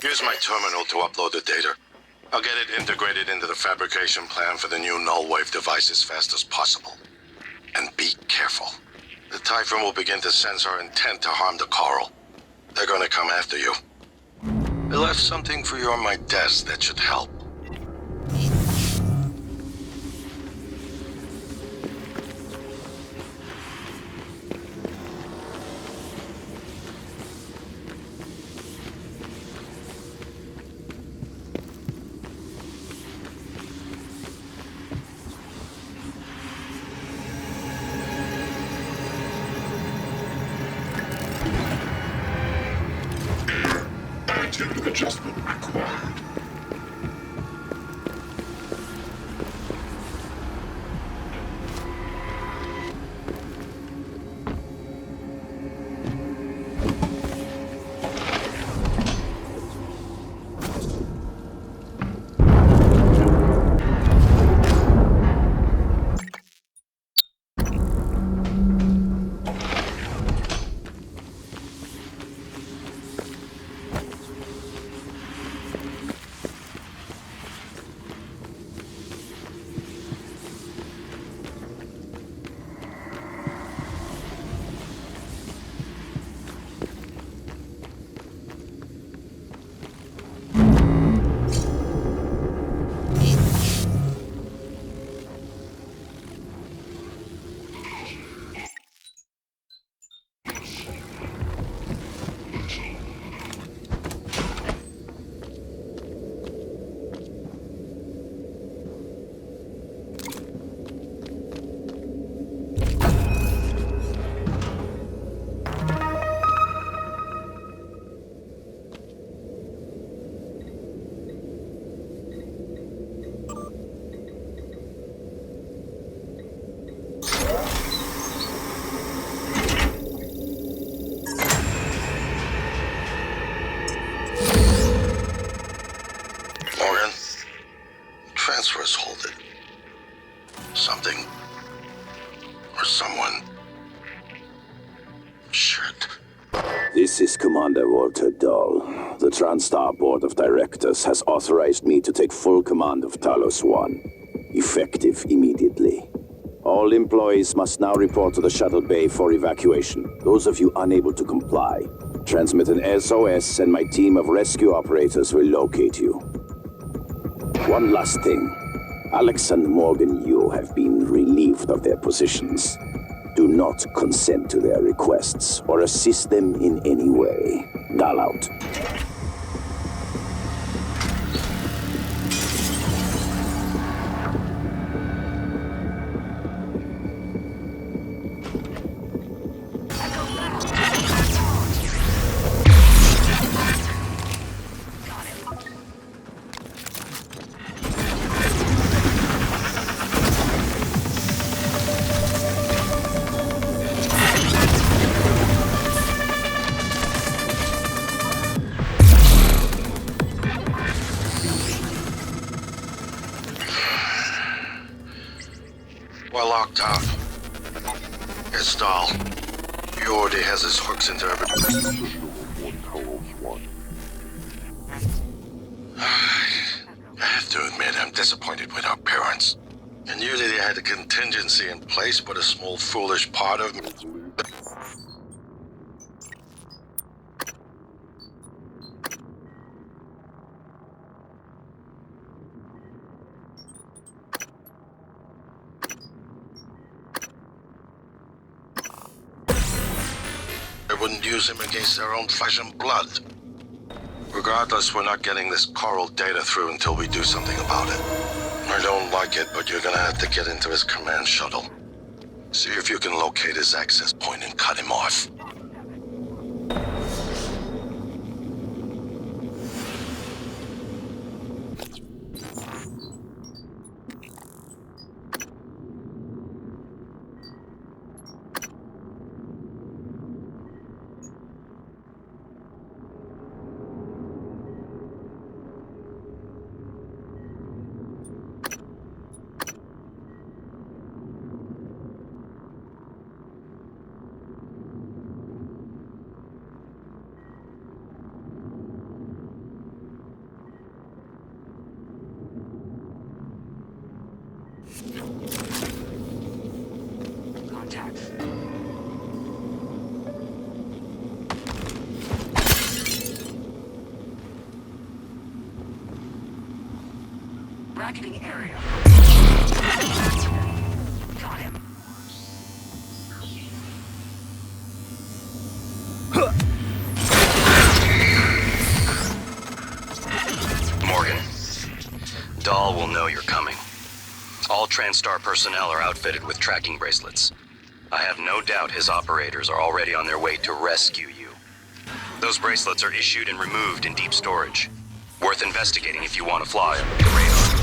Here's my terminal to upload the data. I'll get it integrated into the fabrication plan for the new null-wave device as fast as possible. And be careful. The Typhon will begin to sense our intent to harm the coral. They're gonna come after you. I left something for you on my desk that should help. Additive adjustment required. us hold it. Something or someone. Shit. This is Commander Walter Dahl. The TranStar Board of Directors has authorized me to take full command of Talos 1, effective immediately. All employees must now report to the shuttle bay for evacuation. Those of you unable to comply, transmit an SOS and my team of rescue operators will locate you. One last thing. Alex and Morgan Yu have been relieved of their positions. Do not consent to their requests or assist them in any way. Dahl out. We're locked out. It's Dahl. He already has his hooks into everything. I have to admit, I'm disappointed with our parents. I knew that they had a contingency in place, but a small foolish part of me. Wouldn't use him against their own flesh and blood. Regardless, we're not getting this coral data through until we do something about it. I don't like it, but you're gonna have to get into his command shuttle. See if you can locate his access point and cut him off. Bracketing area. Got him. Morgan, Dahl will know you're coming. All TranStar personnel are outfitted with tracking bracelets. I have no doubt his operators are already on their way to rescue you. Those bracelets are issued and removed in deep storage. Worth investigating if you want to fly under the radar.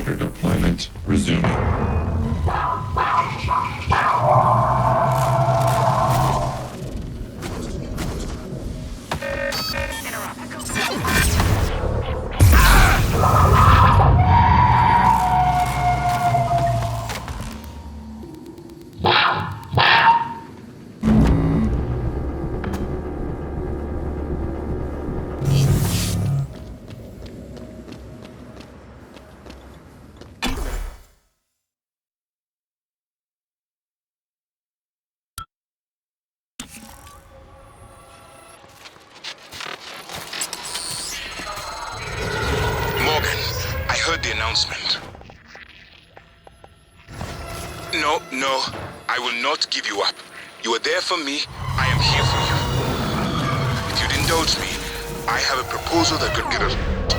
hyperdeployment resuming. The announcement. No, I will not give you up. You are there for me. I am here for you. If you'd indulge me, I have a proposal that could get us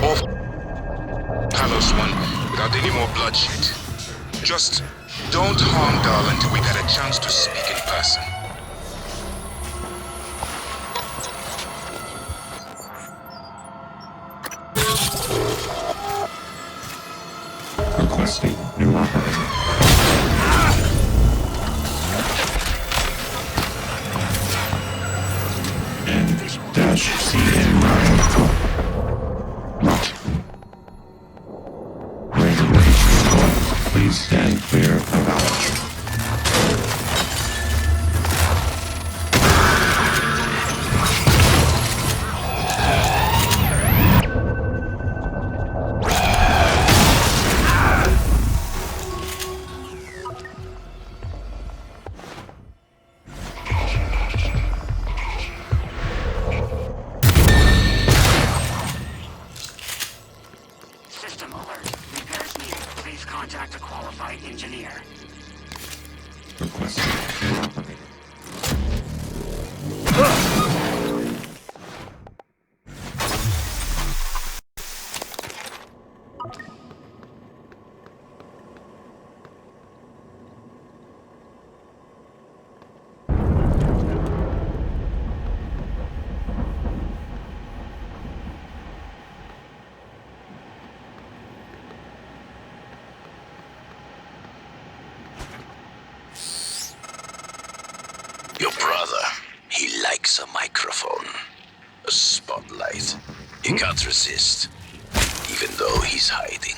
off Talos 1 without any more bloodshed. Just don't harm Dahl until we've had a chance to speak in person. Requesting new operator. N-CN9. Regulation code. Please stand clear of Alpha. Your brother, he likes a microphone, a spotlight. He can't resist, even though he's hiding.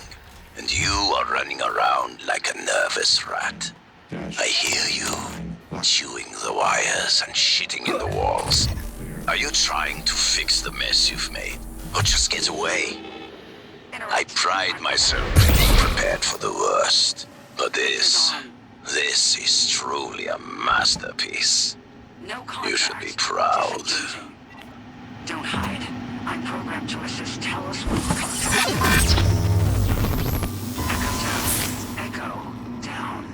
And you are running around like a nervous rat. I hear you, chewing the wires and shitting in the walls. Are you trying to fix the mess you've made, or just get away? I pride myself in being prepared for the worst, but this is truly a masterpiece. You should be proud. Don't hide. I'm programmed to assist Talos with contact. Echo down.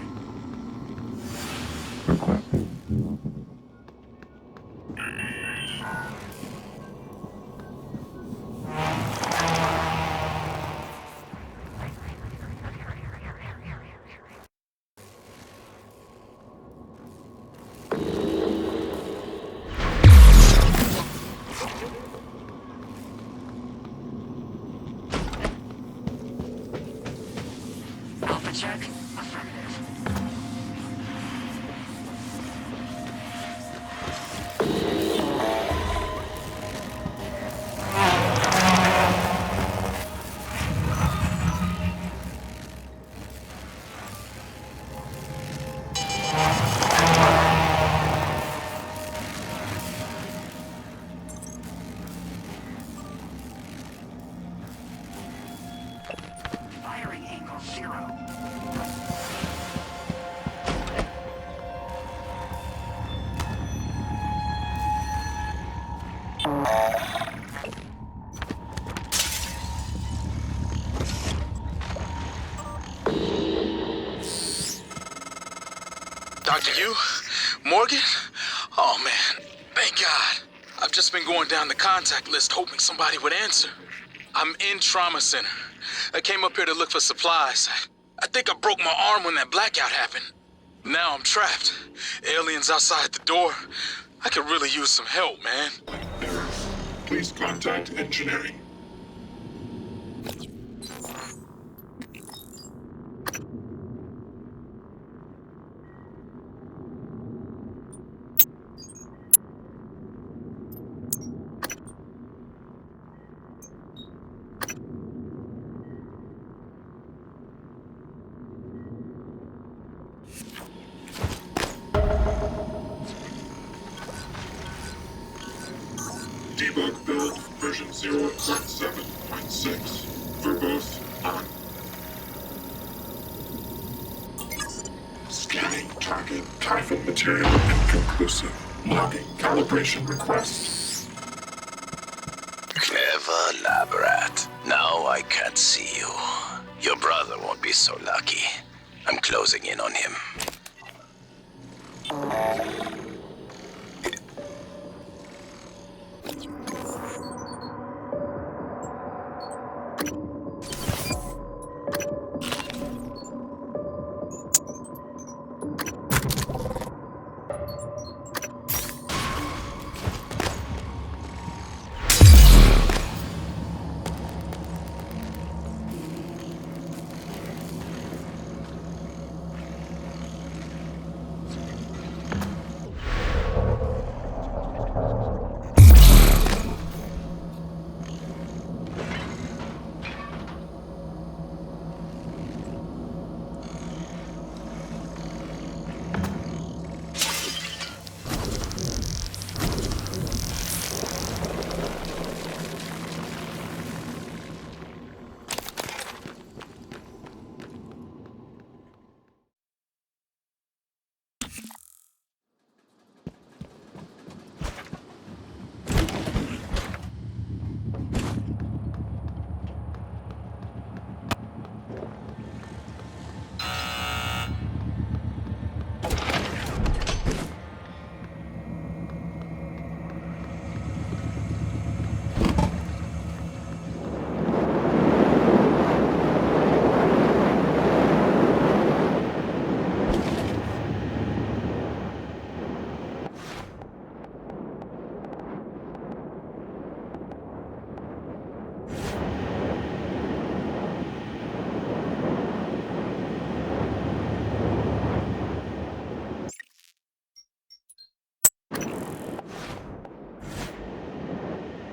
Check. Affirmative. Firing angle 0. Dr. Yu? Morgan? Oh man, thank God. I've just been going down the contact list hoping somebody would answer. I'm in trauma center. I came up here to look for supplies. I think I broke my arm when that blackout happened. Now I'm trapped. Aliens outside the door. I could really use some help, man. Error. Please contact engineering. Debug build version 0.7.6. Verbose on. Scanning target. Typhon material inconclusive. Logging calibration requests. Clever lab rat. Now I can't see you. Your brother won't be so lucky. I'm closing in on him.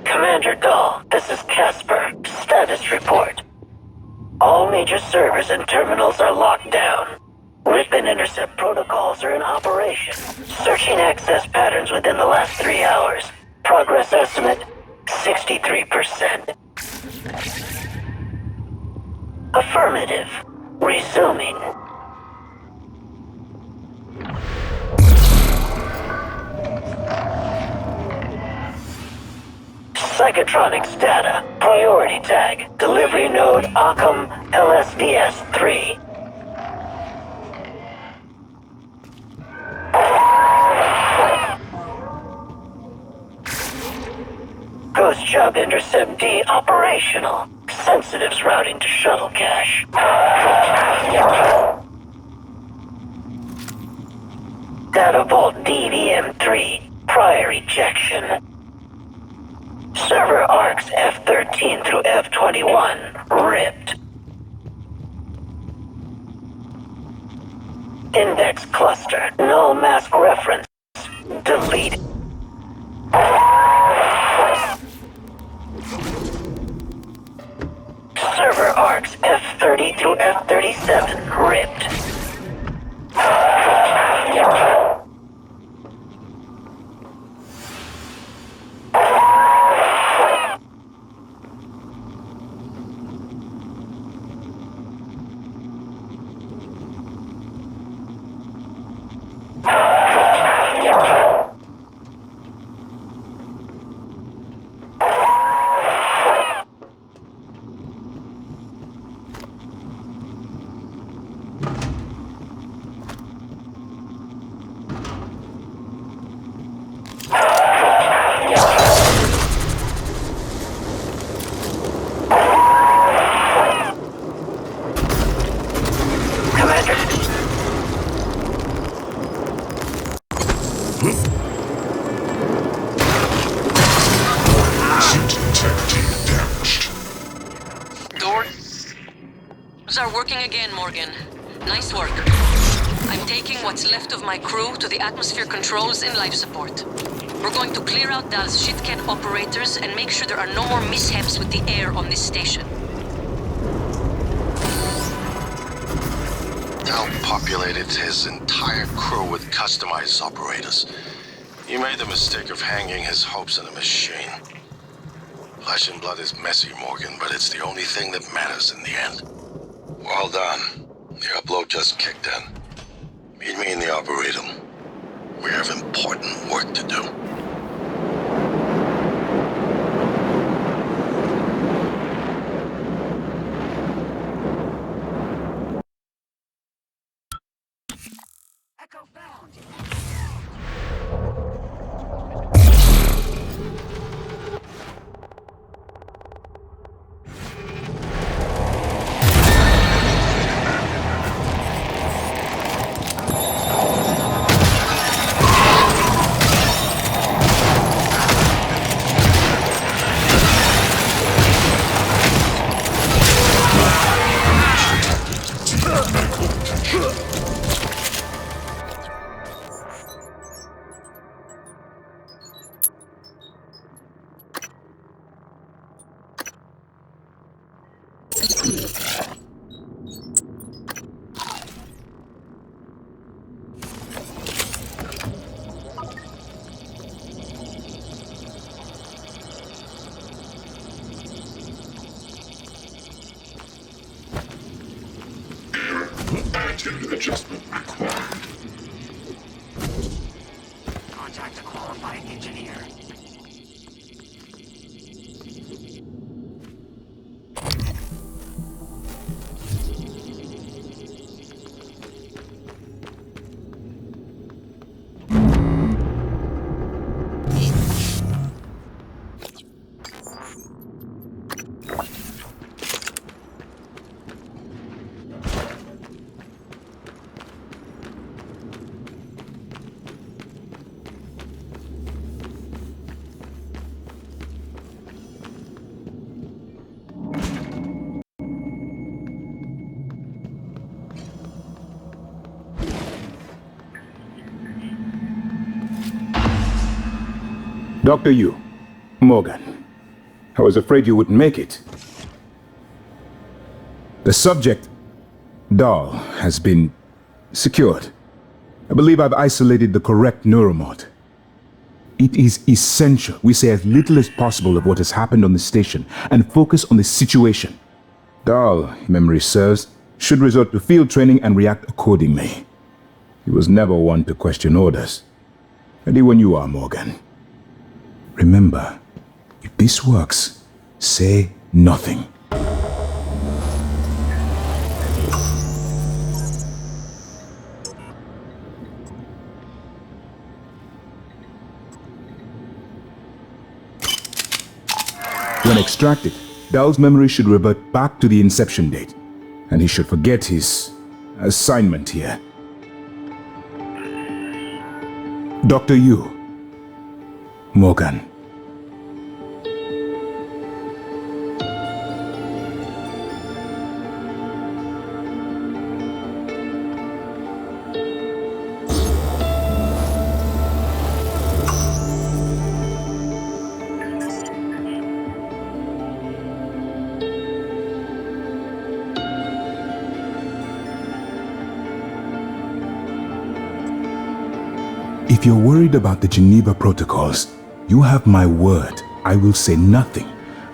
Commander Dahl, this is Casper. Status report. All major servers and terminals are locked down. Rip and intercept protocols are in operation. Searching access patterns within the last 3 hours. Progress estimate, 63%. Affirmative. Resuming. Psychotronics data. Priority tag. Delivery node Occam LSDS-3. Ghost Job Intercept D operational. Sensitives routing to shuttle cache. Data Vault DVM-3. Prior ejection. Server arcs F13 through F21 ripped. Index cluster, null mask reference, deleted. Server arcs F30 through F37 ripped. Nice work. I'm taking what's left of my crew to the atmosphere controls and life support. We're going to clear out Dal's shitcat operators and make sure there are no more mishaps with the air on this station. Dal populated his entire crew with customized operators. He made the mistake of hanging his hopes on a machine. Flesh and blood is messy, Morgan, but it's the only thing that matters in the end. Well done. The upload just kicked in. Meet me in the operator. We have important work to do. Attitude adjustment required. Contact a qualified engineer. Dr. Yu, Morgan, I was afraid you wouldn't make it. The subject, doll, has been secured. I believe I've isolated the correct neuromod. It is essential we say as little as possible of what has happened on the station and focus on the situation. Doll, if memory serves, should resort to field training and react accordingly. He was never one to question orders. Ready when you are, Morgan. Remember, if this works, say nothing. When extracted, Dahl's memory should revert back to the inception date, and he should forget his assignment here. Dr. Yu, Morgan. If you're worried about the Geneva protocols, you have my word. I will say nothing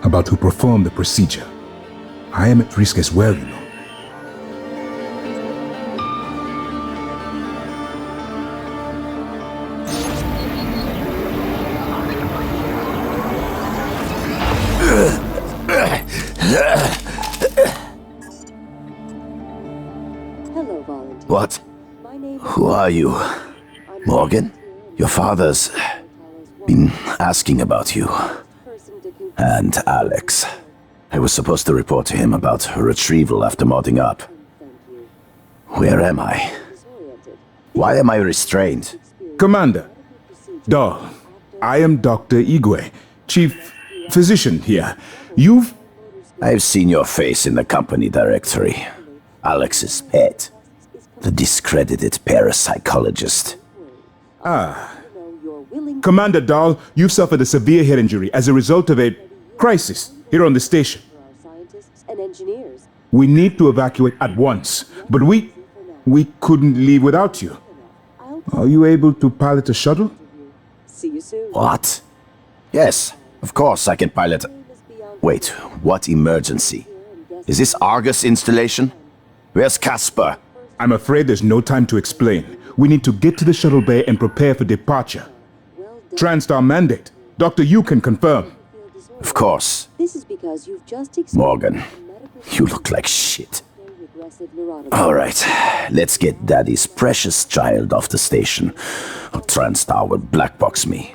about who performed the procedure. I am at risk as well, you know. Hello, volunteer. What? Who are you? Morgan? Your father's been asking about you. And Alex. I was supposed to report to him about her retrieval after modding up. Where am I? Why am I restrained? Commander, Dahl, I am Dr. Igwe, Chief Physician here. I've seen your face in the company directory. Alex's pet. The discredited parapsychologist. Ah. Commander Dahl, you've suffered a severe head injury as a result of a crisis here on the station. We need to evacuate at once, but we couldn't leave without you. Are you able to pilot a shuttle? What? Yes, of course I can pilot. Wait, what emergency? Is this Argus installation? Where's Casper? I'm afraid there's no time to explain. We need to get to the shuttle bay and prepare for departure. TranStar mandate. Dr. Yu can confirm. Of course. This is because you've just Morgan, you look like shit. Alright, let's get Daddy's precious child off the station, or TranStar will blackbox me.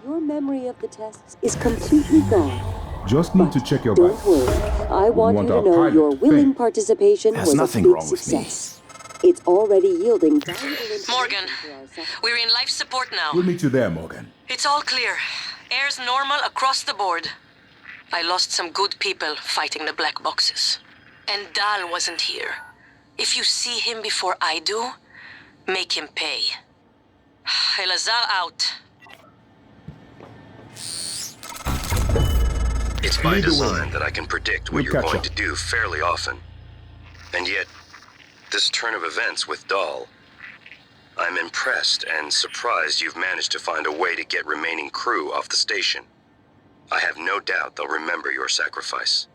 Your memory of the tests is completely gone. Just need to check your Don't bike. worry. I want you to know your willing participation There's was a nothing big wrong with me. success. It's already yielding Morgan, we're in life support now. We'll meet you there, Morgan. It's all clear. Air's normal across the board. I lost some good people fighting the black boxes. And Dal wasn't here. If you see him before I do, make him pay. Elazar out. It's by design that I can predict what you're going to do fairly often. And yet, this turn of events with Dahl, I'm impressed and surprised you've managed to find a way to get remaining crew off the station. I have no doubt they'll remember your sacrifice.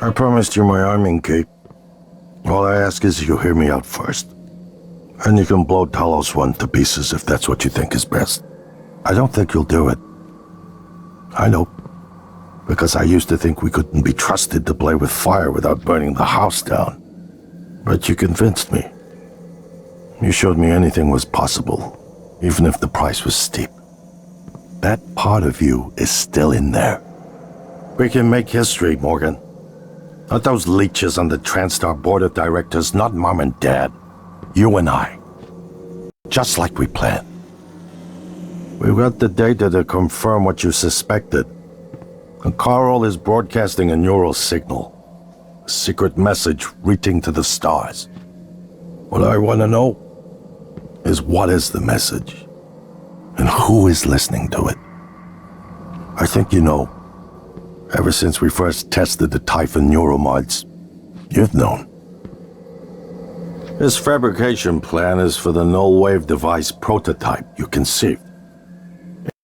I promised you my arming cape. All I ask is you hear me out first. And you can blow Talos 1 to pieces if that's what you think is best. I don't think you'll do it. I know. Because I used to think we couldn't be trusted to play with fire without burning the house down. But you convinced me. You showed me anything was possible, even if the price was steep. That part of you is still in there. We can make history, Morgan. Not those leeches on the TranStar board of directors, not Mom and Dad. You and I. Just like we planned. We've got the data to confirm what you suspected. And Carl is broadcasting a neural signal. A secret message reaching to the stars. What I want to know is what is the message? And who is listening to it? I think you know. Ever since we first tested the Typhon neuromods, you've known. This fabrication plan is for the null-wave device prototype you conceived.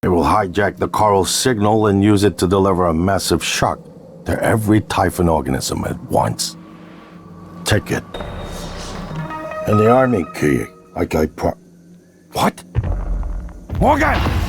It will hijack the Carl signal and use it to deliver a massive shock to every Typhon organism at once. Take it. And the army key, like I What? Morgan!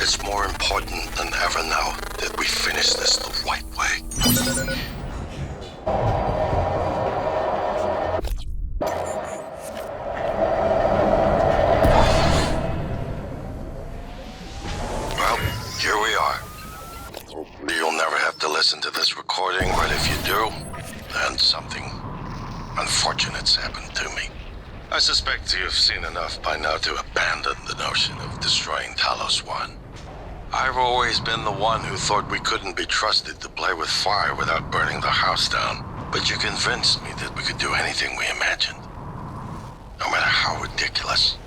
it's more important than ever now that we finish this the right way. Well, here we are. You'll never have to listen to this recording, but if you do, then something unfortunate's happened to me. I suspect you've seen enough by now to abandon the notion of destroying Talos 1. I've always been the one who thought we couldn't be trusted to play with fire without burning the house down. But you convinced me that we could do anything we imagined. No matter how ridiculous.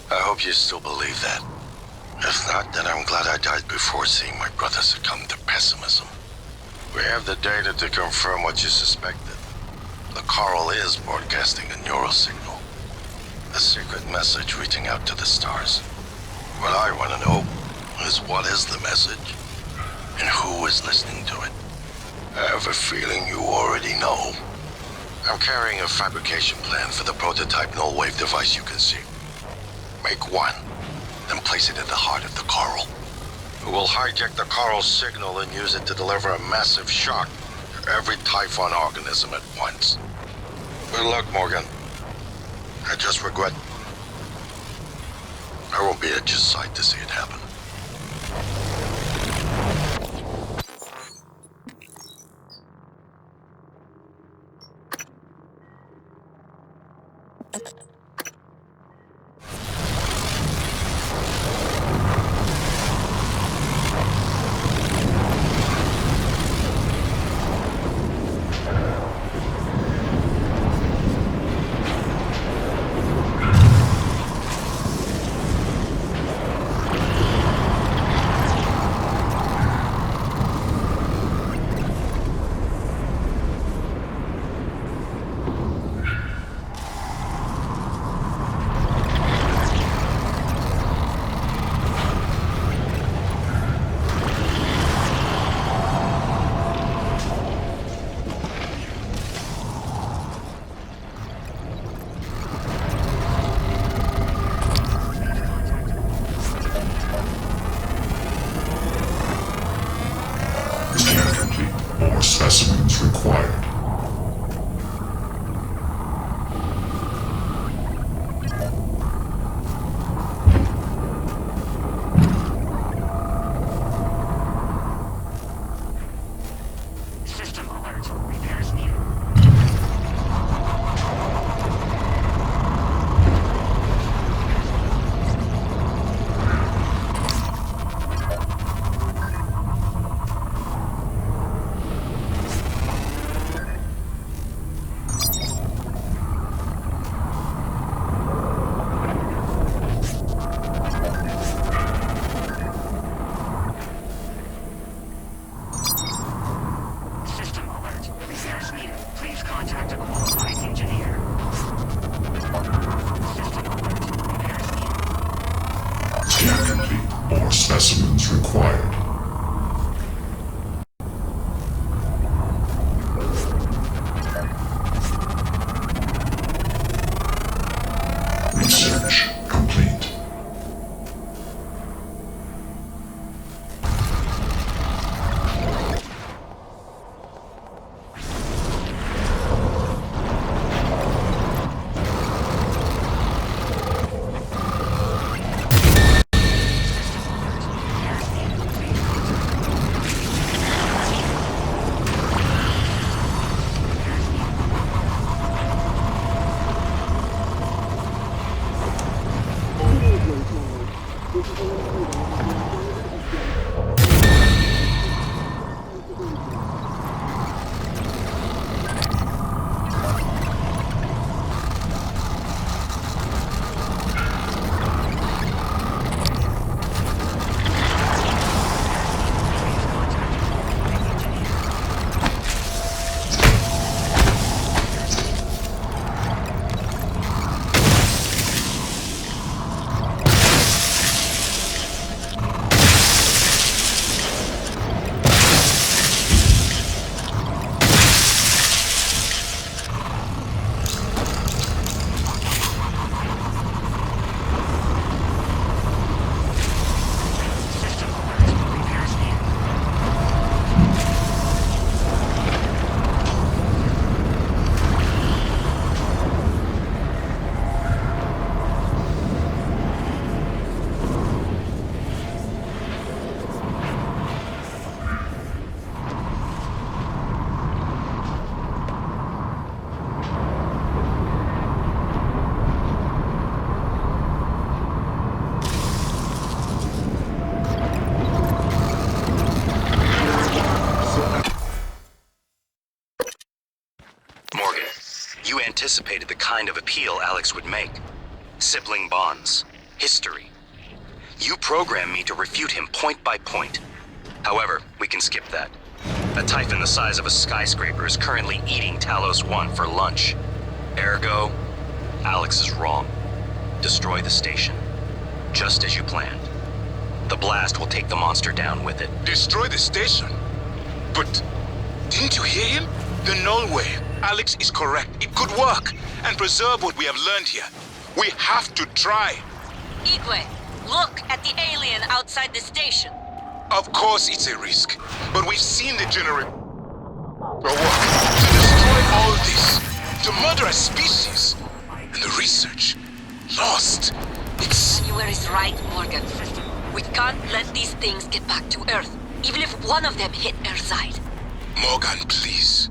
I hope you still believe that. If not, then I'm glad I died before seeing my brother succumb to pessimism. We have the data to confirm what you suspected. The coral is broadcasting a neural signal. A secret message reaching out to the stars. What I want to know is what is the message, and who is listening to it. I have a feeling you already know. I'm carrying a fabrication plan for the prototype null-wave device you can see. Make one, then place it at the heart of the coral. We'll hijack the coral's signal and use it to deliver a massive shock to every Typhon organism at once. Good luck, Morgan. I just regret I won't be at your side to see it happen. Specimens required. System alert. Repairs needed. Specimens required. Research complete. anticipated the kind of appeal Alex would make. Sibling bonds. History. You programmed me to refute him point by point. However, we can skip that. A Typhon the size of a skyscraper is currently eating Talos 1 for lunch. Ergo, Alex is wrong. Destroy the station. Just as you planned. The blast will take the monster down with it. Destroy the station? But didn't you hear him? The null wave. Alex is correct. It could work and preserve what we have learned here. We have to try. Igwe, look at the alien outside the station. Of course it's a risk, but we've seen the generator work. To destroy all this, to murder a species, and the research lost. January is right, Morgan. We can't let these things get back to Earth, even if one of them hit Earthside. Morgan, please.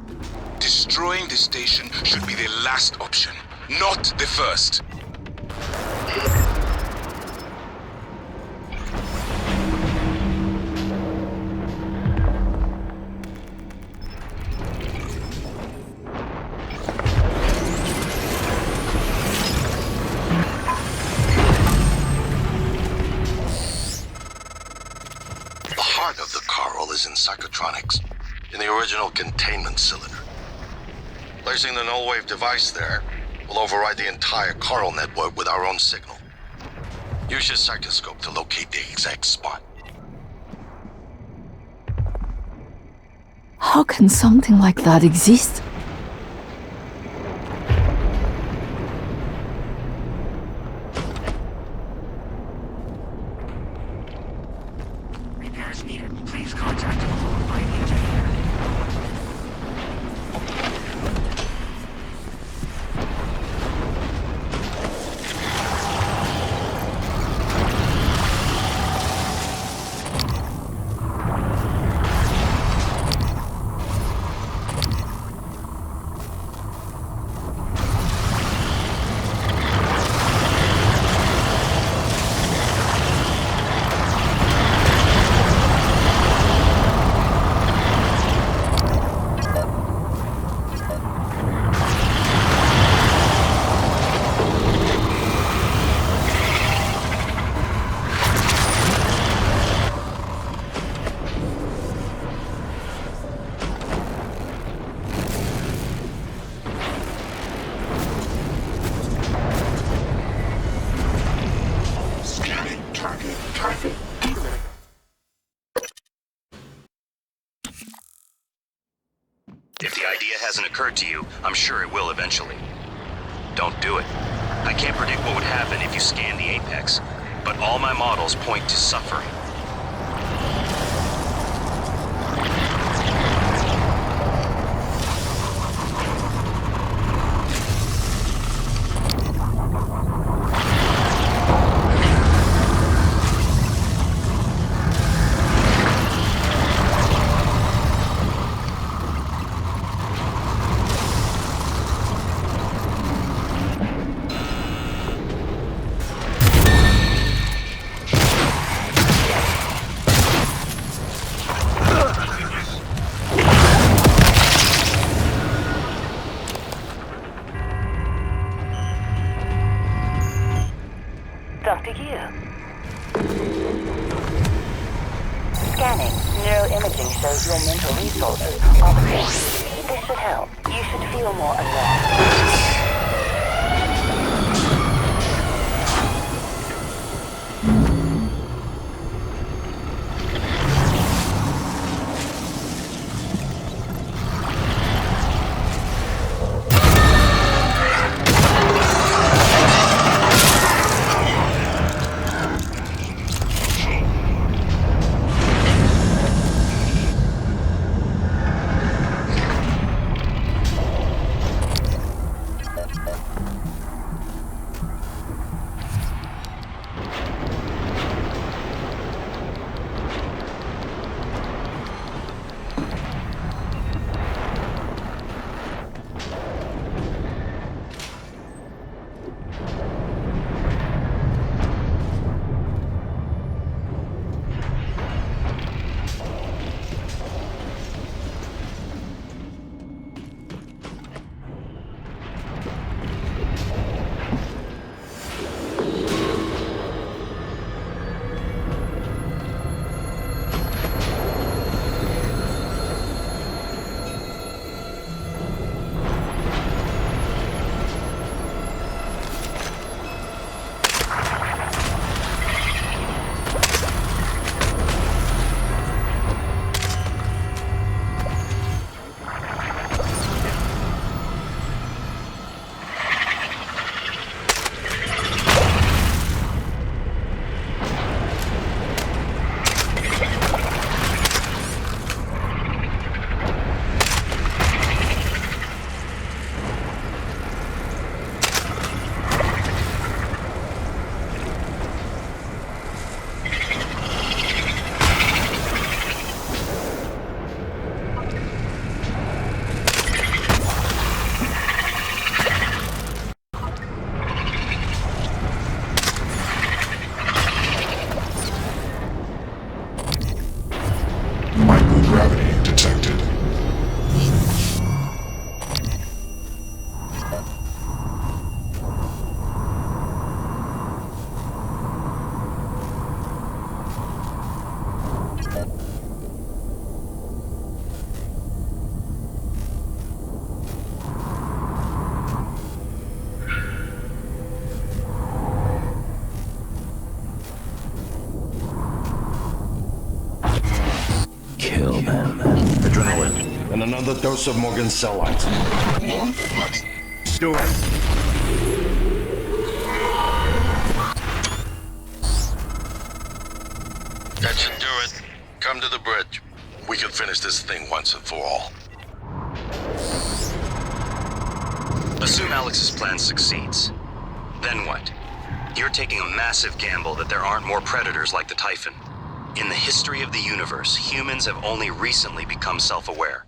Destroying the station should be the last option, not the first. In psychotronics, in the original containment cylinder. Placing the null wave device there will override the entire coral network with our own signal. Use your psychoscope to locate the exact spot. How can something like that exist? If the idea hasn't occurred to you, I'm sure it will eventually. Don't do it. I can't predict what would happen if you scan the apex, but all my models point to suffering. Dr. Yu. Scanning. Neuroimaging shows your mental resources are depleted. This should help. You should feel more alert. kill them. Adrenaline. And another dose of Morgan's cell lines. Do it. That should do it. Come to the bridge. We can finish this thing once and for all. Assume Alex's plan succeeds. Then what? You're taking a massive gamble that there aren't more predators like the Typhon. In the history of the universe, humans have only recently become self-aware.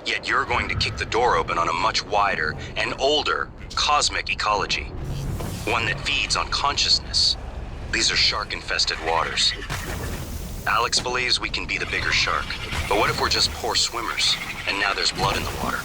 Yet you're going to kick the door open on a much wider and older cosmic ecology. One that feeds on consciousness. These are shark-infested waters. Alex believes we can be the bigger shark. But what if we're just poor swimmers, and now there's blood in the water?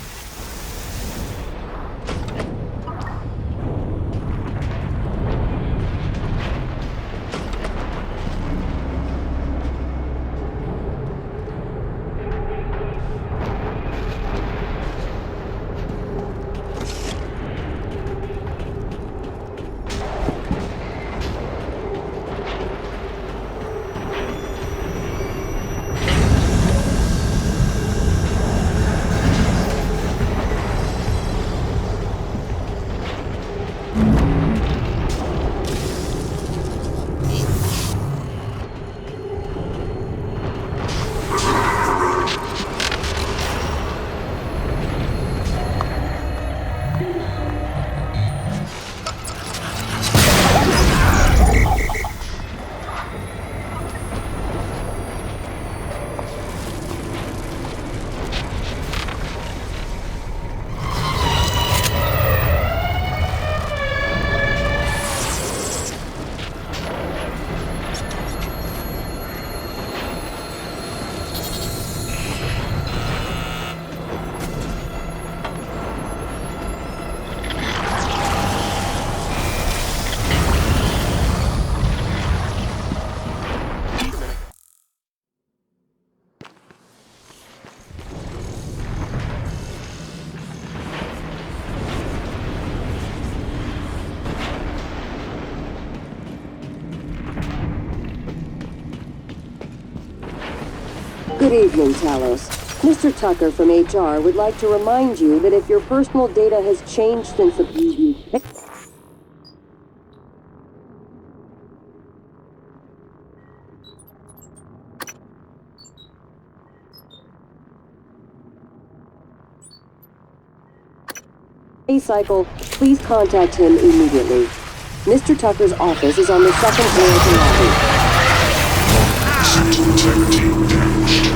Good evening, Talos. Mr. Tucker from HR would like to remind you that if your personal data has changed since the preview... cycle, please contact him immediately. Mr. Tucker's office is on the second floor of the lobby. Integrity damaged.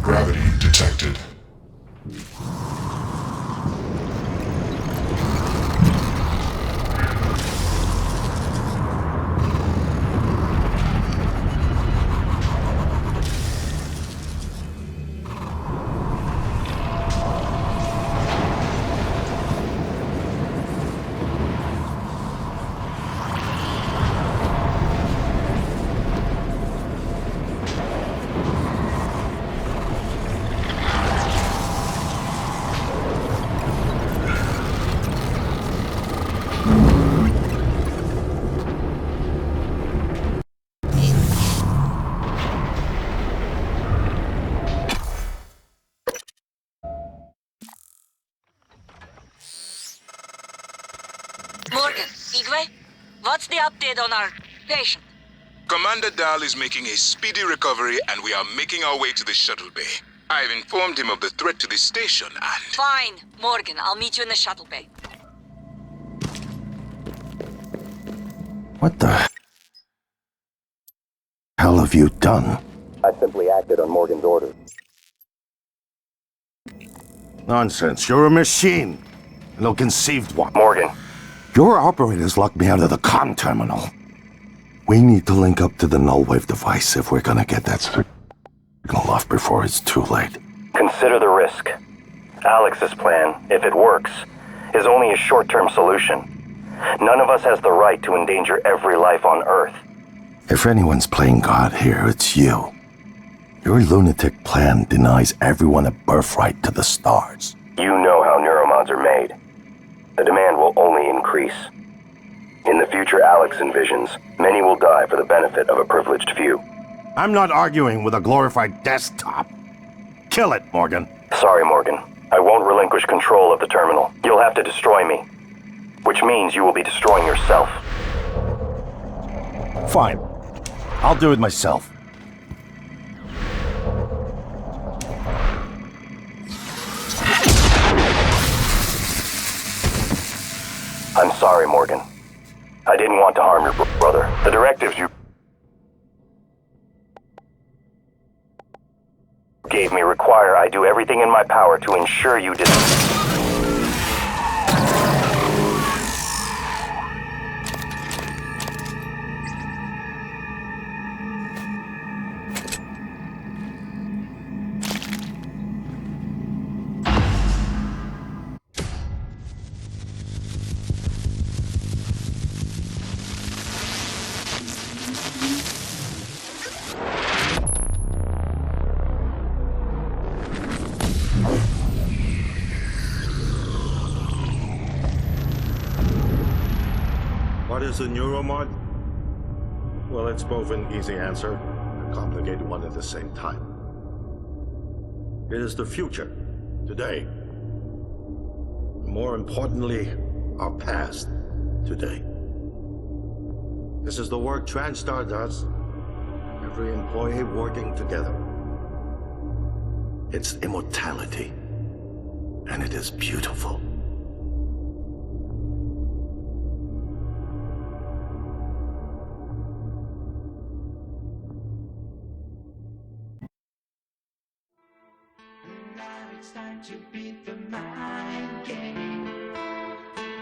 Gravity detected. Igwe, what's the update on our patient? Commander Dahl is making a speedy recovery and we are making our way to the shuttle bay. I've informed him of the threat to the station and... Fine, Morgan. I'll meet you in the shuttle bay. What the hell have you done? I simply acted on Morgan's order. Nonsense. You're a machine. An ill-conceived one. Morgan. Your operators locked me out of the comm terminal. We need to link up to the null wave device if we're gonna get that signal off before it's too late. Consider the risk. Alex's plan, if it works, is only a short-term solution. None of us has the right to endanger every life on Earth. If anyone's playing God here, it's you. Your lunatic plan denies everyone a birthright to the stars. You know how neuromods are made. The demand will only increase. In the future Alex envisions, many will die for the benefit of a privileged few. I'm not arguing with a glorified desktop. Kill it, Morgan. Sorry, Morgan. I won't relinquish control of the terminal. You'll have to destroy me. Which means you will be destroying yourself. Fine. I'll do it myself. I'm sorry, Morgan. I didn't want to harm your brother. The directives you gave me require I do everything in my power to ensure you did. What is a neuromod? Well, it's both an easy answer and a complicated one at the same time. It is the future, today. More importantly, our past, today. This is the work TranStar does. Every employee working together. It's immortality, and it is beautiful. It's time to beat the mind game.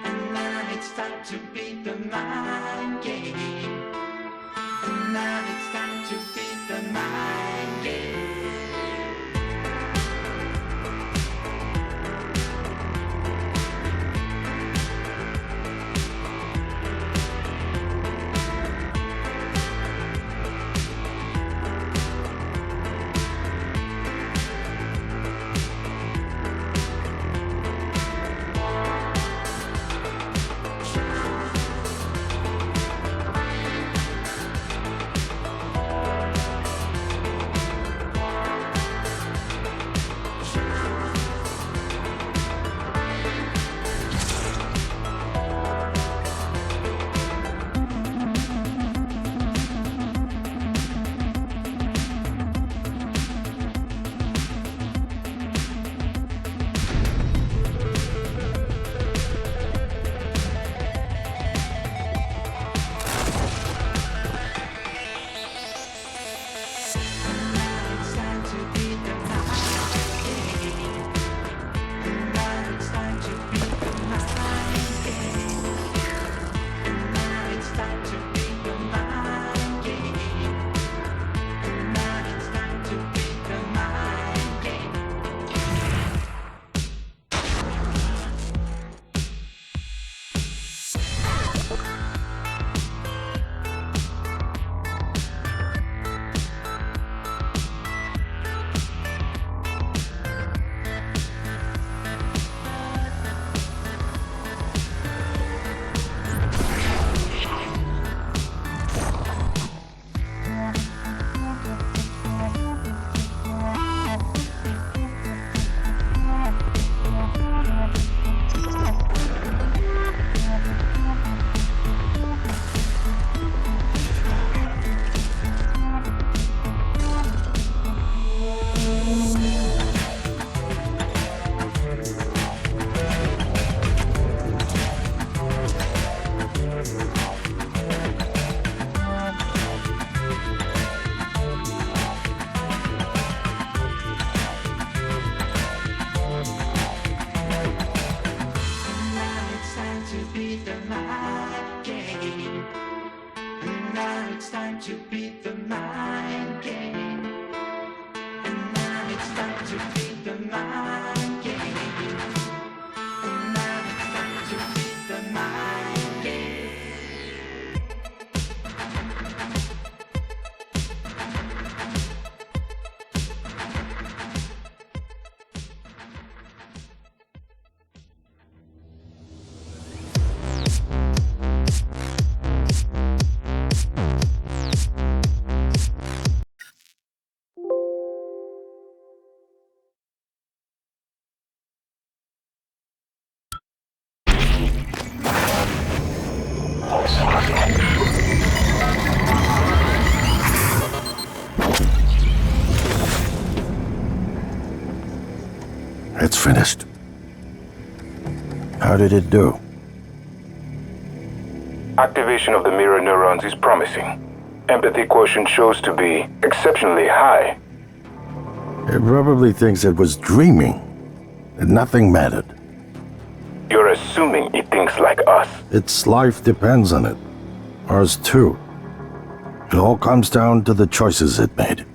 And now it's time to beat the mind game. And now it's time to beat the mind game. It's finished. How did it do? Activation of the mirror neurons is promising. Empathy quotient shows to be exceptionally high. It probably thinks it was dreaming, and nothing mattered. You're assuming it thinks like us. Its life depends on it. Ours too. It all comes down to the choices it made.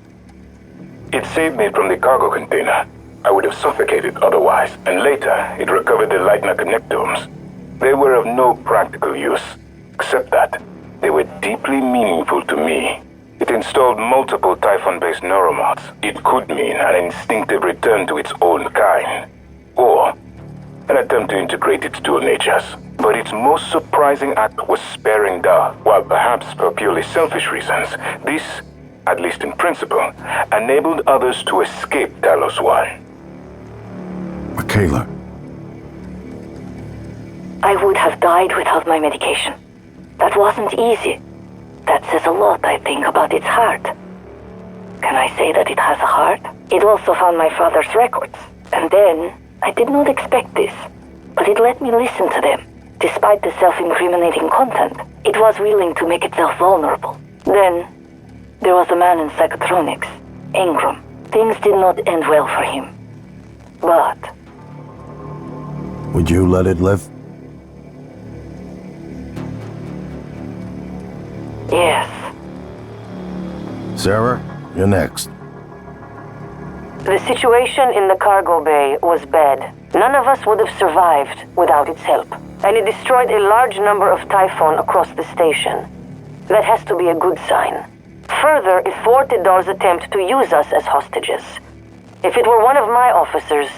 It saved me from the cargo container. I would have suffocated otherwise, and later it recovered the Leitner connectomes. They were of no practical use, except that they were deeply meaningful to me. It installed multiple Typhon-based neuromods. It could mean an instinctive return to its own kind, or an attempt to integrate its dual natures. But its most surprising act was sparing Da. While perhaps for purely selfish reasons, this, at least in principle, enabled others to escape Talos 1. Michaela. I would have died without my medication. That wasn't easy. That says a lot, I think, about its heart. Can I say that it has a heart? It also found my father's records. And then, I did not expect this, but it let me listen to them. Despite the self-incriminating content, it was willing to make itself vulnerable. Then, there was a man in psychotronics, Ingram. Things did not end well for him. But... Would you let it live? Yes. Sarah, you're next. The situation in the cargo bay was bad. None of us would have survived without its help. And it destroyed a large number of Typhon across the station. That has to be a good sign. Further, it thwarted Dar's attempt to use us as hostages. If it were one of my officers,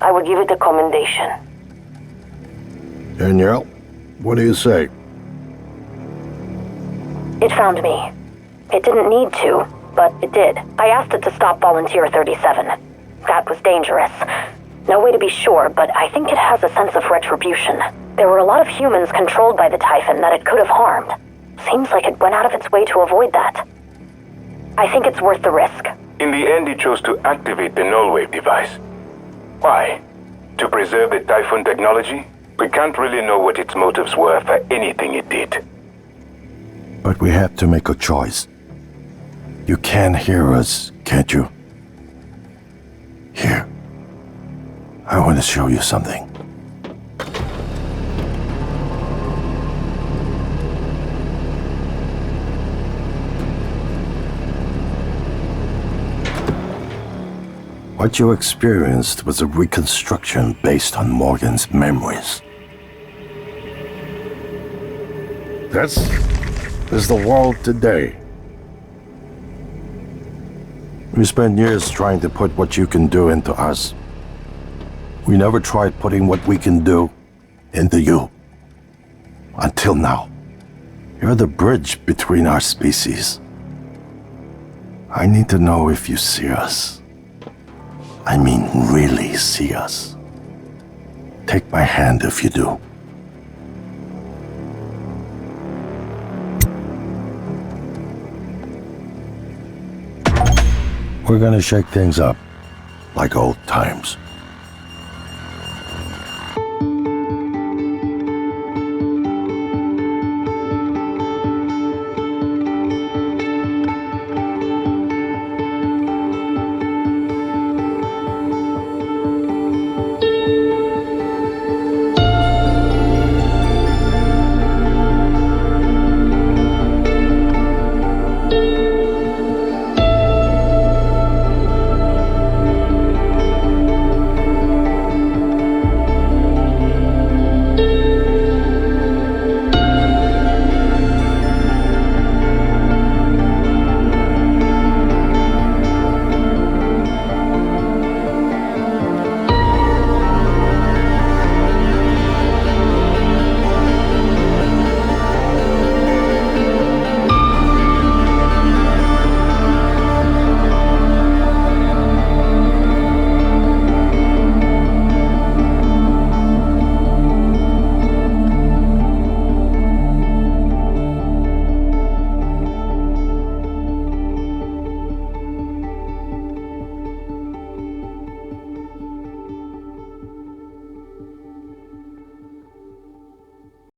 I would give it a commendation. Danielle, what do you say? It found me. It didn't need to, but it did. I asked it to stop Volunteer 37. That was dangerous. No way to be sure, but I think it has a sense of retribution. There were a lot of humans controlled by the Typhon that it could have harmed. Seems like it went out of its way to avoid that. I think it's worth the risk. In the end, it chose to activate the null-wave device. Why? To preserve the Typhon technology? We can't really know what its motives were for anything it did. But we have to make a choice. You can hear us, can't you? Here. I want to show you something. What you experienced was a reconstruction based on Morgan's memories. This is the world today. We spent years trying to put what you can do into us. We never tried putting what we can do into you. Until now. You're the bridge between our species. I need to know if you see us. I mean, really see us. Take my hand if you do. We're gonna shake things up, like old times.